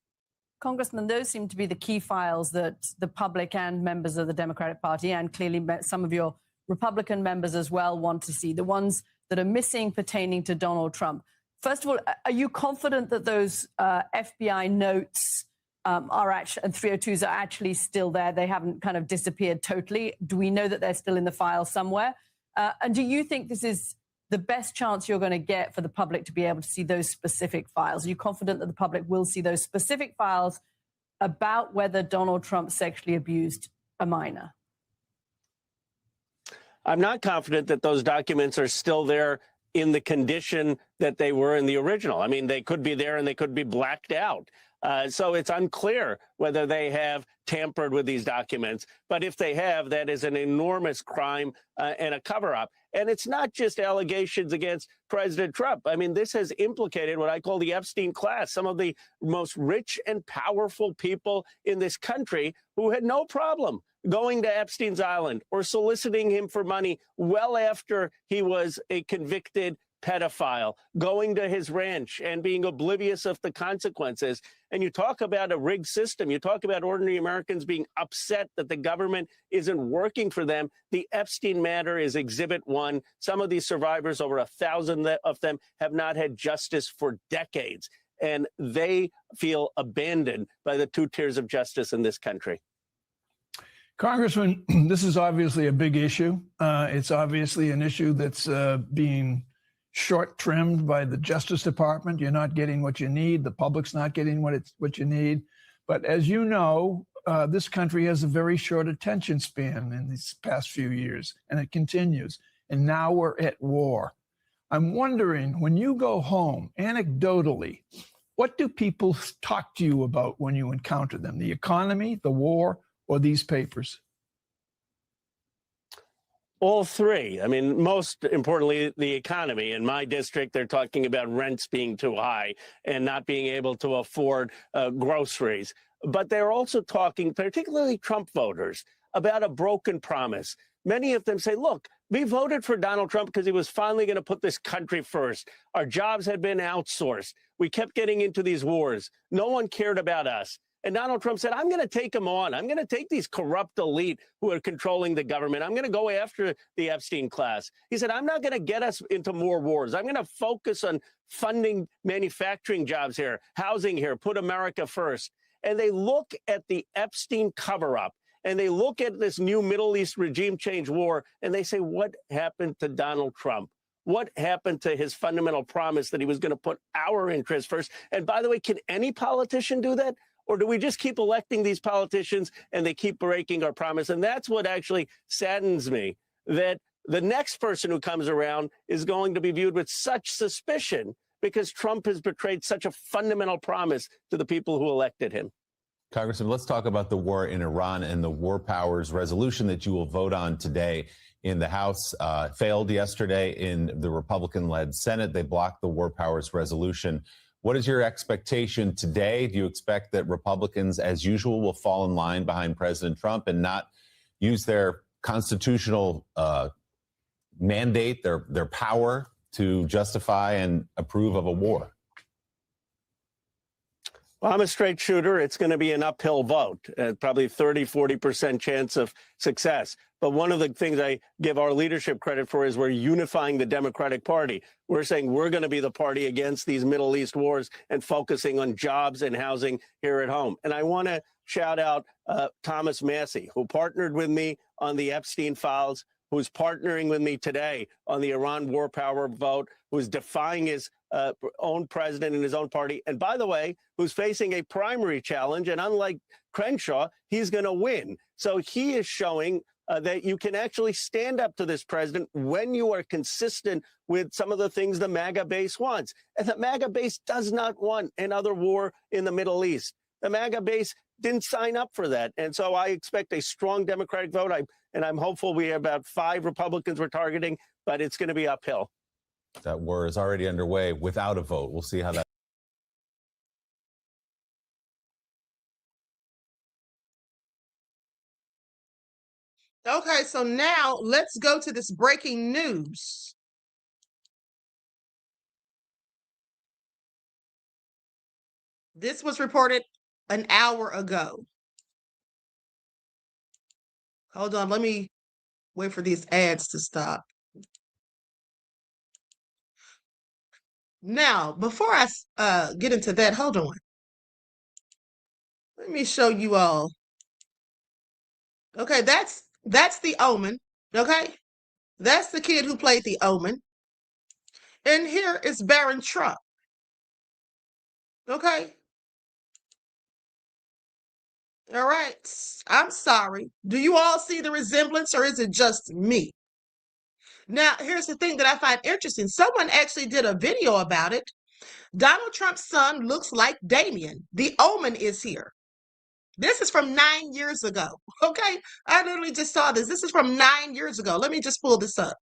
Congressman, those seem to be the key files that the public and members of the Democratic Party, and clearly some of your Republican members as well, want to see, the ones that are missing pertaining to Donald Trump. First of all, are you confident that those FBI notes are actually, and 302s are actually still there? They haven't kind of disappeared totally. Do we know that they're still in the file somewhere? And do you think this is the best chance you're going to get for the public to be able to see those specific files? Are you confident that the public will see those specific files about whether Donald Trump sexually abused a minor? I'm not confident that those documents are still there in the condition that they were in the original. I mean, they could be there and they could be blacked out. So it's unclear whether they have tampered with these documents. But if they have, that is an enormous crime and a cover-up. And it's not just allegations against President Trump. I mean, this has implicated what I call the Epstein class, some of the most rich and powerful people in this country who had no problem going to Epstein's island or soliciting him for money well after he was a convicted pedophile, going to his ranch and being oblivious of the consequences. And you talk about a rigged system. You talk about ordinary Americans being upset that the government isn't working for them. The Epstein matter is Exhibit 1. Some of these survivors, over 1,000 of them, have not had justice for decades. And they feel abandoned by the two tiers of justice in this country. Congressman, this is obviously a big issue. It's obviously an issue that's being short-trimmed by the Justice Department. You're not getting what you need. The public's not getting what you need. But as you know, this country has a very short attention span in these past few years, and it continues. And now we're at war. I'm wondering, when you go home, anecdotally, what do people talk to you about when you encounter them? The economy, the war, or these papers? All three. I mean, most importantly, the economy. In my district, they're talking about rents being too high and not being able to afford groceries. But they're also talking, particularly Trump voters, about a broken promise. Many of them say, look, we voted for Donald Trump because he was finally going to put this country first. Our jobs had been outsourced. We kept getting into these wars. No one cared about us. And Donald Trump said, I'm going to take them on. I'm going to take these corrupt elite who are controlling the government. I'm going to go after the Epstein class. He said, I'm not going to get us into more wars. I'm going to focus on funding manufacturing jobs here, housing here, put America first. And they look at the Epstein cover-up, and they look at this new Middle East regime change war, and they say, what happened to Donald Trump? What happened to his fundamental promise that he was going to put our interests first? And by the way, can any politician do that? Or do we just keep electing these politicians and they keep breaking our promise? And that's what actually saddens me, that the next person who comes around is going to be viewed with such suspicion because Trump has betrayed such a fundamental promise to the people who elected him. Congressman, let's talk about the war in Iran and the war powers resolution that you will vote on today in the House. Failed yesterday in the Republican-led Senate. They blocked the war powers resolution. What is your expectation today? Do you expect that Republicans, as usual, will fall in line behind President Trump and not use their constitutional mandate, their power to justify and approve of a war? Well, I'm a straight shooter. It's going to be an uphill vote, probably 30-40% chance of success. But one of the things I give our leadership credit for is we're unifying the Democratic Party. We're saying we're going to be the party against these Middle East wars and focusing on jobs and housing here at home. And I want to shout out Thomas Massie, who partnered with me on the Epstein files, who's partnering with me today on the Iran war power vote, who's defying his own president and his own party. And by the way, who's facing a primary challenge. And unlike Crenshaw, he's going to win. So he is showing that you can actually stand up to this president when you are consistent with some of the things the MAGA base wants. And the MAGA base does not want another war in the Middle East. The MAGA base didn't sign up for that. And so I expect a strong Democratic vote. I'm hopeful we have about 5 Republicans we're targeting, but it's going to be uphill. That war is already underway without a vote. We'll see how that. Okay, so now let's go to this breaking news. This was reported an hour ago. Hold on, let me wait for these ads to stop. Now, before I get into that, hold on. Let me show you all. Okay, that's the Omen. Okay, that's the kid who played the Omen. And here is Baron Trump. Okay. All right. I'm sorry. Do you all see the resemblance, or is it just me? Now, here's the thing that I find interesting. Someone actually did a video about it. Donald Trump's son looks like Damien. The Omen is here. This is from 9 years ago. Okay. I literally just saw this. This is from 9 years ago. Let me just pull this up.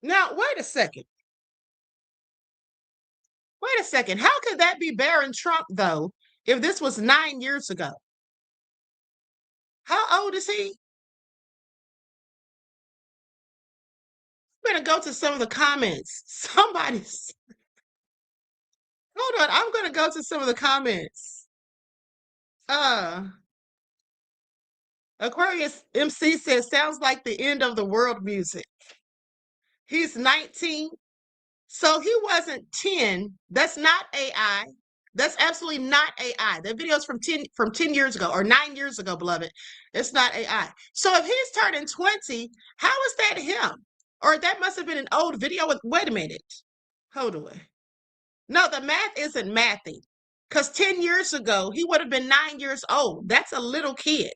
Now, wait a second. Wait a second. How could that be Baron Trump, though, if this was 9 years ago? How old is he? I'm going to go to some of the comments. Somebody's. Hold on. I'm going to go to some of the comments. Aquarius MC says, sounds like the end of the world music. He's 19. So he wasn't 10. That's not AI. That's absolutely not AI. That video is from 10 years ago, or 9 years ago, beloved. It's not AI. So if he's turning 20, how is that him? Or that must have been an old video. Wait a minute. Hold on. No, the math isn't mathing. Because 10 years ago, he would have been 9 years old. That's a little kid.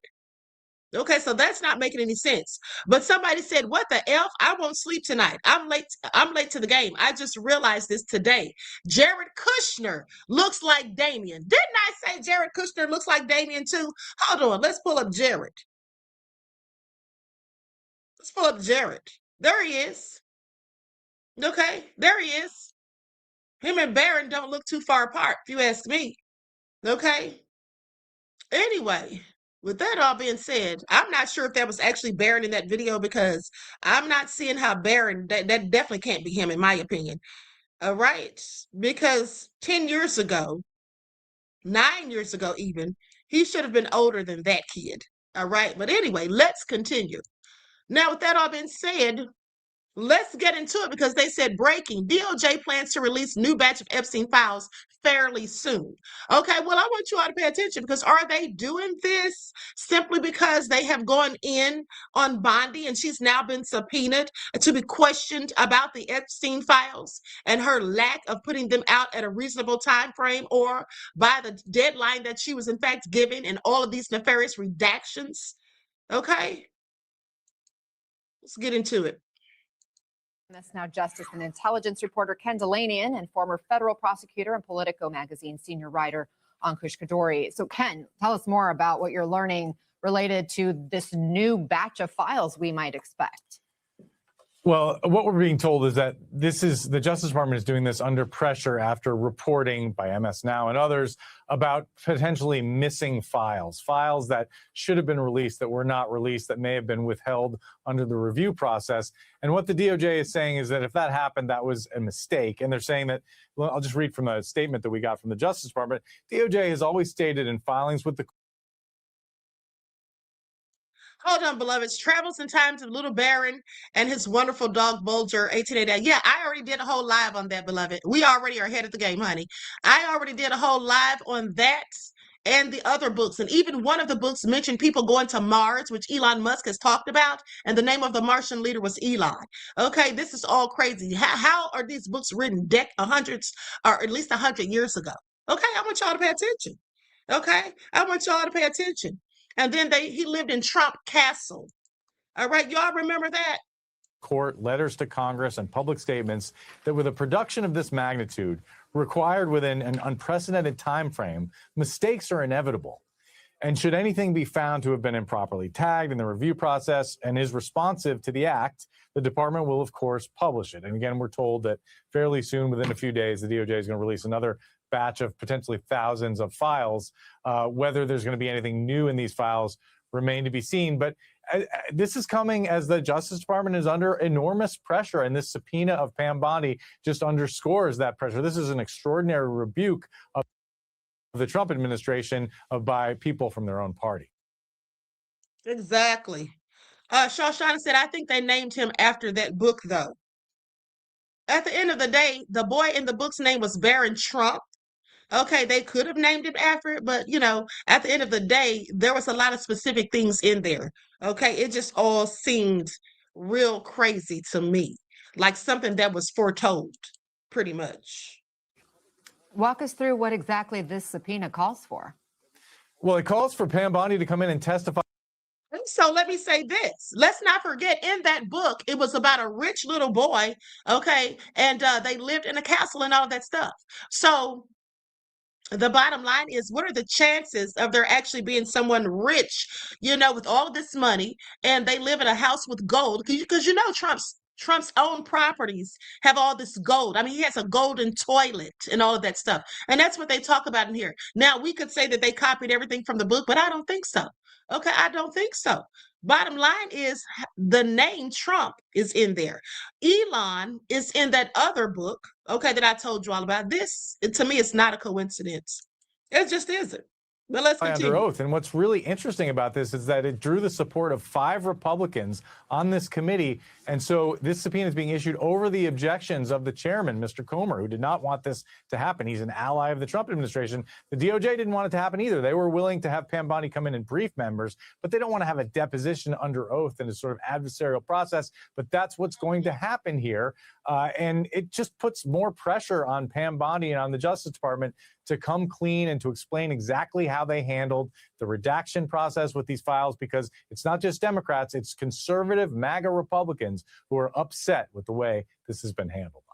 Okay, so that's not making any sense. But somebody said, what the F? I won't sleep tonight. I'm late to the game. I just realized this today. Jared Kushner looks like Damien. Didn't I say Jared Kushner looks like Damien too? Hold on, let's pull up Jared. Let's pull up Jared. There he is. Okay, there he is. Him and Barron don't look too far apart, if you ask me. Okay. Anyway, with that all being said, I'm not sure if that was actually Barron in that video, because I'm not seeing how Barron, that definitely can't be him in my opinion. All right. Because 10 years ago, 9 years ago even, he should have been older than that kid. All right. But anyway, let's continue. Now, with that all being said, let's get into it, because they said breaking. DOJ plans to release new batch of Epstein files fairly soon. Okay, well, I want you all to pay attention, because are they doing this simply because they have gone in on Bondi and she's now been subpoenaed to be questioned about the Epstein files and her lack of putting them out at a reasonable time frame, or by the deadline that she was in fact given, and all of these nefarious redactions? Okay, let's get into it. That's now Justice and Intelligence reporter Ken Delanian and former federal prosecutor and Politico magazine senior writer Ankush Kadori. So Ken, tell us more about what you're learning related to this new batch of files we might expect. Well, what we're being told is that the Justice Department is doing this under pressure after reporting by MS Now and others about potentially missing files that should have been released, that were not released, that may have been withheld under the review process. And what the DOJ is saying is that if that happened, that was a mistake. And they're saying that, well, I'll just read from a statement that we got from the Justice Department. DOJ has always stated in filings with the Hold on, beloveds. Travels in Times of Little Baron and his wonderful dog Bulger, 1888. Yeah, I already did a whole live on that, beloved. We already are ahead of the game, honey. I already did a whole live on that and the other books. And even one of the books mentioned people going to Mars, which Elon Musk has talked about. And the name of the Martian leader was Elon. Okay, this is all crazy. How are these books written hundreds or at least 100 years ago? Okay, I want y'all to pay attention. Okay, I want y'all to pay attention. And then he lived in Trump Castle. All right, y'all remember that? court, letters to Congress, and public statements that with a production of this magnitude required within an unprecedented time frame, mistakes are inevitable. And should anything be found to have been improperly tagged in the review process and is responsive to the act, the department will, of course, publish it. And again, we're told that fairly soon, within a few days, the DOJ is going to release another batch of potentially thousands of files. Whether there's going to be anything new in these files remain to be seen. But this is coming as the Justice Department is under enormous pressure, and this subpoena of Pam Bondi just underscores that pressure. This is an extraordinary rebuke of the Trump administration by people from their own party. Exactly. Shoshana said, I think they named him after that book, though. At the end of the day, the boy in the book's name was Barron Trump. Okay, they could have named him after it, but, you know, at the end of the day, there was a lot of specific things in there. Okay, it just all seemed real crazy to me, like something that was foretold, pretty much. Walk us through what exactly this subpoena calls for. Well, it calls for Pam Bondi to come in and testify. So let me say this. Let's not forget, in that book, it was about a rich little boy, okay, and they lived in a castle and all that stuff. So the bottom line is, what are the chances of there actually being someone rich, you know, with all this money, and they live in a house with gold? Because you know Trump's own properties have all this gold. I mean, he has a golden toilet and all of that stuff. And that's what they talk about in here. Now, we could say that they copied everything from the book, but I don't think so. Okay, I don't think so. Bottom line is, the name Trump is in there. Elon is in that other book, okay, that I told you all about. This, to me, it's not a coincidence. It just isn't. But let's continue. Under oath. And what's really interesting about this is that it drew the support of 5 Republicans on this committee. And so this subpoena is being issued over the objections of the chairman, Mr. Comer, who did not want this to happen. He's an ally of the Trump administration. The DOJ didn't want it to happen either. They were willing to have Pam Bondi come in and brief members, but they don't want to have a deposition under oath in a sort of adversarial process. But that's what's going to happen here. And it just puts more pressure on Pam Bondi and on the Justice Department to come clean and to explain exactly how they handled the redaction process with these files, because it's not just Democrats, it's conservative MAGA Republicans who are upset with the way this has been handled.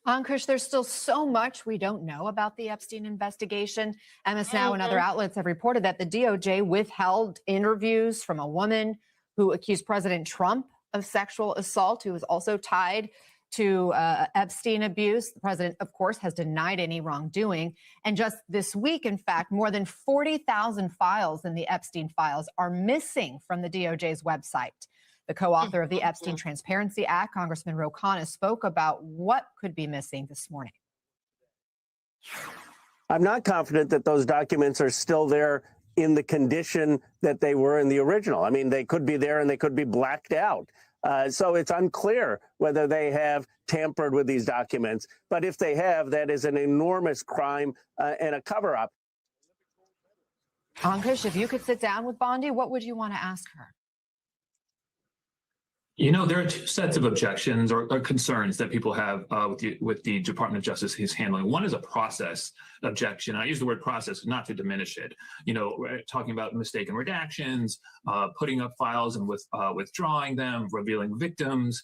Ankush, there's still so much we don't know about the Epstein investigation. MS Now and other outlets have reported that the DOJ withheld interviews from a woman who accused President Trump of sexual assault, who was also tied to Epstein abuse. The president, of course, has denied any wrongdoing. And just this week, in fact, more than 40,000 files in the Epstein files are missing from the DOJ's website. The co-author of the Epstein Transparency Act, Congressman Ro Khanna, spoke about what could be missing this morning. I'm not confident that those documents are still there in the condition that they were in the original. I mean, they could be there and they could be blacked out. So it's unclear whether they have tampered with these documents. But if they have, that is an enormous crime and a cover-up. Ankush, if you could sit down with Bondi, what would you want to ask her? You know, there are 2 sets of objections or concerns that people have with the Department of Justice he's handling. One is a process objection. I use the word process not to diminish it. You know, we're talking about mistaken redactions, putting up files and withdrawing them, revealing victims,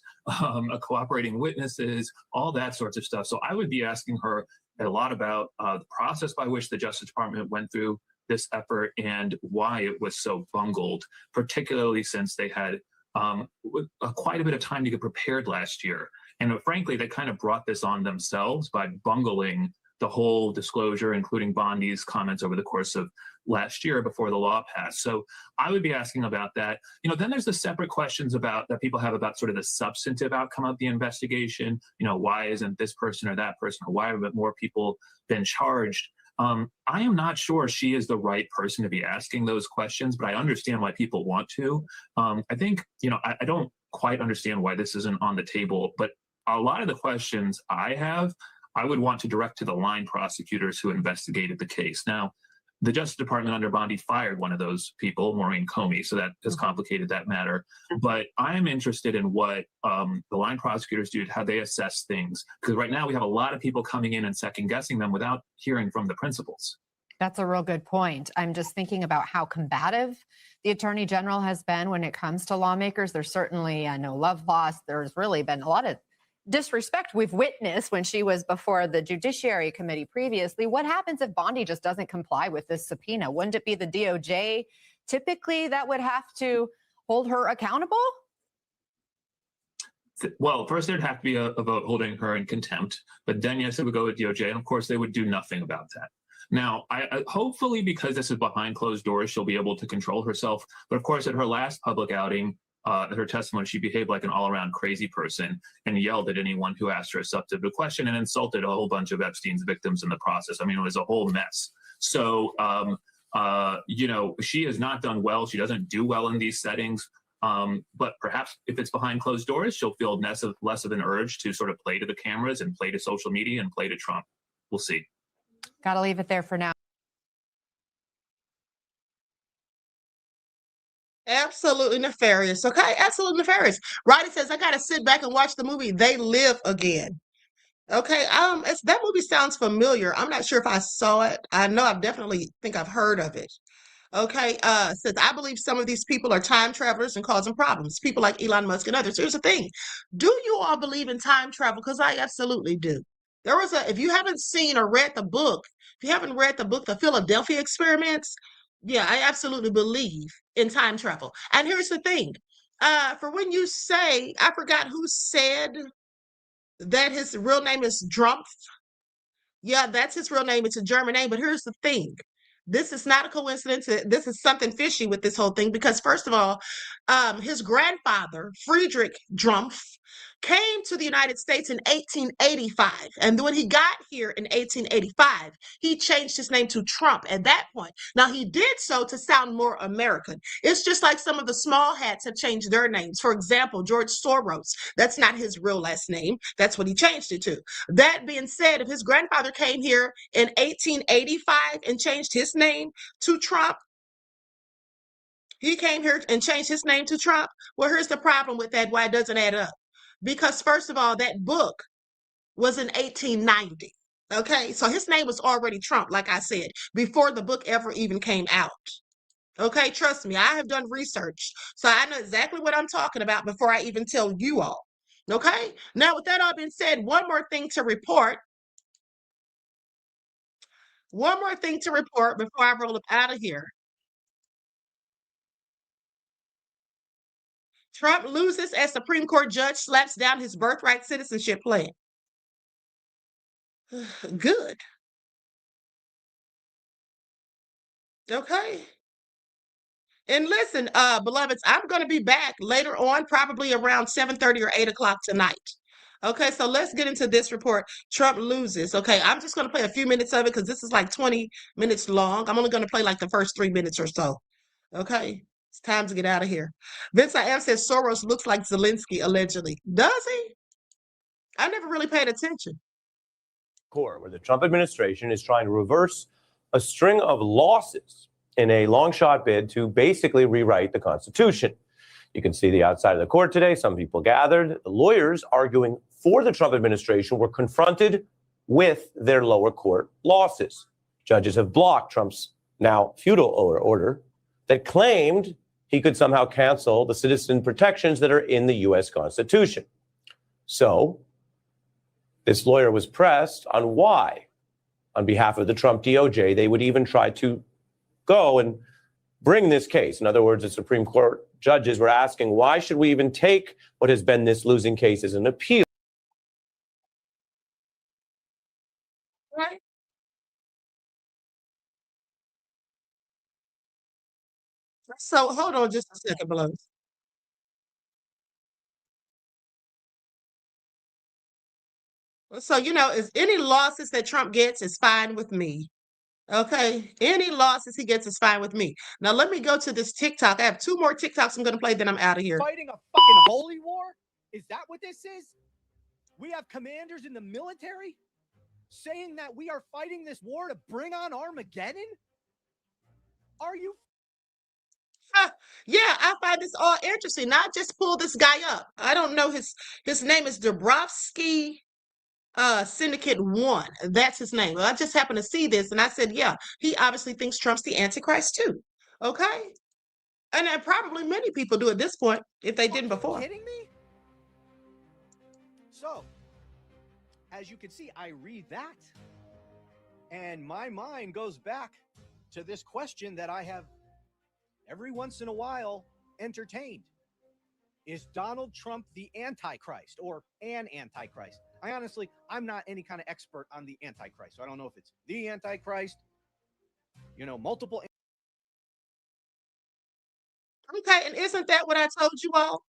cooperating witnesses, all that sorts of stuff. So I would be asking her a lot about the process by which the Justice Department went through this effort and why it was so bungled, particularly since they had with quite a bit of time to get prepared last year. And frankly, they kind of brought this on themselves by bungling the whole disclosure, including Bondi's comments over the course of last year before the law passed. So I would be asking about that. Then there's the separate questions about that people have about sort of the substantive outcome of the investigation. Why isn't this person or that person, or why haven't more people been charged? I am not sure she is the right person to be asking those questions, but I understand why people want to. I think, I don't quite understand why this isn't on the table, but a lot of the questions I have, I would want to direct to the line prosecutors who investigated the case. Now, the Justice Department under Bondi fired one of those people, Maureen Comey, so that has complicated that matter. But I'm interested in what the line prosecutors do, how they assess things, because right now we have a lot of people coming in and second guessing them without hearing from the principals. That's a real good point. I'm just thinking about how combative the Attorney General has been when it comes to lawmakers. There's certainly no love lost. There's really been a lot of disrespect we've witnessed when she was before the Judiciary Committee previously. What happens if Bondi just doesn't comply with this subpoena? Wouldn't it be the DOJ typically that would have to hold her accountable? Well, first there'd have to be a vote holding her in contempt, but then yes, it would go with DOJ, and of course they would do nothing about that. Now, I hopefully, because this is behind closed doors, she'll be able to control herself. But of course, at her last public outing, at her testimony, she behaved like an all-around crazy person and yelled at anyone who asked her a substantive question and insulted a whole bunch of Epstein's victims in the process. I mean, it was a whole mess. So, she has not done well. She doesn't do well in these settings. But perhaps if it's behind closed doors, she'll feel less of an urge to sort of play to the cameras and play to social media and play to Trump. We'll see. Got to leave it there for now. Absolutely nefarious. Okay, absolutely nefarious. Roddy says, I gotta sit back and watch the movie They Live Again. Okay, that movie sounds familiar. I'm not sure if I saw it. I know I definitely think I've heard of it. Okay, says, I believe some of these people are time travelers and causing problems. People like Elon Musk and others. Here's the thing. Do you all believe in time travel? Because I absolutely do. If you haven't seen or read the book, The Philadelphia Experiments, yeah, I absolutely believe in time travel. And here's the thing. For when you say, I forgot who said that his real name is Drumpf. Yeah, that's his real name. It's a German name. But here's the thing. This is not a coincidence. This is something fishy with this whole thing because, first of all, his grandfather, Friedrich Drumpf, came to the United States in 1885. And when he got here in 1885, he changed his name to Trump at that point. Now, he did so to sound more American. It's just like some of the small hats have changed their names. For example, George Soros, that's not his real last name. That's what he changed it to. That being said, if his grandfather came here in 1885 and changed his name to Trump, he came here and changed his name to Trump. Well, here's the problem with that, why it doesn't add up. Because first of all, that book was in 1890. Okay, so his name was already Trump, like I said, before the book ever even came out. Okay, trust me, I have done research, so I know exactly what I'm talking about before I even tell you all. Okay, now with that all being said, one more thing to report before I roll up out of here. Trump loses as Supreme Court judge slaps down his birthright citizenship plan. Good. Okay. And listen, beloveds, I'm going to be back later on, probably around 7:30 or 8 o'clock tonight. Okay, so let's get into this report. Trump loses. Okay, I'm just going to play a few minutes of it because this is like 20 minutes long. I'm only going to play like the first 3 minutes or so. Okay, it's time to get out of here. Vince I.M. says Soros looks like Zelensky, allegedly. Does he? I never really paid attention. Where the Trump administration is trying to reverse a string of losses in a long shot bid to basically rewrite the Constitution. You can see the outside of the court today. Some people gathered. The lawyers arguing for the Trump administration were confronted with their lower court losses. Judges have blocked Trump's now futile order that claimed he could somehow cancel the citizen protections that are in the U.S. Constitution. So this lawyer was pressed on why, on behalf of the Trump DOJ, they would even try to go and bring this case. In other words, a Supreme Court judges were asking, why should we even take what has been this losing case as an appeal? Right? So hold on just a second, beloved. So, is any losses that Trump gets is fine with me. Okay. Any losses he gets is fine with me. Now, let me go to this TikTok. I have 2 more TikToks I'm going to play, then I'm out of here. Fighting a fucking holy war? Is that what this is? We have commanders in the military saying that we are fighting this war to bring on Armageddon? Are you? Yeah, I find this all interesting. Now, I just pull this guy up. I don't know his name is Dabrowski Syndicate 1. That's his name. Well, I just happened to see this and I said, yeah, he obviously thinks Trump's the Antichrist too. Okay. And probably many people do at this point if they didn't before. Are you kidding me? So, as you can see, I read that and my mind goes back to this question that I have every once in a while entertained. Is Donald Trump the Antichrist or an Antichrist? I'm not any kind of expert on the Antichrist. So I don't know if it's the Antichrist, multiple. Okay, and isn't that what I told you all?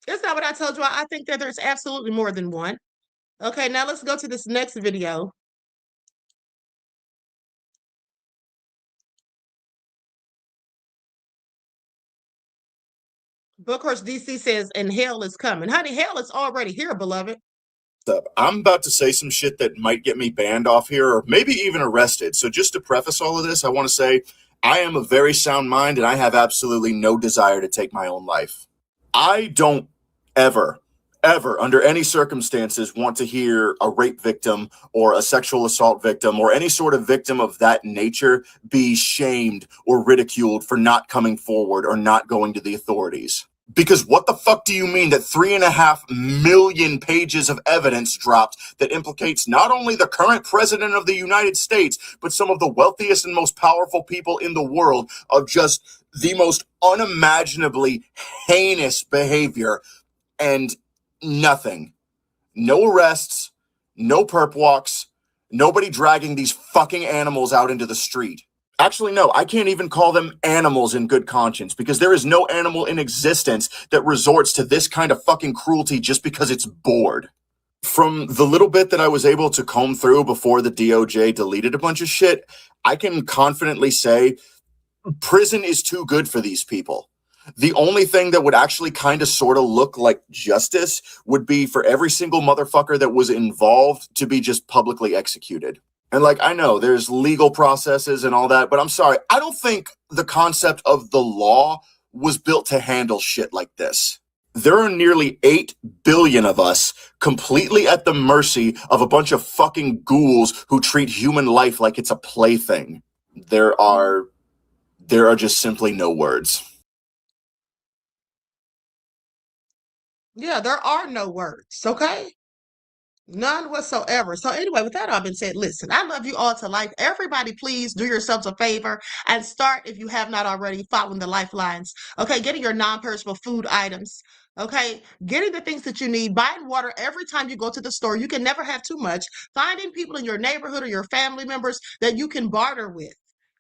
Isn't that what I told you all? I think that there's absolutely more than one. Okay, now let's go to this next video. Bookhurst DC says, and hell is coming. Honey, hell is already here, beloved. I'm about to say some shit that might get me banned off here or maybe even arrested. So just to preface all of this, I want to say I am of very sound mind and I have absolutely no desire to take my own life. I don't ever, under any circumstances, want to hear a rape victim or a sexual assault victim or any sort of victim of that nature be shamed or ridiculed for not coming forward or not going to the authorities. Because what the fuck do you mean that 3.5 million pages of evidence dropped that implicates not only the current president of the United States, but some of the wealthiest and most powerful people in the world of just the most unimaginably heinous behavior and nothing? No arrests, no perp walks, nobody dragging these fucking animals out into the street. Actually, no, I can't even call them animals in good conscience because there is no animal in existence that resorts to this kind of fucking cruelty just because it's bored. From the little bit that I was able to comb through before the DOJ deleted a bunch of shit, I can confidently say prison is too good for these people. The only thing that would actually kind of sort of look like justice would be for every single motherfucker that was involved to be just publicly executed. And I know there's legal processes and all that, but I'm sorry, I don't think the concept of the law was built to handle shit like this. There are nearly 8 billion of us completely at the mercy of a bunch of fucking ghouls who treat human life like it's a plaything. There are just simply no words. Yeah, there are no words, okay? None whatsoever. So anyway, with that all been said, listen, I love you all to life. Everybody, please do yourselves a favor and start, if you have not already, following the lifelines. Okay, getting your non-perishable food items. Okay, getting the things that you need, buying water every time you go to the store. You can never have too much. Finding people in your neighborhood or your family members that you can barter with.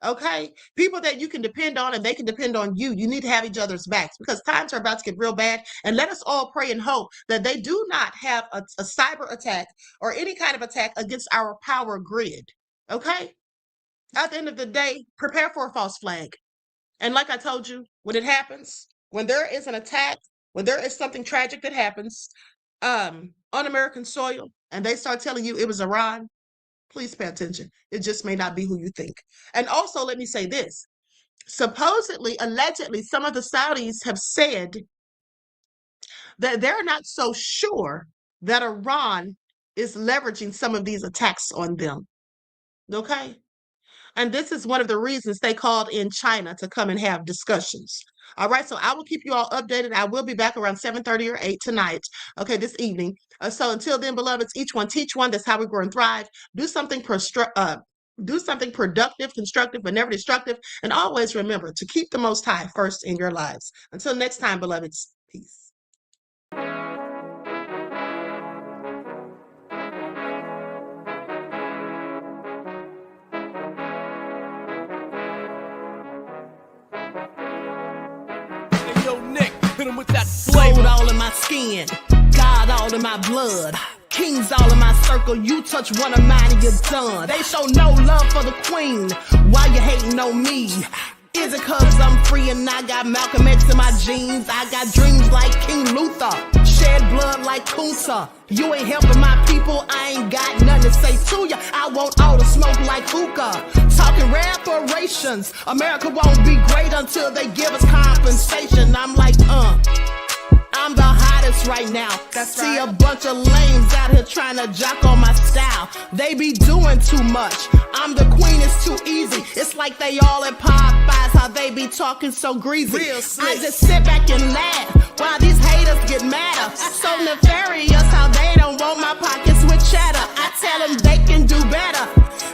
Okay, people that you can depend on and they can depend on you. You need to have each other's backs because times are about to get real bad. And let us all pray and hope that they do not have a cyber attack or any kind of attack against our power grid. Okay, at the end of the day, prepare for a false flag. And like I told you, when it happens, when there is an attack, when there is something tragic that happens on American soil and they start telling you it was Iran, please pay attention. It just may not be who you think. And also, let me say this. Supposedly, allegedly, some of the Saudis have said that they're not so sure that Iran is leveraging some of these attacks on them. Okay? And this is one of the reasons they called in China to come and have discussions. All right, so I will keep you all updated. I will be back around 7:30 or 8 tonight, okay, this evening. So until then, beloveds, each one teach one. That's how we grow and thrive. Do something Do something productive, constructive, but never destructive. And always remember to keep the Most High first in your lives. Until next time, beloveds, peace. Gold all in my skin, God all in my blood, kings all in my circle. You touch one of mine and you're done. They show no love for the queen. Why you hating on me? Is it cause I'm free and I got Malcolm X in my jeans? I got dreams like King Luther, shed blood like Kunta. You ain't helping my people, I ain't got nothing to say to ya. I want all the smoke like hookah. Talking reparations, America won't be great until they give us compensation. I'm like, I'm the hottest right now. See a bunch of lames out here trying to jock on my style. They be doing too much. I'm the queen, it's too easy. It's like they all at Popeyes, how they be talking so greasy. I just sit back and laugh while these haters get madder. So nefarious how they don't want my pockets with cheddar. I tell them they can do better.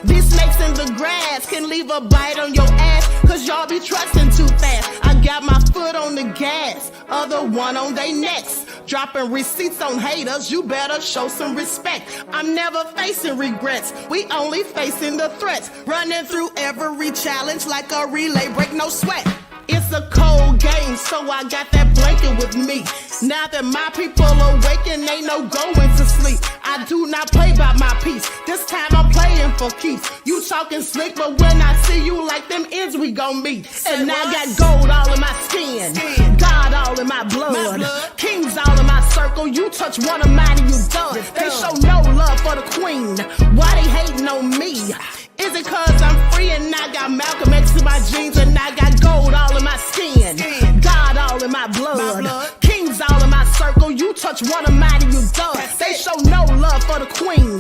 These snakes in the grass can leave a bite on your ass, cause y'all be trusting too fast. I got my foot on the gas, other one on they necks. Dropping receipts on haters, you better show some respect. I'm never facing regrets, we only facing the threats. Running through every challenge like a relay, break no sweat. It's a cold game, so I got that blanket with me. Now that my people awaken, ain't no going to sleep. I do not play by my piece, this time I'm playing for keeps. You talking slick, but when I see you like them ends, we gon' meet. And I got gold all in my skin, God all in my blood, kings all in my circle. You touch one of mine and you done. They show no love for the queen. Why they hating on me? Is it cause I'm free and I got Malcolm X in my jeans and I got gold all in my skin, God all in my blood, kings all in my circle. You touch one of mine and you done. They show no love for the queen.